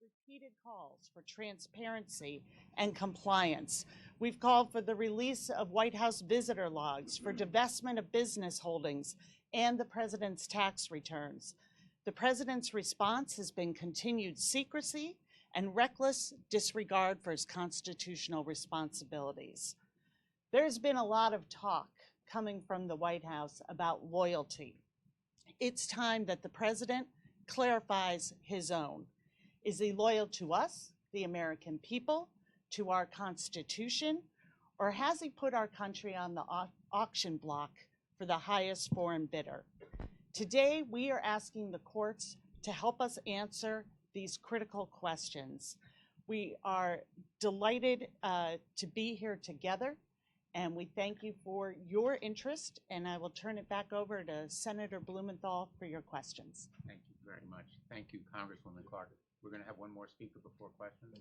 Repeated calls for transparency and compliance. We've called for the release of White House visitor logs, for divestment of business holdings, and the president's tax returns. The president's response has been continued secrecy and reckless disregard for his constitutional responsibilities. There's been a lot of talk coming from the White House about loyalty. It's time that the president clarifies his own. Is he loyal to us, the American people, to our Constitution, or has he put our country on the auction block for the highest foreign bidder? Today, we are asking the courts to help us answer these critical questions. We are delighted to be here together, and we thank you for your interest, and I will turn it back over to Senator Blumenthal for your questions. Thank you very much. Thank you, Congresswoman Clark. We're going to have one more speaker before questions.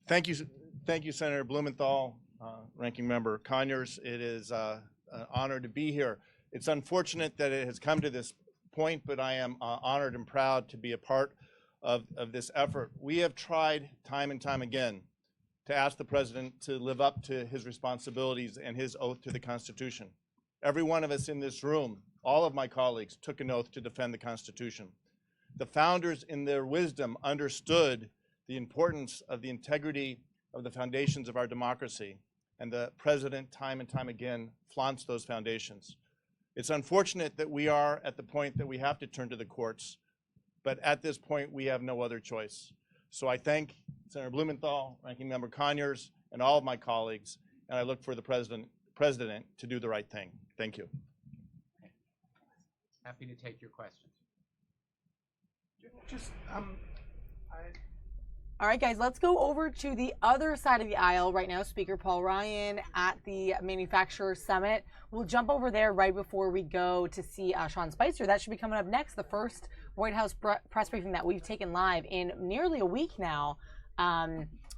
Thank you, Senator Blumenthal, Ranking Member Conyers. It is an honor to be here. It's unfortunate that it has come to this point, but I am honored and proud to be a part of this effort. We have tried time and time again to ask the president to live up to his responsibilities and his oath to the Constitution. Every one of us in this room, all of my colleagues, took an oath to defend the Constitution. The founders, in their wisdom, understood the importance of the integrity of the foundations of our democracy, and the president, time and time again, flaunts those foundations. It's unfortunate that we are at the point that we have to turn to the courts, but at this point, we have no other choice. So I thank Senator Blumenthal, Ranking Member Conyers, and all of my colleagues, and I look for the president to do the right thing. Thank you. Happy to take your questions. All right, guys, let's go over to the other side of the aisle right now. Speaker Paul Ryan at the Manufacturers Summit. We'll jump over there right before we go to see Sean Spicer. That should be coming up next, the first White House press briefing that we've taken live in nearly a week now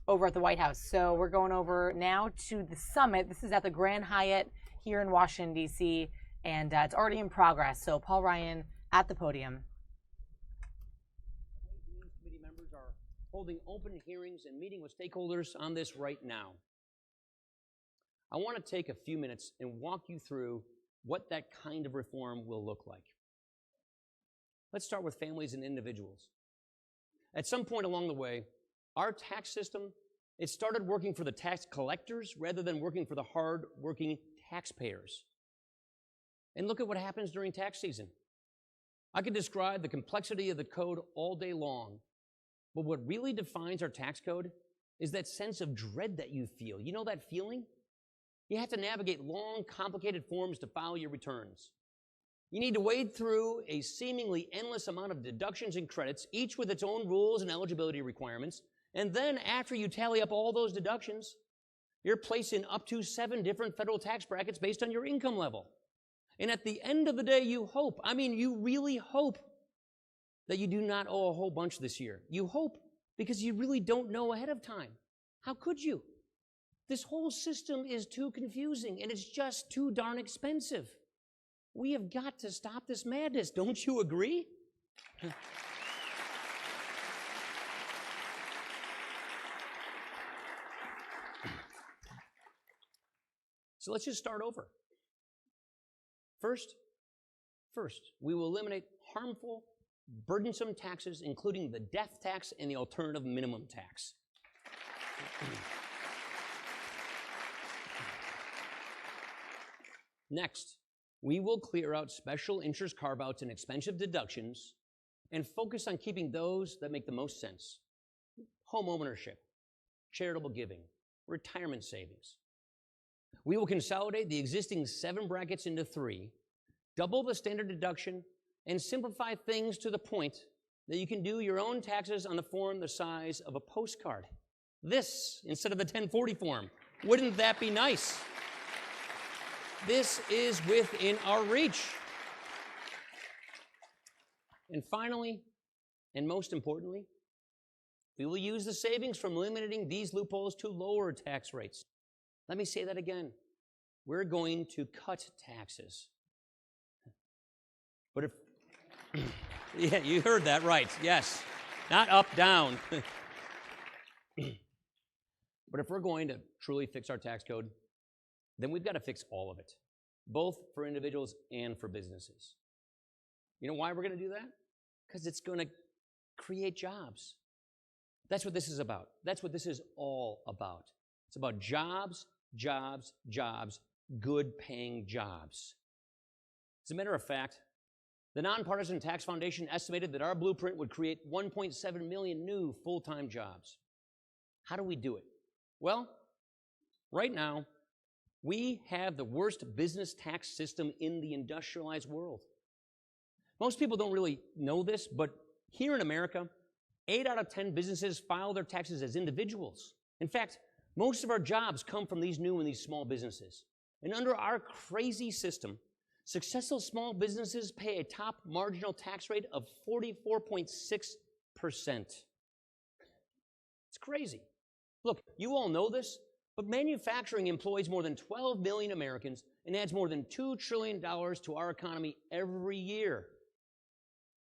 over at the White House. So we're going over now to the summit. This is at the Grand Hyatt here in Washington, D.C., and it's already in progress. So Paul Ryan at the podium. Committee members are holding open hearings and meeting with stakeholders on this right now. I want to take a few minutes and walk you through what that kind of reform will look like. Let's start with families and individuals. At some point along the way, our tax system, it started working for the tax collectors rather than working for the hard-working taxpayers. And look at what happens during tax season. I could describe the complexity of the code all day long, but what really defines our tax code is that sense of dread that you feel. You know that feeling? You have to navigate long, complicated forms to file your returns. You need to wade through a seemingly endless amount of deductions and credits, each with its own rules and eligibility requirements. And then after you tally up all those deductions, you're placed in up to 7 different federal tax brackets based on your income level. And at the end of the day, you hope, you really hope that you do not owe a whole bunch this year. You hope because you really don't know ahead of time. How could you? This whole system is too confusing and it's just too darn expensive. We have got to stop this madness. Don't you agree? So let's just start over. First, we will eliminate harmful, burdensome taxes, including the death tax and the alternative minimum tax. Next, we will clear out special interest carve-outs and expensive deductions and focus on keeping those that make the most sense. Home ownership, charitable giving, retirement savings. We will consolidate the existing 7 brackets into 3, double the standard deduction, and simplify things to the point that you can do your own taxes on the form the size of a postcard. This instead of the 1040 form. Wouldn't that be nice? This is within our reach. And finally, and most importantly, we will use the savings from eliminating these loopholes to lower tax rates. Let me say that again. We're going to cut taxes. But if, yeah, you heard that right, yes. Not up, down. But if we're going to truly fix our tax code, then we've got to fix all of it, both for individuals and for businesses. You know why we're going to do that? Because it's going to create jobs. That's what this is about. That's what this is all about. It's about jobs, jobs, jobs, good paying jobs. As a matter of fact, the Nonpartisan Tax Foundation estimated that our blueprint would create 1.7 million new full-time jobs. How do we do it? Well, right now, we have the worst business tax system in the industrialized world. Most people don't really know this, but here in America, 8 out of 10 businesses file their taxes as individuals. In fact, most of our jobs come from these new and these small businesses. And under our crazy system, successful small businesses pay a top marginal tax rate of 44.6%. It's crazy. Look, you all know this, but manufacturing employs more than 12 million Americans and adds more than $2 trillion to our economy every year.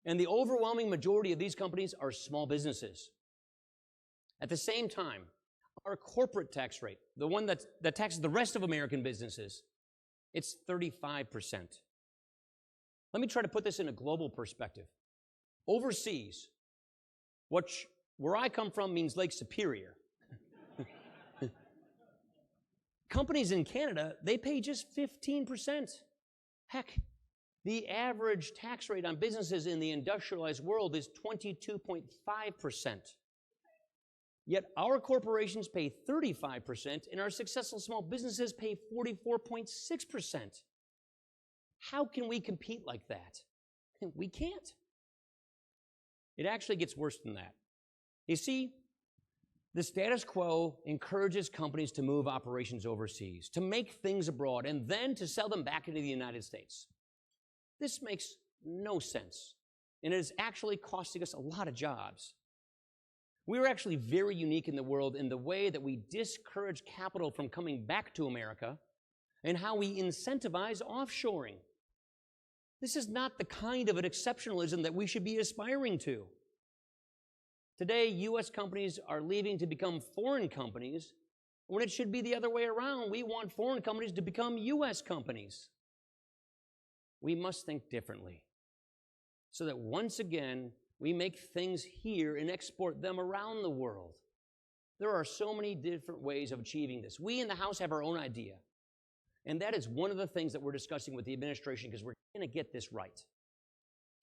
And the overwhelming majority of these companies are small businesses. At the same time, our corporate tax rate, the one that taxes the rest of American businesses, it's 35%. Let me try to put this in a global perspective. Overseas, where I come from means Lake Superior. Companies in Canada, they pay just 15%. Heck, the average tax rate on businesses in the industrialized world is 22.5%. Yet our corporations pay 35% and our successful small businesses pay 44.6%. How can we compete like that? We can't. It actually gets worse than that. You see, the status quo encourages companies to move operations overseas, to make things abroad, and then to sell them back into the United States. This makes no sense, and it is actually costing us a lot of jobs. We're actually very unique in the world in the way that we discourage capital from coming back to America and how we incentivize offshoring. This is not the kind of an exceptionalism that we should be aspiring to. Today, U.S. companies are leaving to become foreign companies when it should be the other way around. We want foreign companies to become U.S. companies. We must think differently so that once again, we make things here and export them around the world. There are so many different ways of achieving this. We in the House have our own idea. And that is one of the things that we're discussing with the administration because we're going to get this right.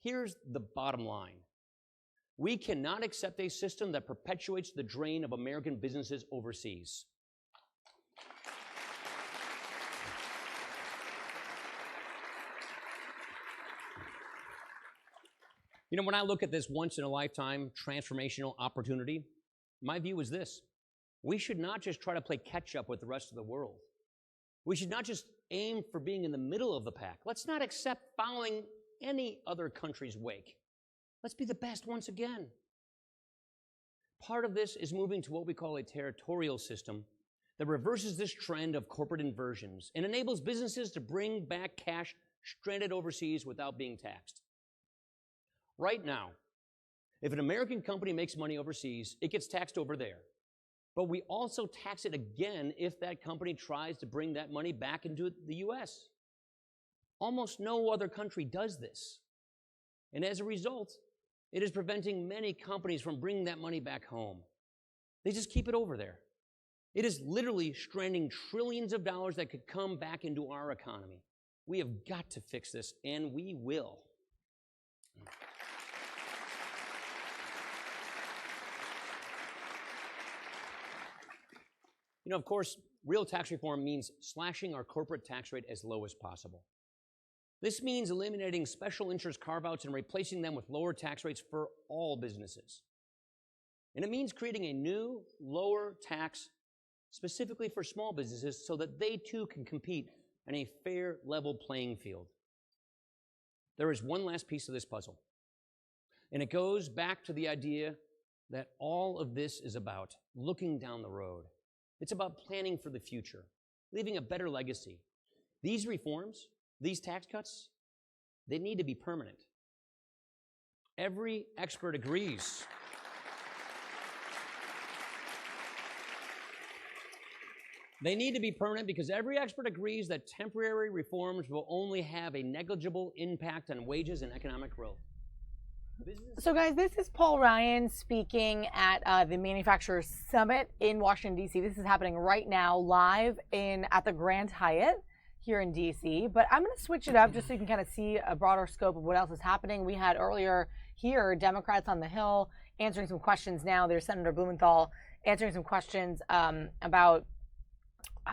Here's the bottom line. We cannot accept a system that perpetuates the drain of American businesses overseas. You know, when I look at this once-in-a-lifetime transformational opportunity, my view is this. We should not just try to play catch-up with the rest of the world. We should not just aim for being in the middle of the pack. Let's not accept following any other country's wake. Let's be the best once again. Part of this is moving to what we call a territorial system that reverses this trend of corporate inversions and enables businesses to bring back cash stranded overseas without being taxed. Right now, if an American company makes money overseas, it gets taxed over there. but we also tax it again if that company tries to bring that money back into the U.S. Almost no other country does this. And as a result, it is preventing many companies from bringing that money back home. They just keep it over there. It is literally stranding trillions of dollars that could come back into our economy. We have got to fix this, and we will. You know, of course, real tax reform means slashing our corporate tax rate as low as possible. This means eliminating special interest carve-outs and replacing them with lower tax rates for all businesses. And it means creating a new, lower tax specifically for small businesses so that they too can compete on a fair, level playing field. There is one last piece of this puzzle, and it goes back to the idea that all of this is about looking down the road. It's about planning for the future, leaving a better legacy. These reforms, these tax cuts, they need to be permanent. Every expert agrees. They need to be permanent because every expert agrees that temporary reforms will only have a negligible impact on wages and economic growth. So guys, this is Paul Ryan speaking at the Manufacturers Summit in Washington, D.C. This is happening right now live at the Grand Hyatt here in D.C. But I'm going to switch it up just so you can kind of see a broader scope of what else is happening. We had earlier here Democrats on the Hill answering some questions now. There's Senator Blumenthal answering some questions about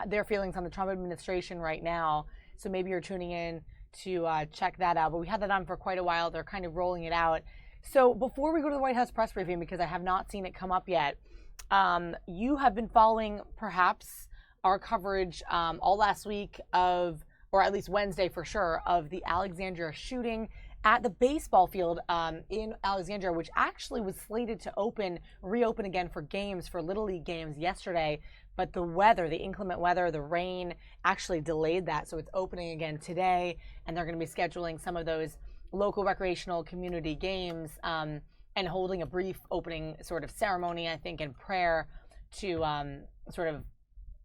their feelings on the Trump administration right now. So maybe you're tuning in to check that out. But we had that on for quite a while. They're kind of rolling it out. So before we go to the White House press briefing, because I have not seen it come up yet, you have been following perhaps our coverage all last week of, or at least Wednesday for sure, of the Alexandria shooting at the baseball field in Alexandria, which actually was slated to reopen again for games, for Little League games yesterday. But the weather, the inclement weather, the rain actually delayed that. So it's opening again today, and they're going to be scheduling some of those local recreational community games and holding a brief opening sort of ceremony, I think, and prayer to sort of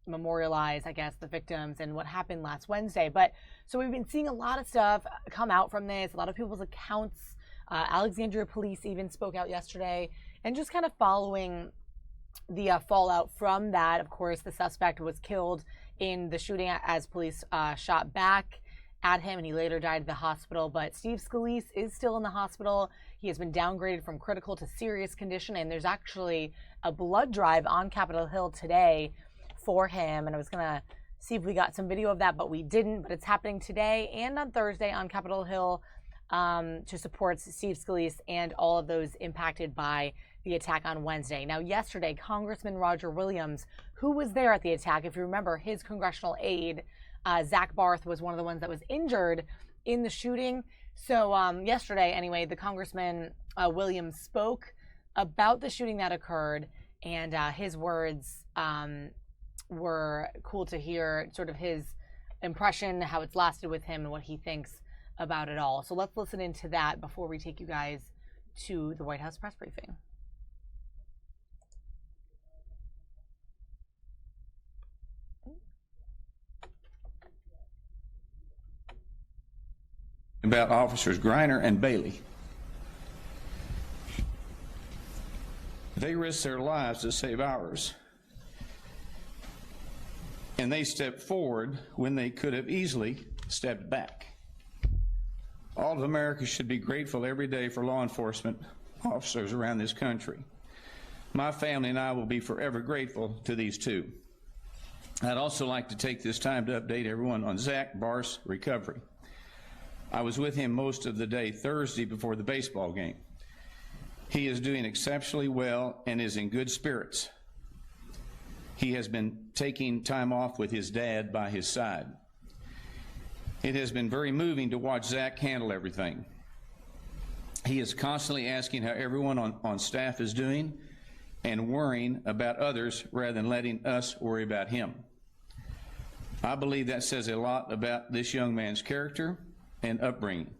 memorialize, I guess, the victims and what happened last Wednesday. But so we've been seeing a lot of stuff come out from this, a lot of people's accounts. Alexandria police even spoke out yesterday and just kind of following the fallout from that. Of course, the suspect was killed in the shooting as police shot back at him, and he later died at the hospital. But Steve Scalise is still in the hospital. He has been downgraded from critical to serious condition, and there's actually a blood drive on Capitol Hill today for him. And I was going to see if we got some video of that, but we didn't. But it's happening today and on Thursday on Capitol Hill to support Steve Scalise and all of those impacted by the attack on Wednesday. Now, yesterday, Congressman Roger Williams, who was there at the attack, if you remember, his congressional aide, Zach Barth, was one of the ones that was injured in the shooting. So yesterday, anyway, the Congressman Williams spoke about the shooting that occurred, and his words were cool to hear, sort of his impression, how it's lasted with him, and what he thinks about it all. So let's listen into that before we take you guys to the White House press briefing. About Officers Griner and Bailey. They risked their lives to save ours. And they stepped forward when they could have easily stepped back. All of America should be grateful every day for law enforcement officers around this country. My family and I will be forever grateful to these two. I'd also like to take this time to update everyone on Zach Barth's recovery. I was with him most of the day Thursday before the baseball game. He is doing exceptionally well and is in good spirits. He has been taking time off with his dad by his side. It has been very moving to watch Zach handle everything. He is constantly asking how everyone on staff is doing and worrying about others rather than letting us worry about him. I believe that says a lot about this young man's character and upbringing.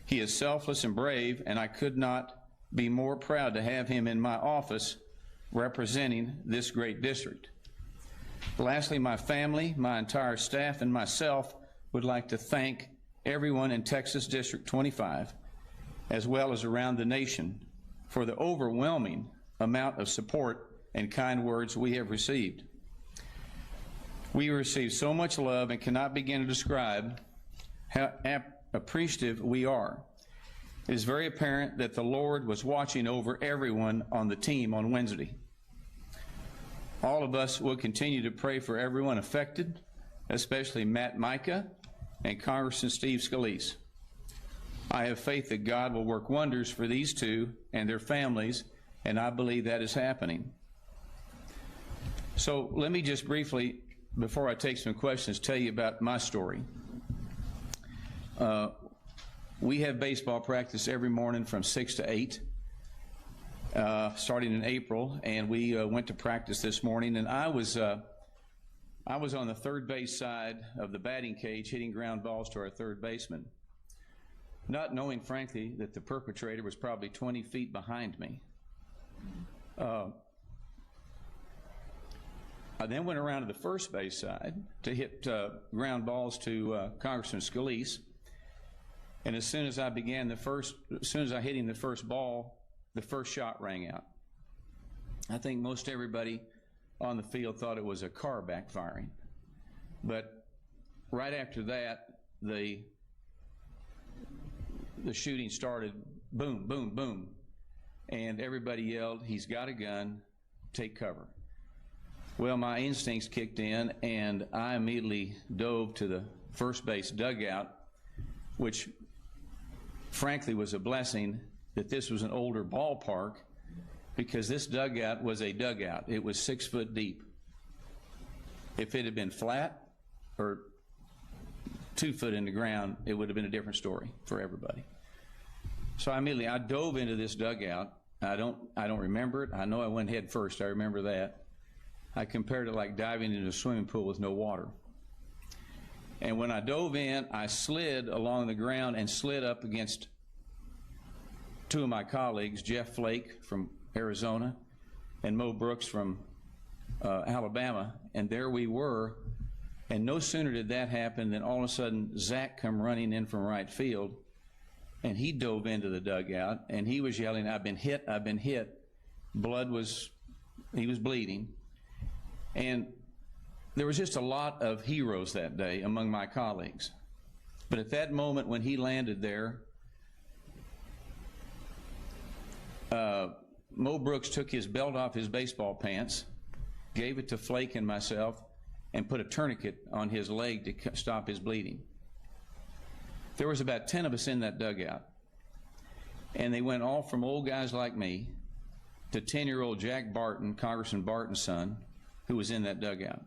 He is selfless and brave, and I could not be more proud to have him in my office representing this great district. Lastly, my family, my entire staff, and myself would like to thank everyone in Texas District 25, as well as around the nation, for the overwhelming amount of support and kind words we have received. We received so much love and cannot begin to describe how appreciative we are. It is very apparent that the Lord was watching over everyone on the team on Wednesday. All of us will continue to pray for everyone affected, especially Matt Micah and Congressman Steve Scalise. I have faith that God will work wonders for these two and their families, and I believe that is happening. So let me just briefly, before I take some questions, tell you about my story. We have baseball practice every morning from 6 to 8, starting in April, and we went to practice this morning, and I was on the third base side of the batting cage hitting ground balls to our third baseman, not knowing, frankly, that the perpetrator was probably 20 feet behind me. I then went around to the first base side to hit ground balls to Congressman Scalise. And as soon as I hit him the first ball, the first shot rang out. I think most everybody on the field thought it was a car backfiring. But right after that, the shooting started, boom, boom, boom. And everybody yelled, "He's got a gun, take cover." Well, my instincts kicked in, and I immediately dove to the first base dugout, which frankly was a blessing that this was an older ballpark, because this dugout was a dugout. It was 6 foot deep. If it had been flat or 2 foot in the ground, it would have been a different story for everybody. So I dove into this dugout. I don't remember it. I know I went head first. I remember that. I compared it like diving into a swimming pool with no water. And when I dove in, I slid along the ground and slid up against two of my colleagues, Jeff Flake from Arizona and Mo Brooks from Alabama, and there we were. And no sooner did that happen than all of a sudden Zach come running in from right field, and he dove into the dugout, and he was yelling, "I've been hit, I've been hit." He was bleeding. And there was just a lot of heroes that day among my colleagues. But at that moment when he landed there, Mo Brooks took his belt off his baseball pants, gave it to Flake and myself, and put a tourniquet on his leg to stop his bleeding. There was about 10 of us in that dugout. And they went all from old guys like me to 10-year-old Jack Barton, Congressman Barton's son, who was in that dugout.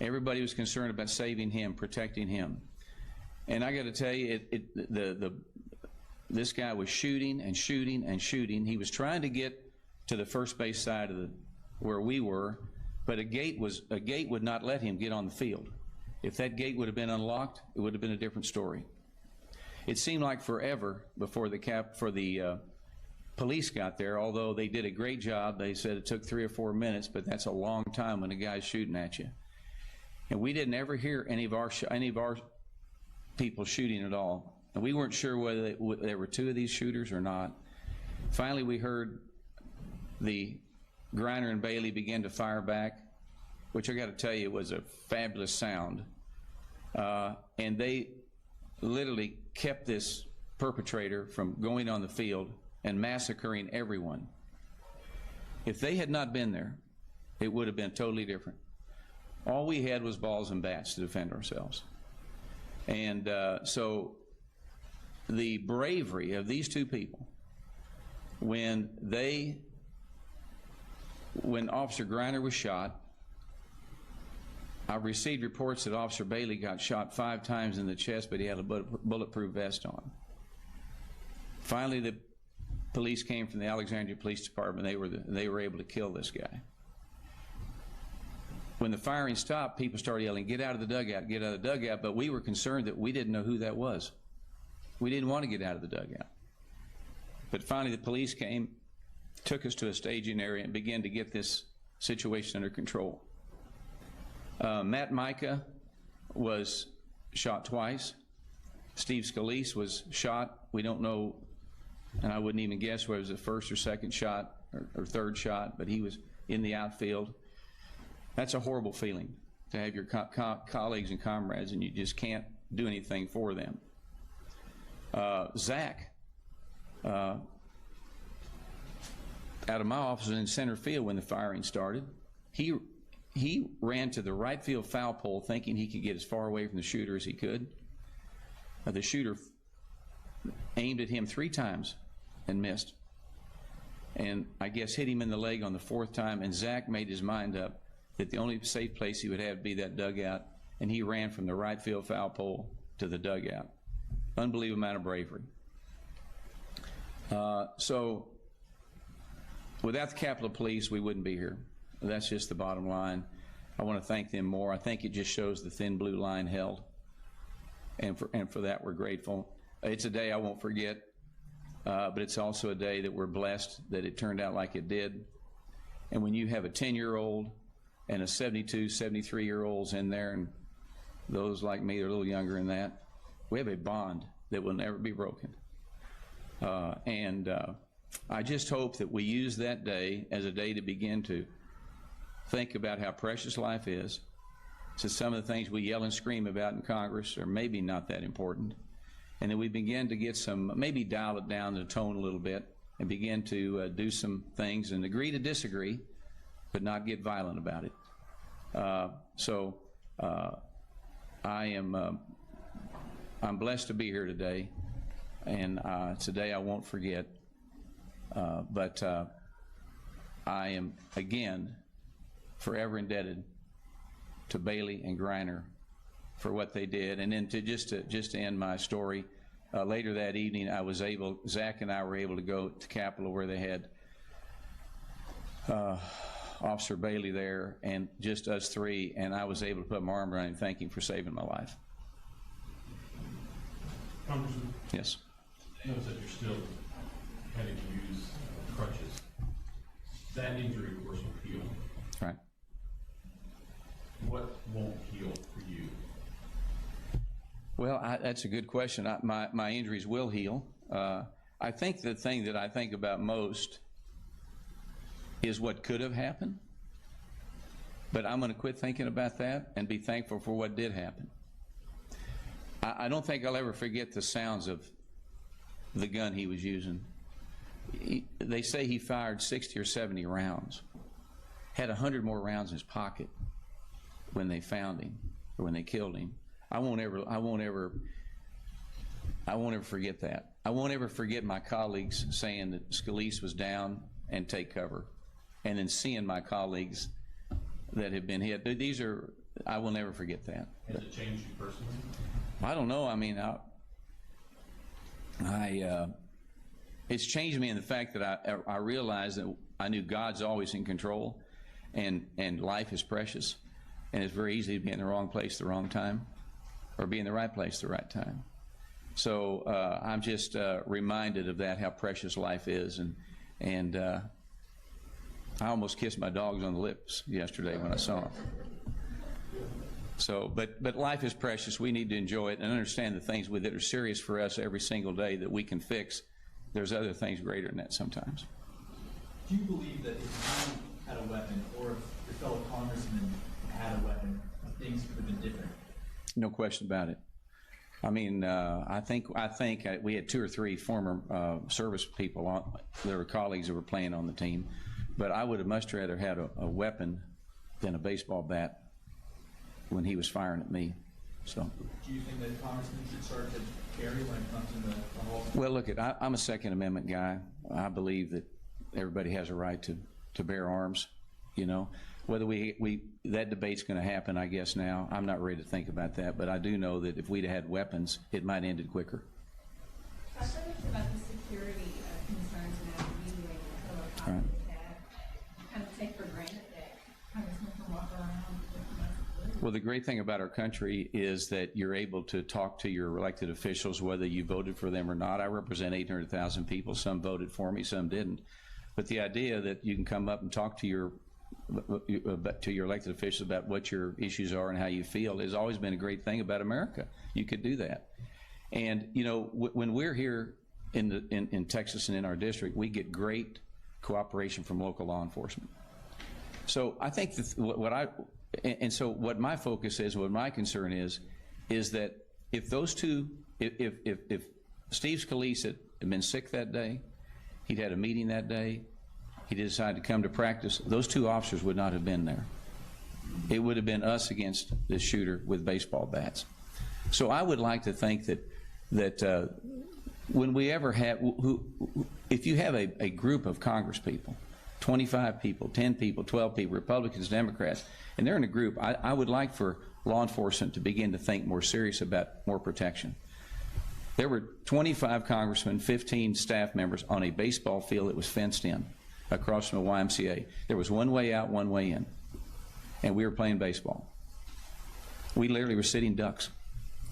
Everybody was concerned about saving him, protecting him. And I got to tell you, this guy was shooting and shooting and shooting. He was trying to get to the first base side of where we were, but a gate would not let him get on the field. If that gate would have been unlocked, it would have been a different story. It seemed like forever before the police got there, although they did a great job. They said it took 3 or 4 minutes, but that's a long time when a guy's shooting at you. And we didn't ever hear any of our people shooting at all. And we weren't sure whether there were 2 of these shooters or not. Finally, we heard the Griner and Bailey begin to fire back, which I got to tell you was a fabulous sound. And they literally kept this perpetrator from going on the field and massacring everyone. If they had not been there, it would have been totally different. All we had was balls and bats to defend ourselves. And so the bravery of these 2 people, when Officer Griner was shot, I received reports that Officer Bailey got shot 5 times in the chest, but he had a bulletproof vest on. Finally, the police came from the Alexandria Police Department. They were able to kill this guy. When the firing stopped, people started yelling, "Get out of the dugout, get out of the dugout," but we were concerned that we didn't know who that was. We didn't want to get out of the dugout. But finally the police came, took us to a staging area and began to get this situation under control. Matt Micah was shot twice. Steve Scalise was shot. We don't know, and I wouldn't even guess whether it was the first or second shot or third shot, but he was in the outfield. That's a horrible feeling, to have your colleagues and comrades and you just can't do anything for them. Zach, out of my office in center field when the firing started, he ran to the right field foul pole thinking he could get as far away from the shooter as he could. The shooter aimed at him 3 times and missed. And I guess hit him in the leg on the 4th time, and Zach made his mind up that the only safe place he would have to be that dugout, and he ran from the right field foul pole to the dugout. Unbelievable amount of bravery. So without the Capitol Police, we wouldn't be here. That's just the bottom line. I want to thank them more. I think it just shows the thin blue line held, and for that we're grateful. It's a day I won't forget, but it's also a day that we're blessed that it turned out like it did. And when you have a 10-year-old and a 72, 73-year-olds in there, and those like me are a little younger than that, we have a bond that will never be broken. I just hope that we use that day as a day to begin to think about how precious life is. So some of the things we yell and scream about in Congress are maybe not that important. And then we begin to get some, maybe dial it down the tone a little bit and begin to do some things and agree to disagree, but not get violent about it. I'm blessed to be here today, and it's a day I won't forget. But I am, again, forever indebted to Bailey and Griner for what they did. And then to end my story, later that evening, Zach and I were able to go to Capitol where they had Officer Bailey there, and just us 3, and I was able to put my arm around him and thank him for saving my life. Congressman? Yes. Notice that you're still having to use crutches. That injury, of course, will heal. Right. What won't heal for you? Well, that's a good question. My injuries will heal. I think the thing that I think about most is what could have happened, but I'm going to quit thinking about that and be thankful for what did happen. I don't think I'll ever forget the sounds of the gun he was using. They say he fired 60 or 70 rounds, had 100 more rounds in his pocket when they found him or when they killed him. I won't ever forget that. I won't ever forget my colleagues saying that Scalise was down and take cover, and then seeing my colleagues that have been hit. I will never forget that. Has it changed you personally? I don't know. I mean, it's changed me in the fact that I realized that I knew God's always in control, and life is precious, and it's very easy to be in the wrong place at the wrong time, or be in the right place at the right time. So I'm just reminded of that, how precious life is, and I almost kissed my dogs on the lips yesterday when I saw them. So, but life is precious. We need to enjoy it and understand the things that are serious for us every single day that we can fix. There's other things greater than that sometimes. Do you believe that if you had a weapon, or if your fellow congressman had a weapon, things could have been different? No question about it. I mean, I think we had 2 or 3 former service people that were colleagues that were playing on the team, but I would have much rather had a weapon than a baseball bat when he was firing at me. So. Do you think that congressmen should start to carry when it comes to the whole? Well, look, I'm a Second Amendment guy. I believe that everybody has a right to bear arms. You know, whether that debate's going to happen, I guess now. I'm not ready to think about that, but I do know that if we'd had weapons, it might have ended quicker. Talk to us about the security concerns now you and your fellow colleagues that kind of take for granted that congressmen can walk around. Well, the great thing about our country is that you're able to talk to your elected officials, whether you voted for them or not. I represent 800,000 people. Some voted for me, some didn't. But the idea that you can come up and talk to your elected officials about what your issues are and how you feel has always been a great thing about America. You could do that. And, you know, when we're here in Texas and in our district, we get great cooperation from local law enforcement. So I think that what my focus is, what my concern is that if those two, if Steve Scalise had been sick that day, he'd had a meeting that day, he decided to come to practice, those two officers would not have been there. It would have been us against this shooter with baseball bats. So I would like to think that when we ever have, if you have a group of Congress people, 25 people, 10 people, 12 people, Republicans, Democrats, and they're in a group, I would like for law enforcement to begin to think more serious about more protection. There were 25 congressmen, 15 staff members on a baseball field that was fenced in across from a YMCA. There was one way out, one way in, and we were playing baseball. We literally were sitting ducks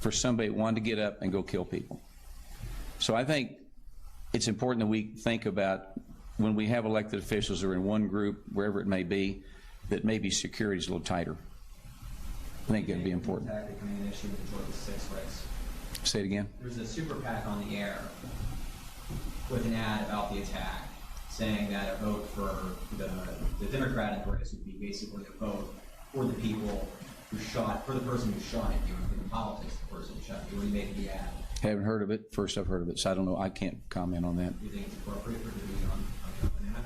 for somebody that wanted to get up and go kill people. So I think it's important that we think about when we have elected officials that are in one group, wherever it may be, that maybe security is a little tighter. I think that'd be important. Say it again. There's a super PAC on the air with an ad about the attack, saying that a vote for the Democratic race would be basically a vote for the people who shot, for the person who shot at you, in politics, the person who shot you. What do you make of the ad? Haven't heard of it. First I've heard of it, so I don't know. I can't comment on that. Do you think it's appropriate for doing it on an ad?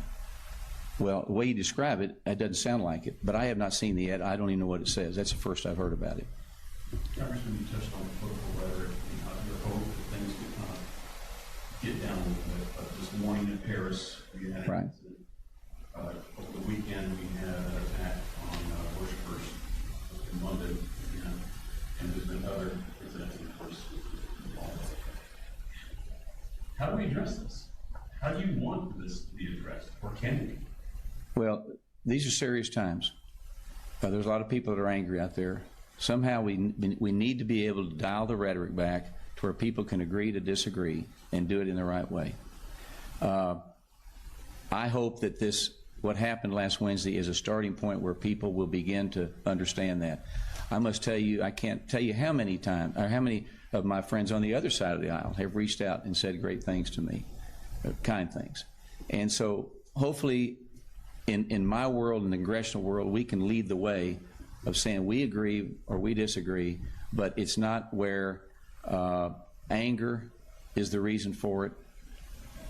Well, the way you describe it, it doesn't sound like it. But I have not seen the ad. I don't even know what it says. That's the first I've heard about it. Congressman, you touched on political rhetoric and your hope that things could kind of get down a little bit. This morning in Paris, we had right. Over the weekend, we had an attack on worshipers in London, and there's been other incidents, of course. How do we address this? How do you want this to be addressed, or can it be? Well, these are serious times. There's a lot of people that are angry out there. Somehow we need to be able to dial the rhetoric back to where people can agree to disagree and do it in the right way. I hope that what happened last Wednesday is a starting point where people will begin to understand that. I must tell you, I can't tell you how many times, or how many of my friends on the other side of the aisle have reached out and said great things to me, kind things. And so hopefully in my world, in the congressional world, we can lead the way of saying we agree or we disagree, but it's not where anger is the reason for it,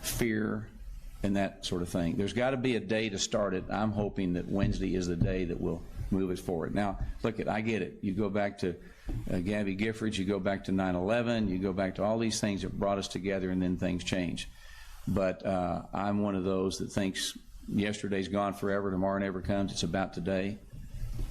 fear, and that sort of thing. There's got to be a day to start it. I'm hoping that Wednesday is the day that will move us forward. Now, look, I get it. You go back to Gabby Giffords, you go back to 9/11, you go back to all these things that brought us together, and then things change. But I'm one of those that thinks yesterday's gone forever, tomorrow never comes. It's about today.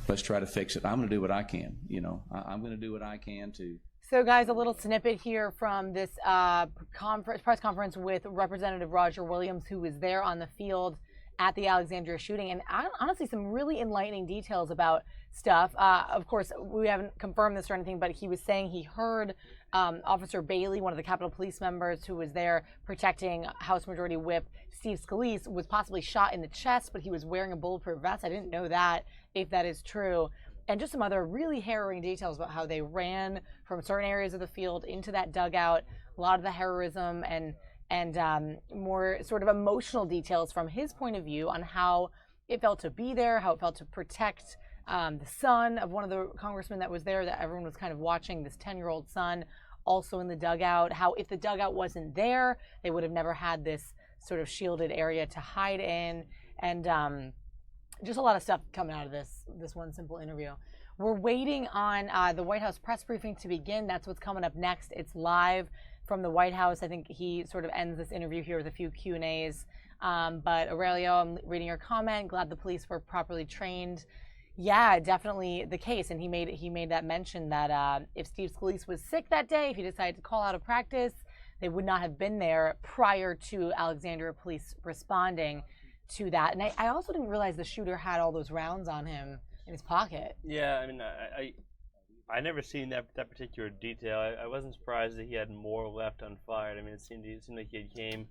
Let's try to fix it. I'm going to do what I can. You know, I'm going to do what I can to. So, guys, a little snippet here from this press conference with Representative Roger Williams, who was there on the field at the Alexandria shooting, and honestly, some really enlightening details about stuff. Of course, we haven't confirmed this or anything, but he was saying he heard Officer Bailey, one of the Capitol Police members who was there protecting House Majority Whip Steve Scalise, was possibly shot in the chest, but he was wearing a bulletproof vest. I didn't know that, if that is true. And just some other really harrowing details about how they ran from certain areas of the field into that dugout, a lot of the heroism and more sort of emotional details from his point of view on how it felt to be there, how it felt to protect the son of one of the congressmen that was there, that everyone was kind of watching, this 10-year-old son also in the dugout, how if the dugout wasn't there, they would have never had this sort of shielded area to hide in, and just a lot of stuff coming out of this one simple interview. We're waiting on the White House press briefing to begin. That's what's coming up next. It's live from the White House. I think he sort of ends this interview here with a few Q&As. But Aurelio, I'm reading your comment. Glad the police were properly trained. Yeah, definitely the case. And he made that mention that if Steve Scalise was sick that day, if he decided to call out of practice, they would not have been there prior to Alexandria police responding to that. And I also didn't realize the shooter had all those rounds on him in his pocket. Yeah, I mean, I never seen that particular detail. I wasn't surprised that he had more left unfired. I mean, it seemed like he came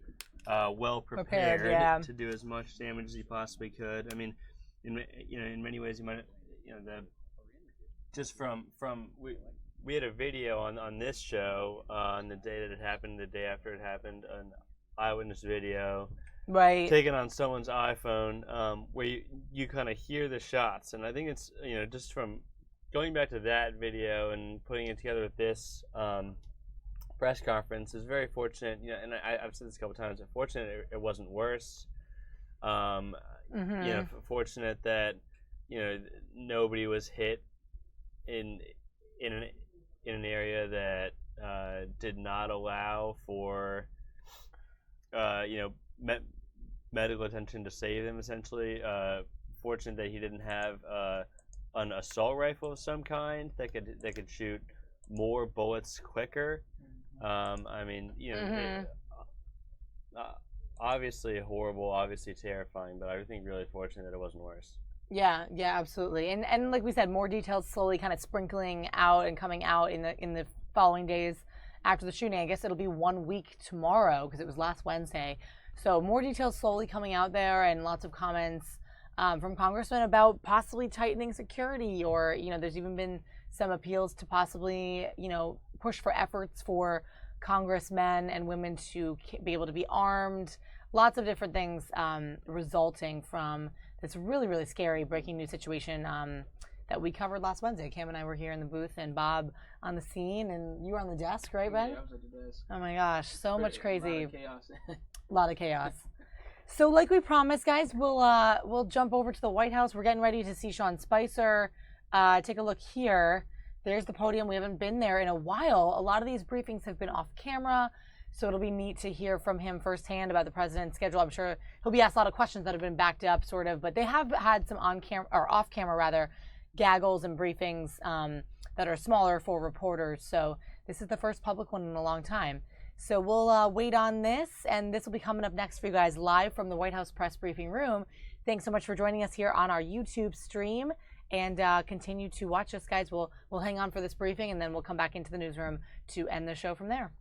well prepared to do as much damage as he possibly could. I mean, in many ways, he might, just from we had a video on this show on the day that it happened, the day after it happened, an eyewitness video. Right. Taken on someone's iPhone, where you kind of hear the shots, and I think it's just from going back to that video and putting it together with this press conference is very fortunate. And I've said this a couple times. It's fortunate it wasn't worse. Fortunate that nobody was hit in an area that did not allow for medical attention to save him. Essentially, fortunate that he didn't have an assault rifle of some kind that could shoot more bullets quicker. I mean, obviously horrible, obviously terrifying, but I think really fortunate that it wasn't worse. Yeah, absolutely. And like we said, more details slowly kind of sprinkling out and coming out in the following days after the shooting. I guess it'll be 1 week tomorrow because it was last Wednesday. So more details slowly coming out there, and lots of comments from congressmen about possibly tightening security, or there's even been some appeals to possibly push for efforts for congressmen and women to be able to be armed. Lots of different things resulting from this really, really scary breaking news situation that we covered last Wednesday. Cam and I were here in the booth, and Bob on the scene, and you were on the desk, right, Ben? Yeah, I was at the desk. Oh my gosh, so much crazy. A lot of chaos. A lot of chaos. So like we promised, guys, we'll jump over to the White House. We're getting ready to see Sean Spicer. Take a look here. There's the podium. We haven't been there in a while. A lot of these briefings have been off camera, so it'll be neat to hear from him firsthand about the president's schedule. I'm sure he'll be asked a lot of questions that have been backed up, sort of, but they have had some on-camera or off-camera rather gaggles and briefings that are smaller for reporters. So this is the first public one in a long time. So we'll wait on this, and this will be coming up next for you guys live from the White House press briefing room. Thanks so much for joining us here on our YouTube stream, and continue to watch us, guys. We'll hang on for this briefing, and then we'll come back into the newsroom to end the show from there.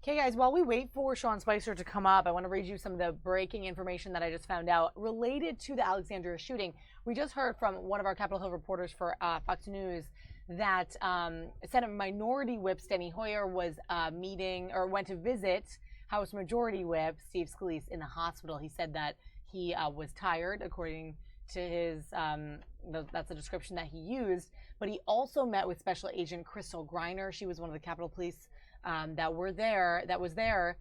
Okay, guys, while we wait for Sean Spicer to come up, I want to read you some of the breaking information that I just found out related to the Alexandria shooting. We just heard from one of our Capitol Hill reporters for Fox News that Senate Minority Whip Steny Hoyer was went to visit House Majority Whip Steve Scalise in the hospital. He said that he was tired, according to his, that's the description that he used. But he also met with Special Agent Crystal Griner. She was one of the Capitol Police that was there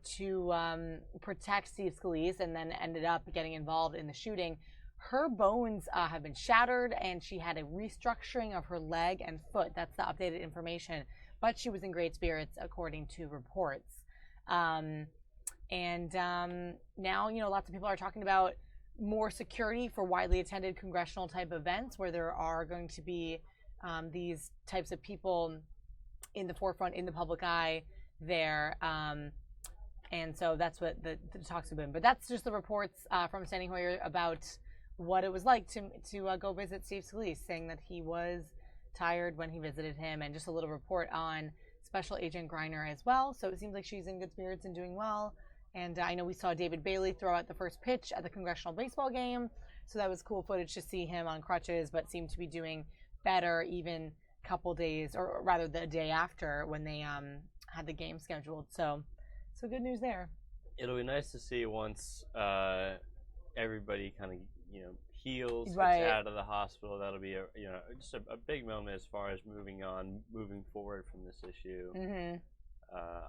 to protect Steve Scalise, and then ended up getting involved in the shooting. Her bones have been shattered, and she had a restructuring of her leg and foot. That's the updated information. But she was in great spirits, according to reports. Now, lots of people are talking about more security for widely attended congressional type events where there are going to be these types of people in the forefront, in the public eye there. And so that's what the talks have been. But that's just the reports from Steny Hoyer about what it was like to go visit Steve Scalise, saying that he was tired when he visited him, and just a little report on Special Agent Griner as well. So it seems like she's in good spirits and doing well. And I know we saw David Bailey throw out the first pitch at the congressional baseball game. So that was cool footage to see him on crutches, but seemed to be doing better even a couple days, or rather the day after, when they had the game scheduled. So good news there. It'll be nice to see once everybody kind of heals, gets Right. out of the hospital. That'll be just a big moment as far as moving forward from this issue. Mm-hmm.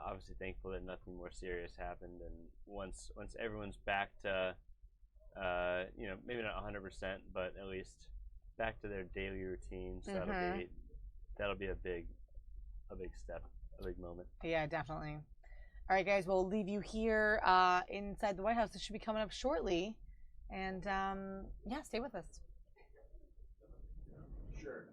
Obviously thankful that nothing more serious happened, and once everyone's back to maybe not 100%, but at least back to their daily routines, Mm-hmm. that'll be a big step, a big moment. Yeah, definitely. All right, guys, we'll leave you here inside the White House. This should be coming up shortly. And, stay with us. Sure.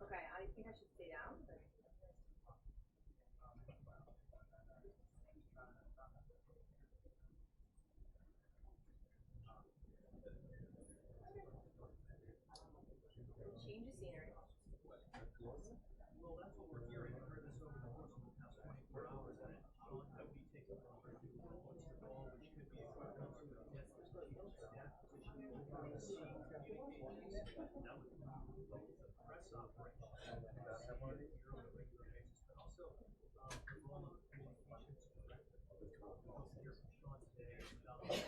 Okay, I think I should stay down. But... Change of scenery. Well, that's what we're hearing. I heard this over the course of the past 24 hours that we take over once the ball, which could be equivalent to a death position. That would be a press operation on a regular basis, but also all of the communications directly. We'll hear from Sean today about what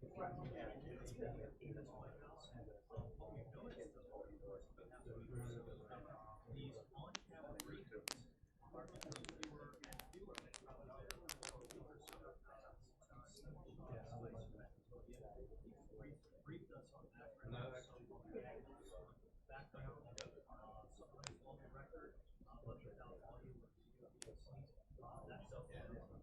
the White House and what we've noticed over the course of the past week or so is that these on-camera briefings are becoming fewer and fewer. Briefed us on that. Back on sometimes on the record, but without audio review, obviously. That's something that not only everyone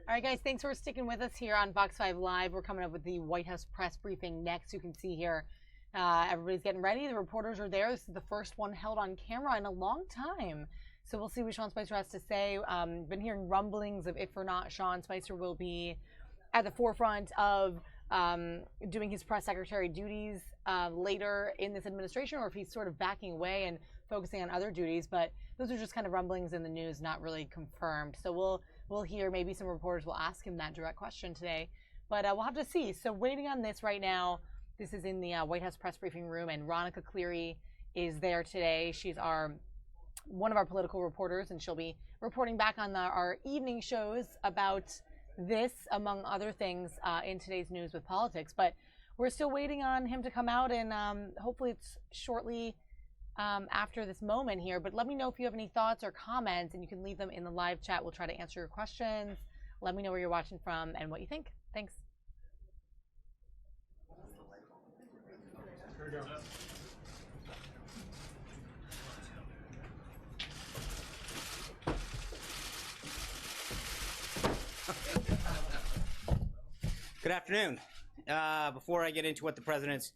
All right, guys, thanks for sticking with us here on Fox 5 Live. We're coming up with the White House press briefing next. You can see here everybody's getting ready. The reporters are there. This is the first one held on camera in a long time. So we'll see what Sean Spicer has to say. Been hearing rumblings of if or not Sean Spicer will be at the forefront of doing his press secretary duties later in this administration, or if he's sort of backing away and focusing on other duties. But those are just kind of rumblings in the news, not really confirmed. So we'll hear, maybe some reporters will ask him that direct question today. But we'll have to see. So waiting on this right now. This is in the White House press briefing room, and Ronica Cleary is there today. She's one of our political reporters, and she'll be reporting back on our evening shows about this, among other things, in today's news with politics. But we're still waiting on him to come out, and hopefully it's shortly after this moment here. But let me know if you have any thoughts or comments, and you can leave them in the live chat. We'll try to answer your questions. Let me know where you're watching from and what you think. Thanks. Here we go. Good afternoon. Before I get into what the president's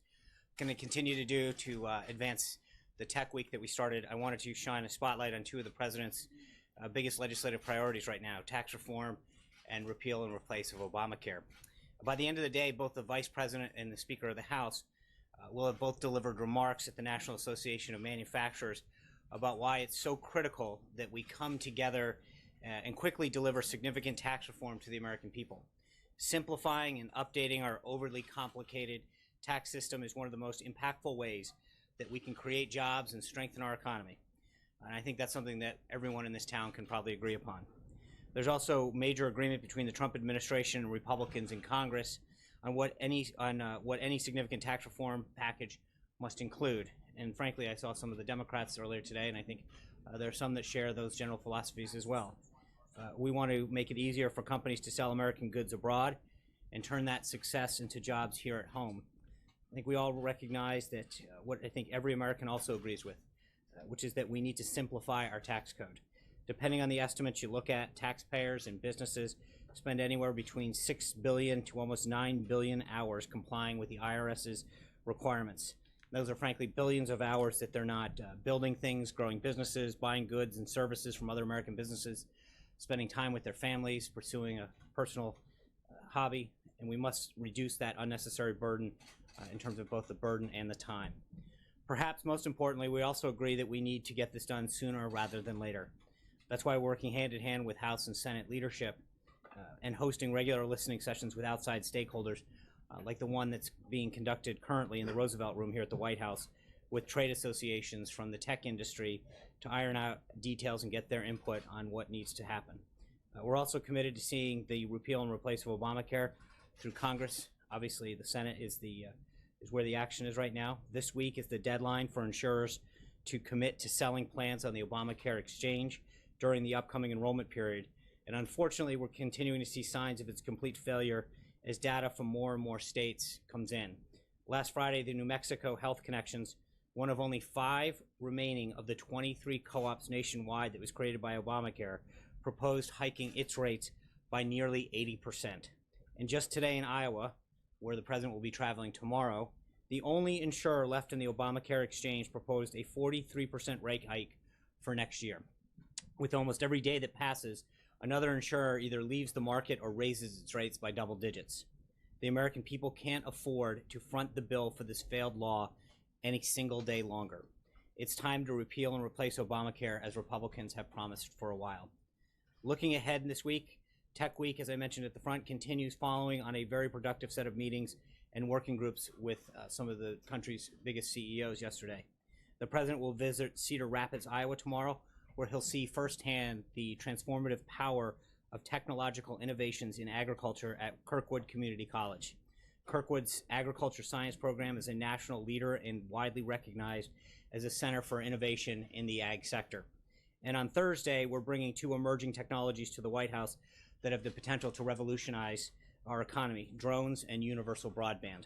going to continue to do to advance the tech week that we started, I wanted to shine a spotlight on two of the president's biggest legislative priorities right now: tax reform and repeal and replace of Obamacare. By the end of the day, both the Vice President and the Speaker of the House will have both delivered remarks at the National Association of Manufacturers about why it's so critical that we come together and quickly deliver significant tax reform to the American people. Simplifying and updating our overly complicated tax system is one of the most impactful ways that we can create jobs and strengthen our economy. And I think that's something that everyone in this town can probably agree upon. There's also major agreement between the Trump administration and Republicans in Congress on what any significant tax reform package must include. And frankly, I saw some of the Democrats earlier today, and I think there are some that share those general philosophies as well. We want to make it easier for companies to sell American goods abroad and turn that success into jobs here at home. I think we all recognize that what I think every American also agrees with, which is that we need to simplify our tax code. Depending on the estimates you look at, taxpayers and businesses spend anywhere between 6 billion to almost 9 billion hours complying with the IRS's requirements. Those are frankly billions of hours that they're not building things, growing businesses, buying goods and services from other American businesses, spending time with their families, pursuing a personal hobby, and we must reduce that unnecessary burden in terms of both the burden and the time. Perhaps most importantly, we also agree that we need to get this done sooner rather than later. That's why we're working hand in hand with House and Senate leadership and hosting regular listening sessions with outside stakeholders like the one that's being conducted currently in the Roosevelt Room here at the White House with trade associations from the tech industry to iron out details and get their input on what needs to happen. We're also committed to seeing the repeal and replace of Obamacare through Congress. Obviously, the Senate is where the action is right now. This week is the deadline for insurers to commit to selling plans on the Obamacare exchange during the upcoming enrollment period. And unfortunately, we're continuing to see signs of its complete failure as data from more and more states comes in. Last Friday, the New Mexico Health Connections, one of only 5 remaining of the 23 co-ops nationwide that was created by Obamacare, proposed hiking its rates by nearly 80%. And just today in Iowa, where the president will be traveling tomorrow, the only insurer left in the Obamacare exchange proposed a 43% rate hike for next year. With almost every day that passes, another insurer either leaves the market or raises its rates by double digits. The American people can't afford to front the bill for this failed law any single day longer. It's time to repeal and replace Obamacare, as Republicans have promised for a while. Looking ahead this week, Tech Week, as I mentioned at the front, continues following on a very productive set of meetings and working groups with some of the country's biggest CEOs yesterday. The president will visit Cedar Rapids, Iowa tomorrow, where he'll see firsthand the transformative power of technological innovations in agriculture at Kirkwood Community College. Kirkwood's agriculture science program is a national leader and widely recognized as a center for innovation in the ag sector. And on Thursday, we're bringing 2 emerging technologies to the White House that have the potential to revolutionize our economy: drones and universal broadband.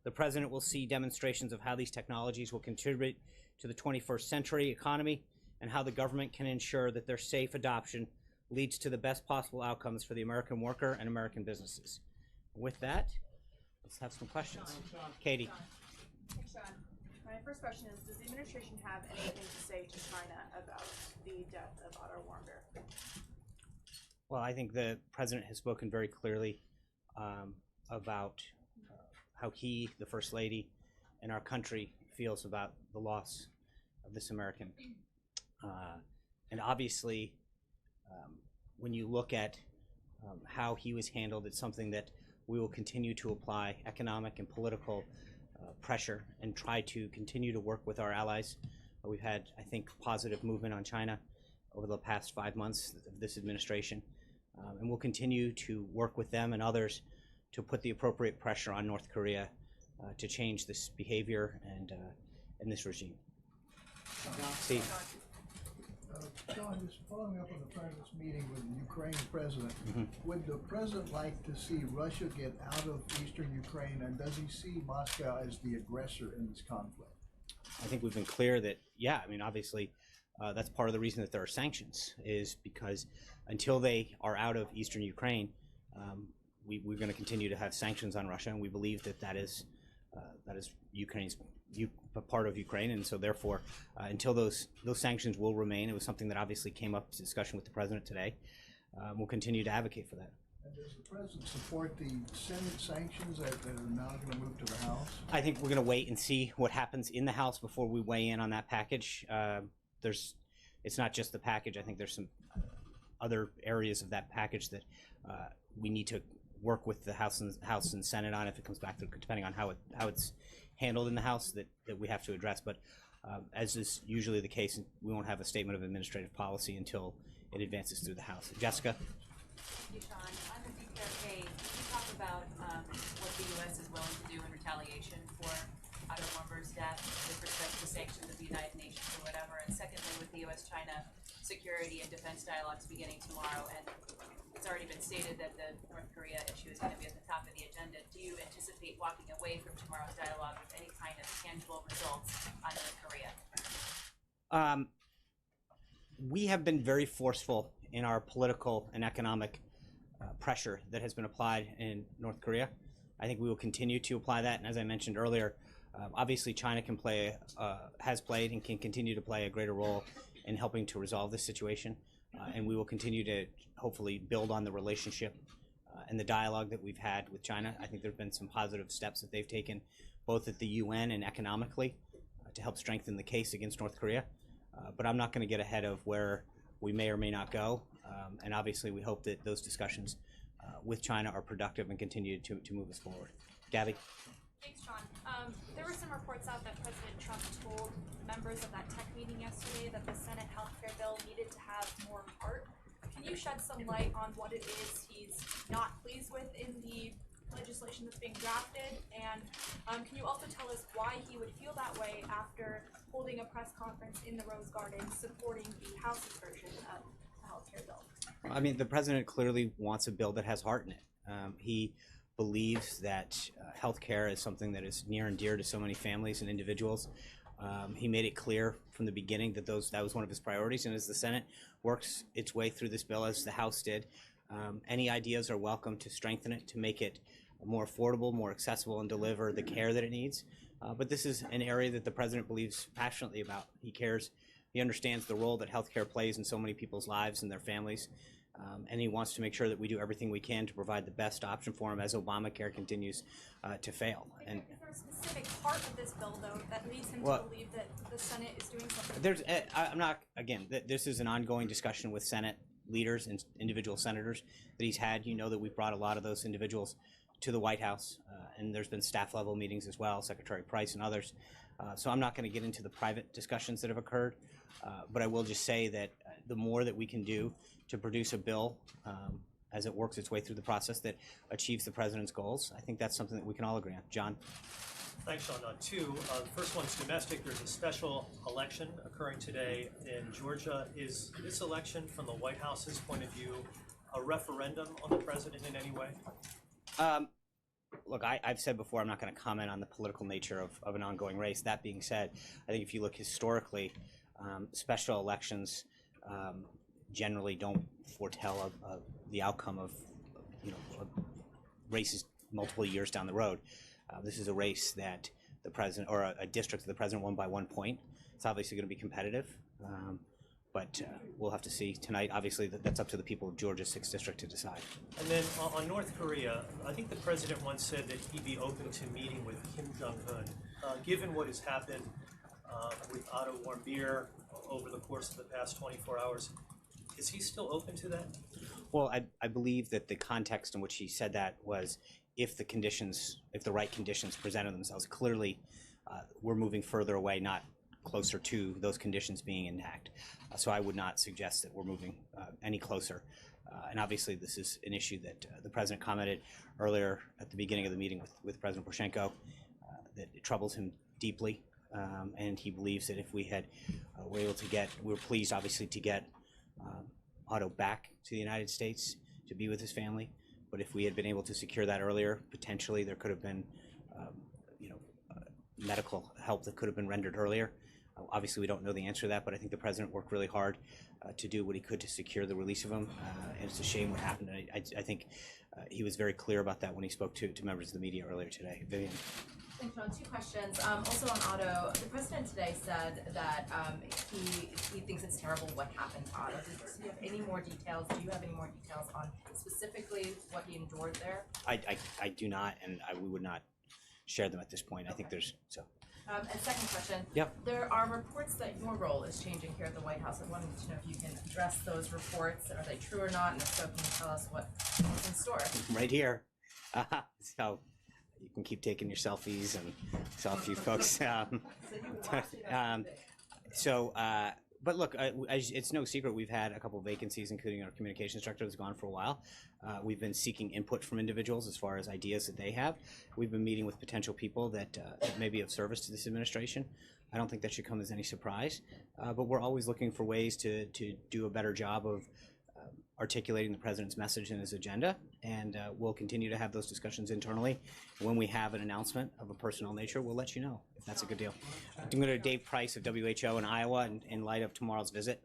The president will see demonstrations of how these technologies will contribute to the 21st century economy and how the government can ensure that their safe adoption leads to the best possible outcomes for the American worker and American businesses. With that, let's have some questions. Katie. Thanks, John. My first question is, does the administration have anything to say to China about the death of Otto Warmbier? Well, I think the president has spoken very clearly about how he, the First Lady, and our country feels about the loss of this American. And obviously, when you look at how he was handled, it's something that we will continue to apply economic and political pressure and try to continue to work with our allies. We've had, I think, positive movement on China over the past 5 months of this administration. And we'll continue to work with them and others to put the appropriate pressure on North Korea to change this behavior and this regime. Steve. John, just following up on the president's meeting with the Ukraine president, would the president like to see Russia get out of eastern Ukraine, and does he see Moscow as the aggressor in this conflict? I think we've been clear that, yeah, I mean, obviously, that's part of the reason that there are sanctions, is because until they are out of eastern Ukraine, we're going to continue to have sanctions on Russia, and we believe that that is Ukraine's part of Ukraine, and so therefore, until those sanctions will remain, it was something that obviously came up to discussion with the president today. We'll continue to advocate for that. And does the president support the Senate sanctions that are now going to move to the House? I think we're going to wait and see what happens in the House before we weigh in on that package. It's not just the package. I think there's some other areas of that package that we need to work with the House and Senate on if it comes back to, depending on how it's handled in the House, that we have to address. But as is usually the case, we won't have a statement of administrative policy until it advances through the House. Jessica? Thank you, Sean. On the DPRK, can you talk about what the U.S. is willing to do in retaliation for Otto Warmbier's death with respect to sanctions of the United Nations or whatever? And secondly, with the U.S.-China security and defense dialogues beginning tomorrow, and it's already been stated that the North Korea issue is going to be at the top of the agenda, do you anticipate walking away from tomorrow's dialogue with any kind of tangible results on North Korea? We have been very forceful in our political and economic pressure that has been applied in North Korea. I think we will continue to apply that, and as I mentioned earlier, obviously China has played and can continue to play a greater role in helping to resolve this situation, and we will continue to hopefully build on the relationship and the dialogue that we've had with China. I think there have been some positive steps that they've taken, both at the UN and economically, to help strengthen the case against North Korea. But I'm not going to get ahead of where we may or may not go, and obviously we hope that those discussions with China are productive and continue to move us forward. Gabby? Thanks, John. There were some reports out that President Trump told members of that tech meeting yesterday that the Senate healthcare bill needed to have more heart. Can you shed some light on what it is he's not pleased with in the legislation that's being drafted? And can you also tell us why he would feel that way after holding a press conference in the Rose Garden supporting the House's version of the healthcare bill? I mean, the president clearly wants a bill that has heart in it. He believes that healthcare is something that is near and dear to so many families and individuals. He made it clear from the beginning that that was one of his priorities, and as the Senate works its way through this bill, as the House did, any ideas are welcome to strengthen it, to make it more affordable, more accessible, and deliver the care that it needs. But this is an area that the president believes passionately about. He cares. He understands the role that healthcare plays in so many people's lives and their families. And he wants to make sure that we do everything we can to provide the best option for him as Obamacare continues to fail. And is there a specific part of this bill, though, that leads him to believe that the Senate is doing something? I'm not, again, this is an ongoing discussion with Senate leaders and individual senators that he's had. You know that we've brought a lot of those individuals to the White House, and there's been staff level meetings as well, Secretary Price and others. So I'm not going to get into the private discussions that have occurred, but I will just say that the more that we can do to produce a bill as it works its way through the process that achieves the president's goals, I think that's something that we can all agree on. John? Thanks, Sean. Two. The first one's domestic. There's a special election occurring today in Georgia. Is this election, from the White House's point of view, a referendum on the president in any way? Look, I've said before I'm not going to comment on the political nature of an ongoing race. That being said, I think if you look historically, special elections generally don't foretell the outcome of races multiple years down the road. This is a race that the president, or a district that the president won by 1 point. It's obviously going to be competitive, but we'll have to see tonight. Obviously, that's up to the people of Georgia's 6th district to decide. And then on North Korea, I think the president once said that he'd be open to meeting with Kim Jong-un. Given what has happened with Otto Warmbier over the course of the past 24 hours, is he still open to that? Well, I believe that the context in which he said that was if the right conditions presented themselves. Clearly, we're moving further away, not closer to those conditions being intact. So I would not suggest that we're moving any closer. And obviously, this is an issue that the president commented earlier at the beginning of the meeting with President Poroshenko, that it troubles him deeply. And he believes that if we were pleased, obviously, to get Otto back to the United States to be with his family. But if we had been able to secure that earlier, potentially there could have been, medical help that could have been rendered earlier. Obviously, we don't know the answer to that, but I think the president worked really hard to do what he could to secure the release of him. And it's a shame what happened. I think he was very clear about that when he spoke to members of the media earlier today. Vivian. Thanks, John. 2 questions. Also on Otto, the president today said that he thinks it's terrible what happened to Otto. Do you have any more details? Do you have any more details on specifically what he endured there? I do not, and we would not share them at this point. I think there's so. And second question. Yep. There are reports that your role is changing here at the White House. I wanted to know if you can address those reports. Are they true or not? And if so, can you tell us what's in store? Right here. So you can keep taking your selfies and selfie folks. But look, it's no secret we've had a couple of vacancies, including our communications director that's gone for a while. We've been seeking input from individuals as far as ideas that they have. We've been meeting with potential people that may be of service to this administration. I don't think that should come as any surprise, but we're always looking for ways to do a better job of articulating the president's message and his agenda, and we'll continue to have those discussions internally. When we have an announcement of a personnel nature, we'll let you know if that's a good deal. I'm going to go to Dave Price of WHO in Iowa in light of tomorrow's visit.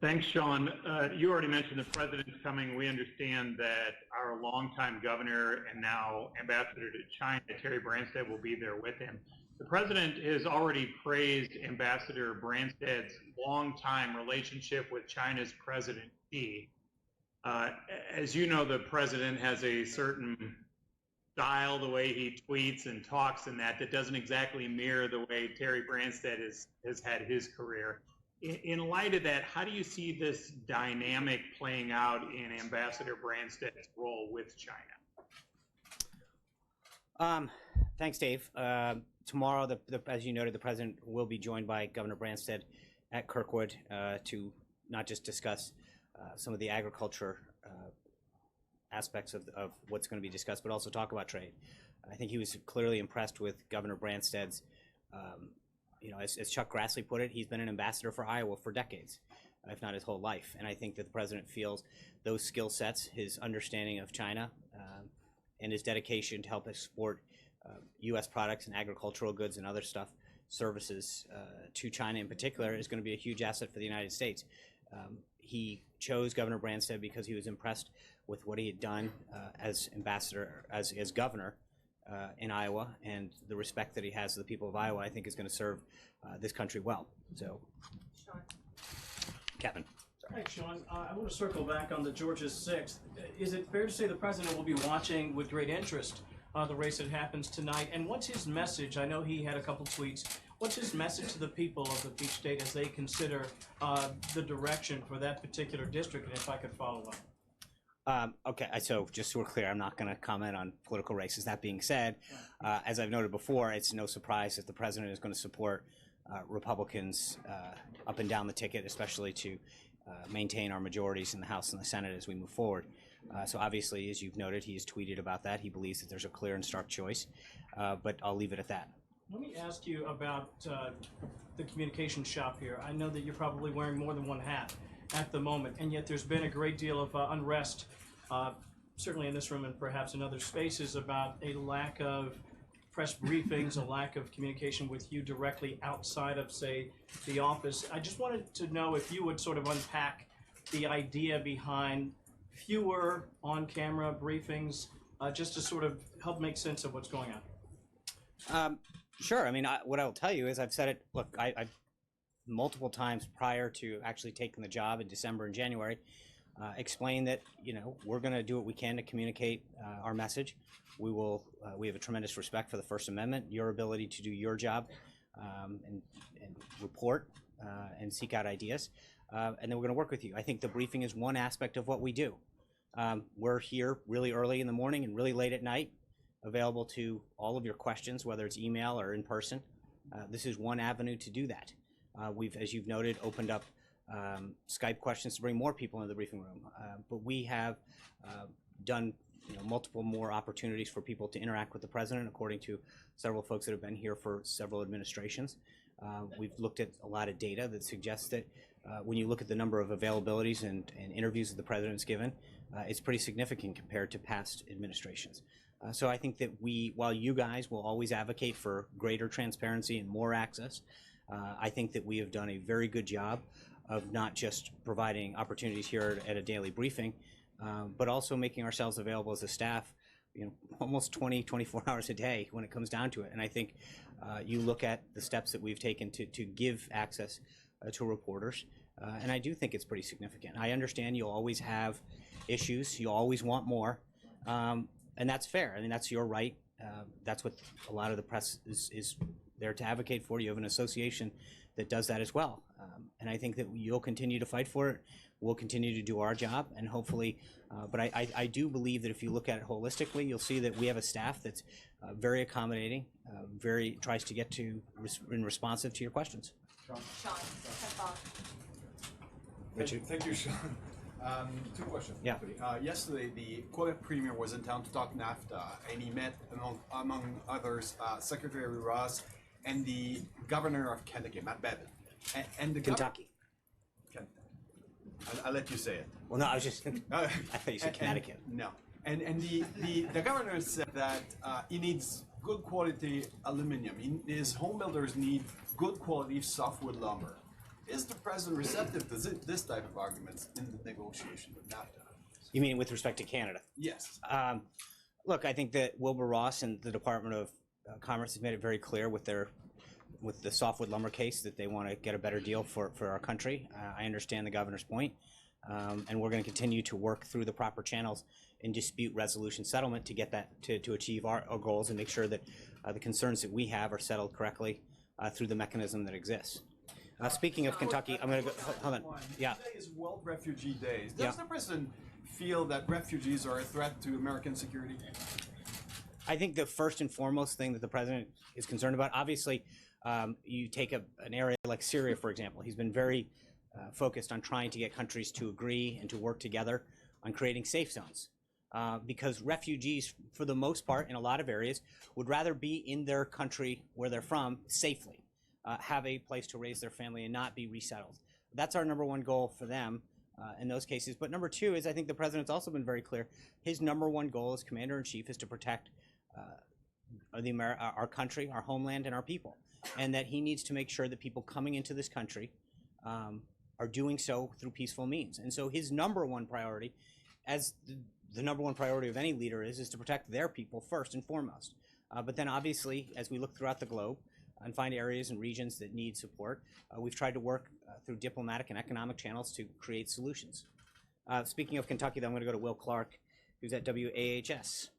Thanks, Sean. You already mentioned the president's coming. We understand that our longtime governor and now ambassador to China, Terry Branstad, will be there with him. The president has already praised Ambassador Branstad's long-time relationship with China's President Xi. As you know, the president has a certain style, the way he tweets and talks and that doesn't exactly mirror the way Terry Branstad has had his career. in light of that, how do you see this dynamic playing out in Ambassador Branstad's role with China? Thanks, Dave. Tomorrow, as you noted, the president will be joined by Governor Branstad at Kirkwood to not just discuss some of the agriculture aspects of what's going to be discussed, but also talk about trade. I think he was clearly impressed with Governor Branstad's, as Chuck Grassley put it, he's been an ambassador for Iowa for decades, if not his whole life. And I think that the president feels those skill sets, his understanding of China, and his dedication to help export U.S. products and agricultural goods and other stuff, services to China in particular, is going to be a huge asset for the United States. He chose Governor Branstad because he was impressed with what he had done as ambassador, as governor in Iowa, and the respect that he has for the people of Iowa, I think, is going to serve this country well. So, Sean. Kevin. Thanks, Sean. I want to circle back on the Georgia 6th. Is it fair to say the president will be watching with great interest the race that happens tonight? And what's his message? I know he had a couple tweets. What's his message to the people of the Peach State as they consider the direction for that particular district? And if I could follow up. Okay, so just so we're clear, I'm not going to comment on political races. That being said, as I've noted before, it's no surprise that the president is going to support Republicans up and down the ticket, especially to maintain our majorities in the House and the Senate as we move forward. So obviously, as you've noted, he has tweeted about that. He believes that there's a clear and stark choice, but I'll leave it at that. Let me ask you about the communication shop here. I know that you're probably wearing more than one hat at the moment, and yet there's been a great deal of unrest, certainly in this room and perhaps in other spaces, about a lack of press briefings, a lack of communication with you directly outside of, say, the office. I just wanted to know if you would sort of unpack the idea behind fewer on-camera briefings, just to sort of help make sense of what's going on. Sure. I mean, what I'll tell you is I've said it, look, I've multiple times prior to actually taking the job in December and January, explained that, we're going to do what we can to communicate our message. We have a tremendous respect for the First Amendment, your ability to do your job and report and seek out ideas. And then we're going to work with you. I think the briefing is one aspect of what we do. We're here really early in the morning and really late at night, available to all of your questions, whether it's email or in person. This is one avenue to do that. We've, as you've noted, opened up Skype questions to bring more people into the briefing room. But we have done multiple more opportunities for people to interact with the president, according to several folks that have been here for several administrations. We've looked at a lot of data that suggests that when you look at the number of availabilities and interviews that the president's given, it's pretty significant compared to past administrations. So I think that while you guys will always advocate for greater transparency and more access, I think that we have done a very good job of not just providing opportunities here at a daily briefing, but also making ourselves available as a staff, almost 24 hours a day when it comes down to it. And I think you look at the steps that we've taken to give access to reporters, and I do think it's pretty significant. I understand you'll always have issues, you'll always want more, and that's fair. I mean, that's your right. That's what a lot of the press is there to advocate for. You have an association that does that as well. And I think that you'll continue to fight for it. We'll continue to do our job, and hopefully, but I do believe that if you look at it holistically, you'll see that we have a staff that's very accommodating, tries to get to and responsive to your questions. Sean. Richard. Thank you, Sean. Two questions. Yeah. Yesterday, the Quebec Premier was in town to talk NAFTA, and he met, among others, Secretary Ross and the Governor of Kentucky, Matt Bevin. And the Kentucky. I'll let you say it. Well, no, I was just. I thought you said Connecticut. No. And the governor said that he needs good quality aluminum. His home builders need good quality softwood lumber. Is the president receptive to this type of arguments in the negotiation with NAFTA? You mean with respect to Canada? Yes. Look, I think that Wilbur Ross and the Department of Commerce has made it very clear with the softwood lumber case that they want to get a better deal for our country. I understand the governor's point, and we're going to continue to work through the proper channels in dispute resolution settlement to get that to achieve our goals and make sure that the concerns that we have are settled correctly through the mechanism that exists. Speaking of Kentucky, I'm going to go. Hold on. Yeah. Today is World Refugee Day. Does Yeah. the president feel that refugees are a threat to American security? I think the first and foremost thing that the president is concerned about, obviously, you take an area like Syria, for example. He's been very focused on trying to get countries to agree and to work together on creating safe zones. Because refugees, for the most part, in a lot of areas, would rather be in their country where they're from safely, have a place to raise their family and not be resettled. That's our number one goal for them in those cases. But number two is I think the president's also been very clear. His number one goal as commander-in-chief is to protect our country, our homeland, and our people. And that he needs to make sure that people coming into this country are doing so through peaceful means. And so his number one priority, as the number one priority of any leader is to protect their people first and foremost. But then obviously, as we look throughout the globe and find areas and regions that need support, we've tried to work through diplomatic and economic channels to create solutions. Speaking of Kentucky, though, I'm going to go to Will Clark, who's at WAHS.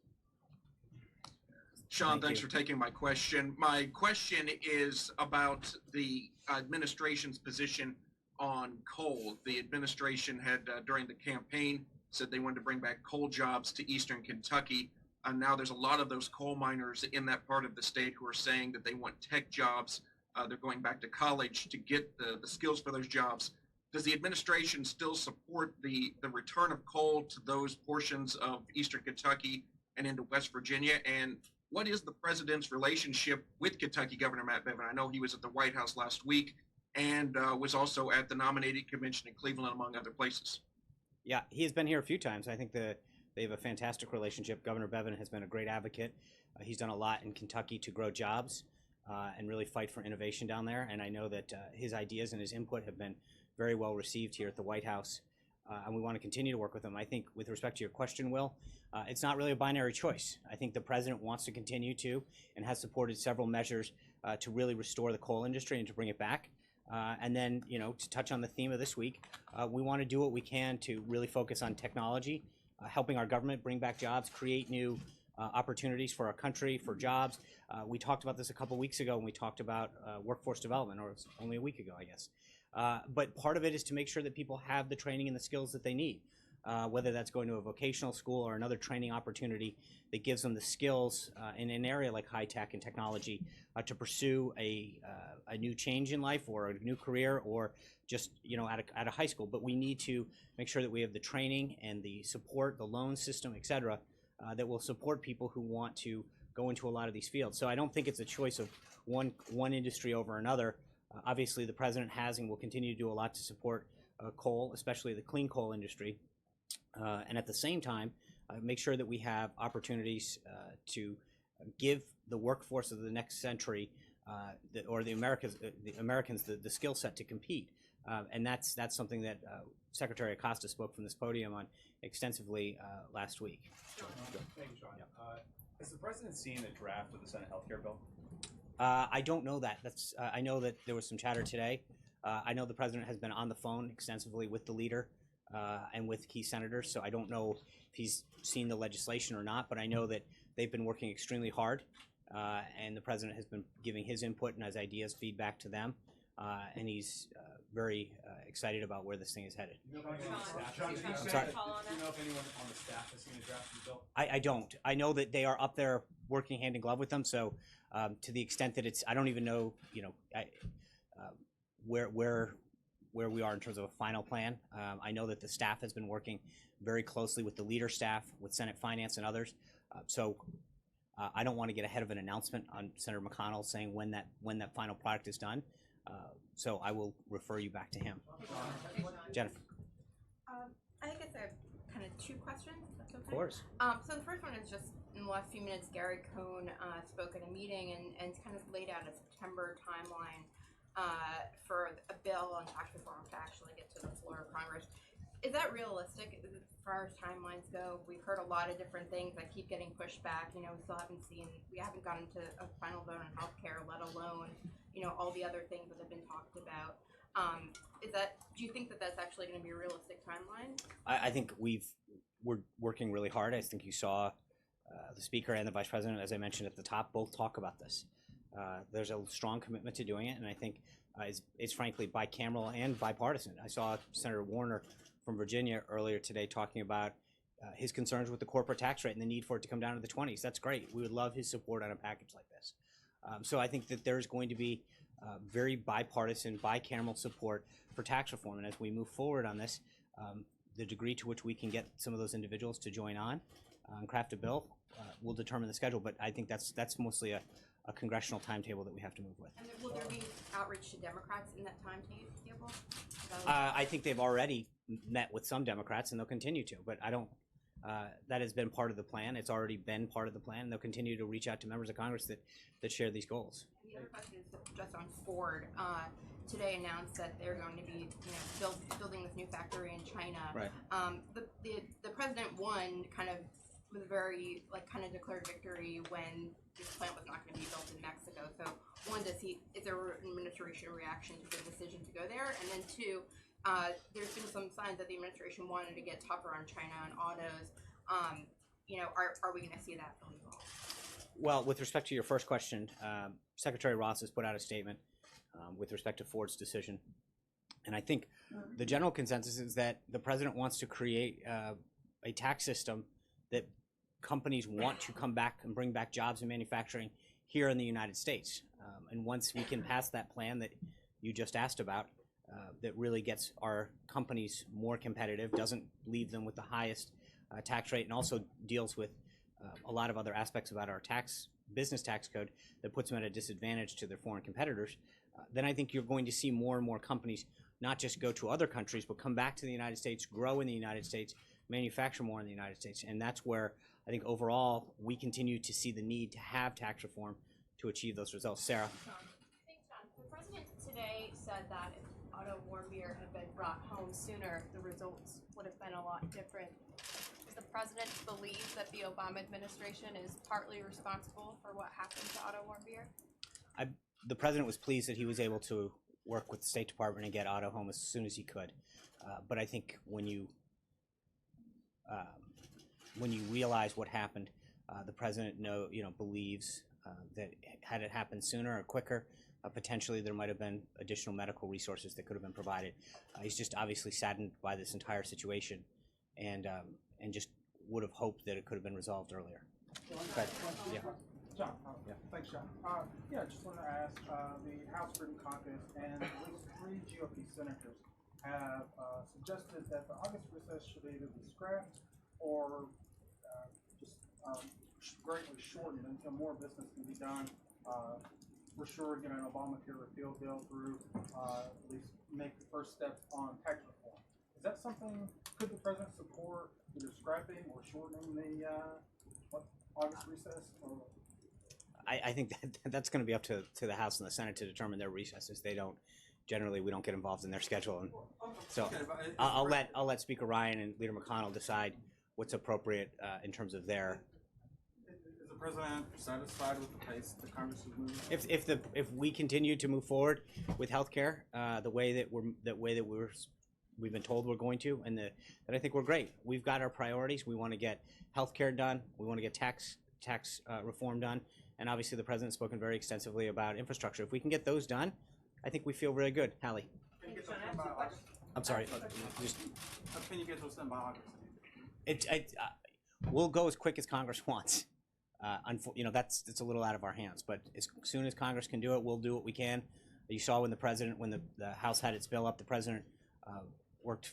Sean, thanks for taking my question. My question is about the administration's position on coal. The administration had, during the campaign, said they wanted to bring back coal jobs to eastern Kentucky. Now there's a lot of those coal miners in that part of the state who are saying that they want tech jobs. They're going back to college to get the skills for those jobs. Does the administration still support the return of coal to those portions of eastern Kentucky and into West Virginia? And what is the president's relationship with Kentucky Governor Matt Bevin? I know he was at the White House last week and was also at the nominating convention in Cleveland, among other places. Yeah, he has been here a few times. I think they have a fantastic relationship. Governor Bevin has been a great advocate. He's done a lot in Kentucky to grow jobs and really fight for innovation down there. And I know that his ideas and his input have been very well received here at the White House. And we want to continue to work with him. I think with respect to your question, Will, it's not really a binary choice. I think the president wants to continue to and has supported several measures to really restore the coal industry and to bring it back. And then, to touch on the theme of this week, we want to do what we can to really focus on technology, helping our government bring back jobs, create new opportunities for our country, for jobs. We talked about this a couple weeks ago when we talked about workforce development, or it was only a week ago, I guess. But part of it is to make sure that people have the training and the skills that they need, whether that's going to a vocational school or another training opportunity that gives them the skills in an area like high tech and technology to pursue a new change in life or a new career or just at a high school. But we need to make sure that we have the training and the support, the loan system, et cetera, that will support people who want to go into a lot of these fields. So I don't think it's a choice of one industry over another. Obviously, the president has and will continue to do a lot to support coal, especially the clean coal industry. And at the same time, make sure that we have opportunities to give the workforce of the next century or the Americans the skill set to compete. And that's something that Secretary Acosta spoke from this podium on extensively last week. Thank you, Sean. Has the president seen a draft of the Senate healthcare bill? I don't know that. I know that there was some chatter today. I know the president has been on the phone extensively with the leader and with key senators, so I don't know if he's seen the legislation or not, but I know that they've been working extremely hard, and the president has been giving his input and his ideas, feedback to them, and he's very excited about where this thing is headed. Do you know if anyone on the staff has seen a draft of the bill? I don't. I know that they are up there working hand in glove with them, so to the extent that I don't even know, where we are in terms of a final plan. I know that the staff has been working very closely with the leader staff, with Senate Finance and others. So I don't want to get ahead of an announcement on Senator McConnell saying when that final product is done. So I will refer you back to him. Jennifer. I think it's kind of two questions. If that's okay. Of course. So the first one is just in the last few minutes, Gary Cohn spoke at a meeting and kind of laid out a September timeline for a bill on tax reform to actually get to the floor of Congress. Is that realistic as far as timelines go? We've heard a lot of different things that keep getting pushed back. We haven't gotten to a final vote on healthcare, let alone, all the other things that have been talked about. Do you think that that's actually going to be a realistic timeline? I think we're working really hard. I think you saw the Speaker and the Vice President, as I mentioned at the top, both talk about this. There's a strong commitment to doing it, and I think it's frankly bicameral and bipartisan. I saw Senator Warner from Virginia earlier today talking about his concerns with the corporate tax rate and the need for it to come down to the 20s. That's great. We would love his support on a package like this. So I think that there's going to be very bipartisan, bicameral support for tax reform. And as we move forward on this, the degree to which we can get some of those individuals to join on and craft a bill will determine the schedule. But I think that's mostly a congressional timetable that we have to move with. And will there be outreach to Democrats in that timetable? I think they've already met with some Democrats, and they'll continue to. But I don't. That has been part of the plan. It's already been part of the plan. They'll continue to reach out to members of Congress that share these goals. The other question is just on Ford. Today announced that they're going to be, building this new factory in China. Right. The president won kind of was very declared victory when this plant was not going to be built in Mexico. So one, is there an administration reaction to the decision to go there? And then two, there's been some signs that the administration wanted to get tougher on China and autos. Are we going to see that really well? Well, with respect to your first question, Secretary Ross has put out a statement with respect to Ford's decision. And I think the general consensus is that the president wants to create a tax system that companies want to come back and bring back jobs and manufacturing here in the United States. And once we can pass that plan that you just asked about, that really gets our companies more competitive, doesn't leave them with the highest tax rate, and also deals with a lot of other aspects about our business tax code that puts them at a disadvantage to their foreign competitors, then I think you're going to see more and more companies not just go to other countries, but come back to the United States, grow in the United States, manufacture more in the United States. And that's where I think overall we continue to see the need to have tax reform to achieve those results. Sarah? Thanks, John. The president today said that if Otto Warmbier had been brought home sooner, the results would have been a lot different. Does the president believe that the Obama administration is partly responsible for what happened to Otto Warmbier? The president was pleased that he was able to work with the State Department and get Otto home as soon as he could. But I think when you realize what happened, the president believes that had it happened sooner or quicker, potentially there might have been additional medical resources that could have been provided. He's just obviously saddened by this entire situation, and just would have hoped that it could have been resolved earlier. But, yeah. John, thanks, John. Just wanted to ask, the House Freedom Caucus and at least 3 GOP senators have suggested that the August recess should either be scrapped or just greatly shortened until more business can be done. For sure, get an Obamacare repeal bill through, at least make the first step on tax reform. Is that something, could the president support either scrapping or shortening the August recess? Or? I think that's going to be up to the House and the Senate to determine their recesses. We don't get involved in their schedule, and so I'll let Speaker Ryan and Leader McConnell decide what's appropriate in terms of their. Is the president satisfied with the pace the Congress is moving? If we continue to move forward with health care the way that we've been told we're going to, and that I think we're great. We've got our priorities. We want to get health care done. We want to get tax reform done. And obviously the president's spoken very extensively about infrastructure. If we can get those done, I think we feel really good. Hallie? I'm sorry. Can you get those done by August? We'll go as quick as Congress wants. It's a little out of our hands. But as soon as Congress can do it, we'll do what we can. You saw when the House had its bill up, the president worked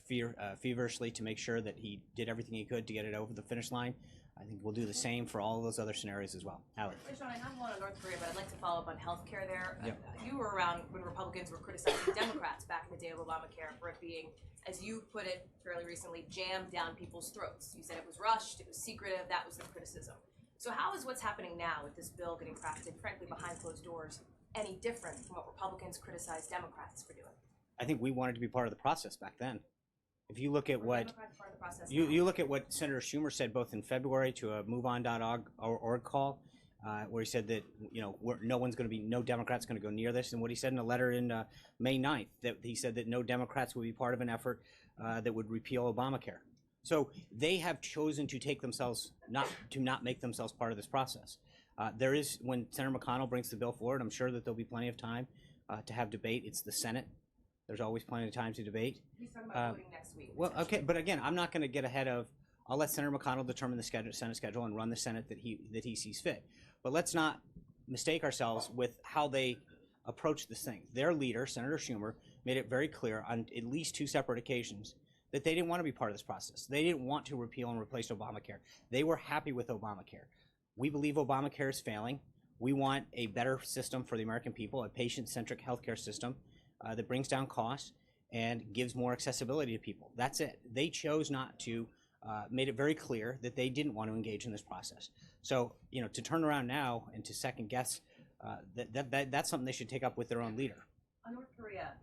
feverishly to make sure that he did everything he could to get it over the finish line. I think we'll do the same for all those other scenarios as well. Hallie. Sean, I have one on North Korea, but I'd like to follow up on healthcare there. Yep. You were around when Republicans were criticizing Democrats back in the day of Obamacare for it being, as you put it fairly recently, jammed down people's throats. You said it was rushed, it was secretive, that was the criticism. So how is what's happening now with this bill getting crafted, frankly, behind closed doors, any different from what Republicans criticized Democrats for doing? I think we wanted to be part of the process back then. If you look at what you look at what Senator Schumer said both in February to a MoveOn.org call, where he said that no Democrats going to go near this, and what he said in a letter in May 9th, that he said that no Democrats would be part of an effort that would repeal Obamacare. So they have chosen to not make themselves part of this process. There is, when Senator McConnell brings the bill forward, I'm sure that there'll be plenty of time to have debate. It's the Senate. There's always plenty of time to debate. He's talking about voting next week. Well, okay, but again, I'm not going to get ahead of. I'll let Senator McConnell determine the Senate schedule and run the Senate that he sees fit. But let's not mistake ourselves with how they approach this thing. Their leader, Senator Schumer, made it very clear on at least 2 separate occasions that they didn't want to be part of this process. They didn't want to repeal and replace Obamacare. They were happy with Obamacare. We believe Obamacare is failing. We want a better system for the American people, a patient-centric healthcare system that brings down costs and gives more accessibility to people. That's it. They chose not to, made it very clear that they didn't want to engage in this process. So, to turn around now and to second guess, that's something they should take up with their own leader. On North Korea,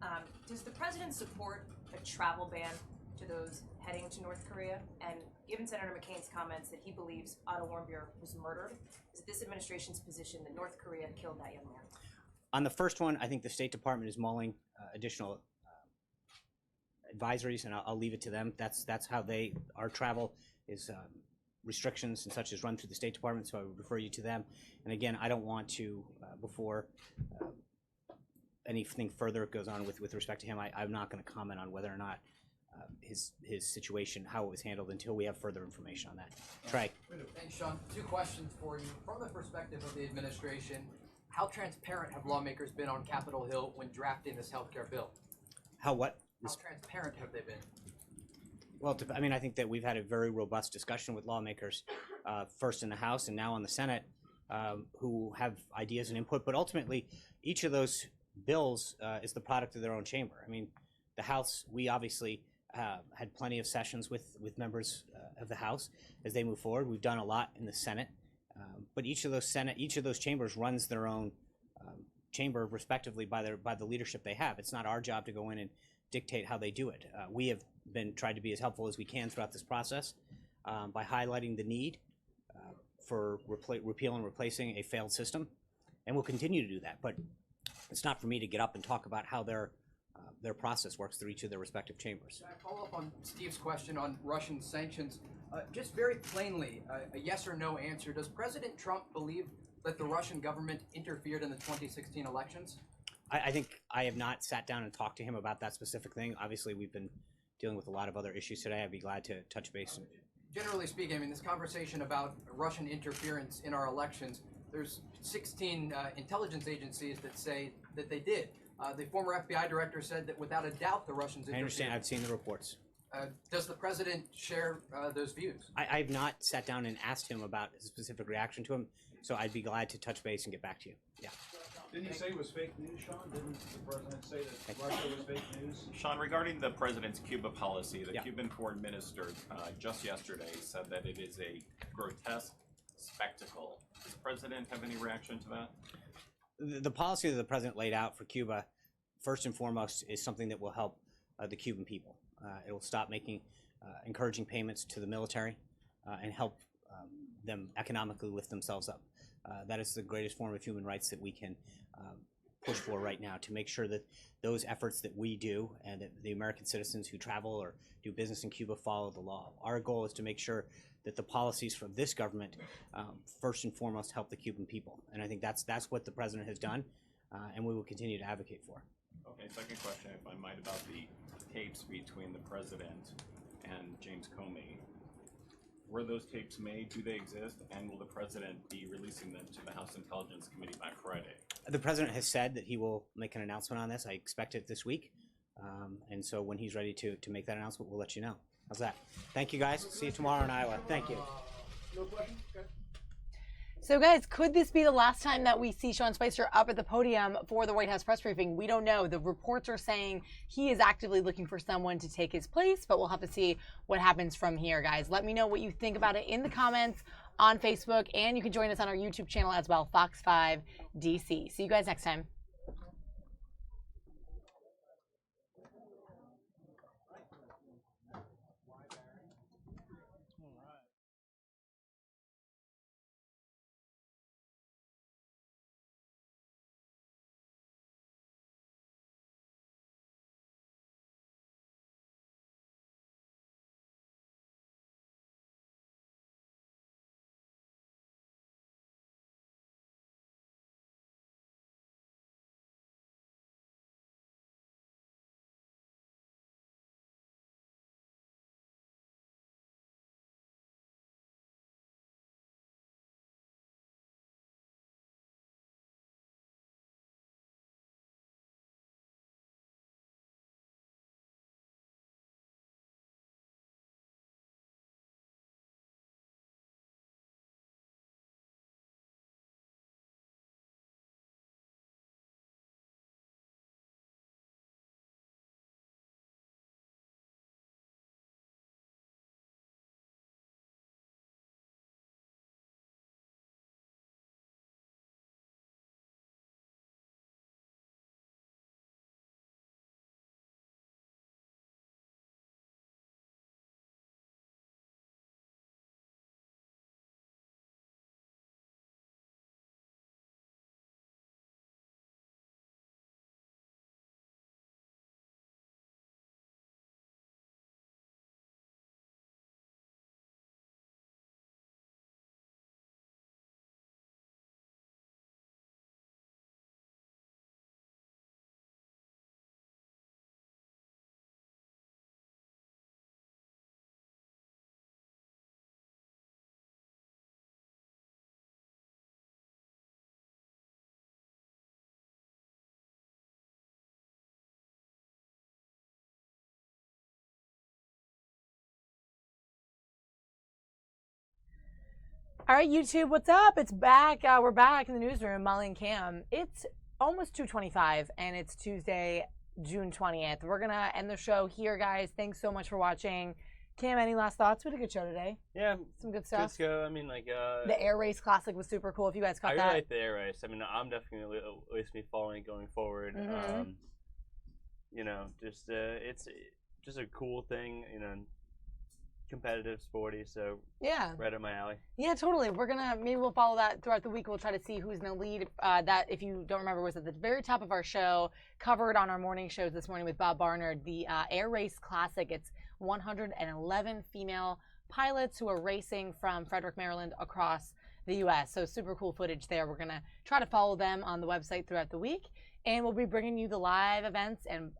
does the president support a travel ban to those heading to North Korea? And given Senator McCain's comments that he believes Otto Warmbier was murdered, is it this administration's position that North Korea killed that young man? On the first one, I think the State Department is mulling additional advisories, and I'll leave it to them. That's how our travel is restrictions and such is run through the State Department, so I would refer you to them. And again, I don't want to, before anything further goes on with respect to him, I'm not going to comment on whether or not his situation, how it was handled, until we have further information on that. Trey. Thanks, Sean. 2 questions for you. From the perspective of the administration, how transparent have lawmakers been on Capitol Hill when drafting this healthcare bill? How what? How transparent have they been? Well, I think that we've had a very robust discussion with lawmakers, first in the House and now on the Senate, who have ideas and input. But ultimately, each of those bills is the product of their own chamber. I mean, the House, we obviously had plenty of sessions with members of the House as they move forward. We've done a lot in the Senate, but each of those chambers runs their own chamber respectively by the leadership they have. It's not our job to go in and dictate how they do it. We have tried to be as helpful as we can throughout this process by highlighting the need for repeal and replacing a failed system, and we'll continue to do that. But it's not for me to get up and talk about how their process works through each of their respective chambers. Can I follow up on Steve's question on Russian sanctions? Just very plainly, a yes or no answer. Does President Trump believe that the Russian government interfered in the 2016 elections? I think I have not sat down and talked to him about that specific thing. Obviously, we've been dealing with a lot of other issues today. I'd be glad to touch base. Generally speaking, I mean, this conversation about Russian interference in our elections, there's 16 intelligence agencies that say that they did. The former FBI director said that without a doubt the Russians interfered. I understand. I've seen the reports. Does the president share those views? I've not sat down and asked him about his specific reaction to him, so I'd be glad to touch base and get back to you. Yeah. Didn't he say it was fake news, Sean? Didn't the president say that Russia was fake news? Sean, regarding the president's Cuba policy, the Cuban foreign minister just yesterday said that it is a grotesque spectacle. Does the president have any reaction to that? The policy that the president laid out for Cuba, first and foremost, is something that will help the Cuban people. It will stop encouraging payments to the military and help them economically lift themselves up. That is the greatest form of human rights that we can push for right now, to make sure that those efforts that we do and that the American citizens who travel or do business in Cuba follow the law. Our goal is to make sure that the policies from this government first and foremost help the Cuban people. And I think that's what the president has done, and we will continue to advocate for. Okay, second question, if I might, about the tapes between the president and James Comey. Were those tapes made? Do they exist? And will the president be releasing them to the House Intelligence Committee by Friday? The president has said that he will make an announcement on this. I expect it this week. And so when he's ready to make that announcement, we'll let you know. How's that? Thank you, guys. See you tomorrow in Iowa. Thank you. No questions? Okay. So guys, could this be the last time that we see Sean Spicer up at the podium for the White House press briefing? We don't know. The reports are saying he is actively looking for someone to take his place, but we'll have to see what happens from here, guys. Let me know what you think about it in the comments on Facebook, and you can join us on our YouTube channel as well, Fox 5 DC. See you guys next time. All right, YouTube, what's up? It's back. We're back in the newsroom, Molly and Cam. It's almost 2:25, and it's Tuesday, June 20th. We're going to end the show here, guys. Thanks so much for watching. Cam, any last thoughts? We had a good show today. Yeah. Some good stuff. Good show. I mean, like... the Air Race Classic was super cool, if you guys caught that. I really like the Air Race. I mean, I'm definitely at least be following going forward. You know, just it's just a cool thing, you know, competitive, sporty, so yeah, right up my alley. Yeah, totally. Maybe we'll follow that throughout the week. We'll try to see who's going to lead. That, if you don't remember, was at the very top of our show, covered on our morning shows this morning with Bob Barnard, the Air Race Classic. It's 111 female pilots who are racing from Frederick, Maryland across the U.S. So super cool footage there. We're going to try to follow them on the website throughout the week. And we'll be bringing you the live events and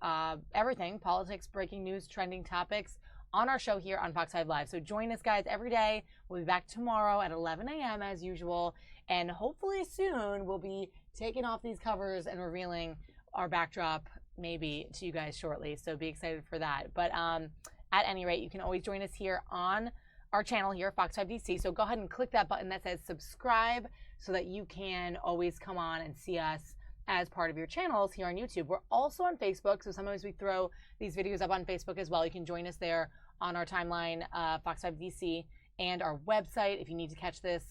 everything, politics, breaking news, trending topics on our show here on Fox 5 Live. So join us, guys, every day. We'll be back tomorrow at 11 a.m. as usual. And hopefully soon we'll be taking off these covers and revealing our backdrop maybe to you guys shortly. So be excited for that. But at any rate, you can always join us here on our channel here, Fox 5 DC. So go ahead and click that button that says subscribe so that you can always come on and see us as part of your channels here on YouTube. We're also on Facebook, so sometimes we throw these videos up on Facebook as well. You can join us there on our timeline, Fox 5 DC, and our website. If you need to catch this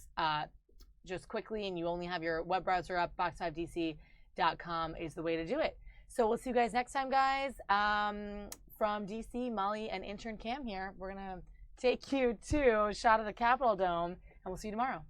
just quickly and you only have your web browser up, fox5dc.com is the way to do it. So we'll see you guys next time, guys. From DC, Molly and intern Cam here. We're going to take you to a shot of the Capitol Dome, and we'll see you tomorrow.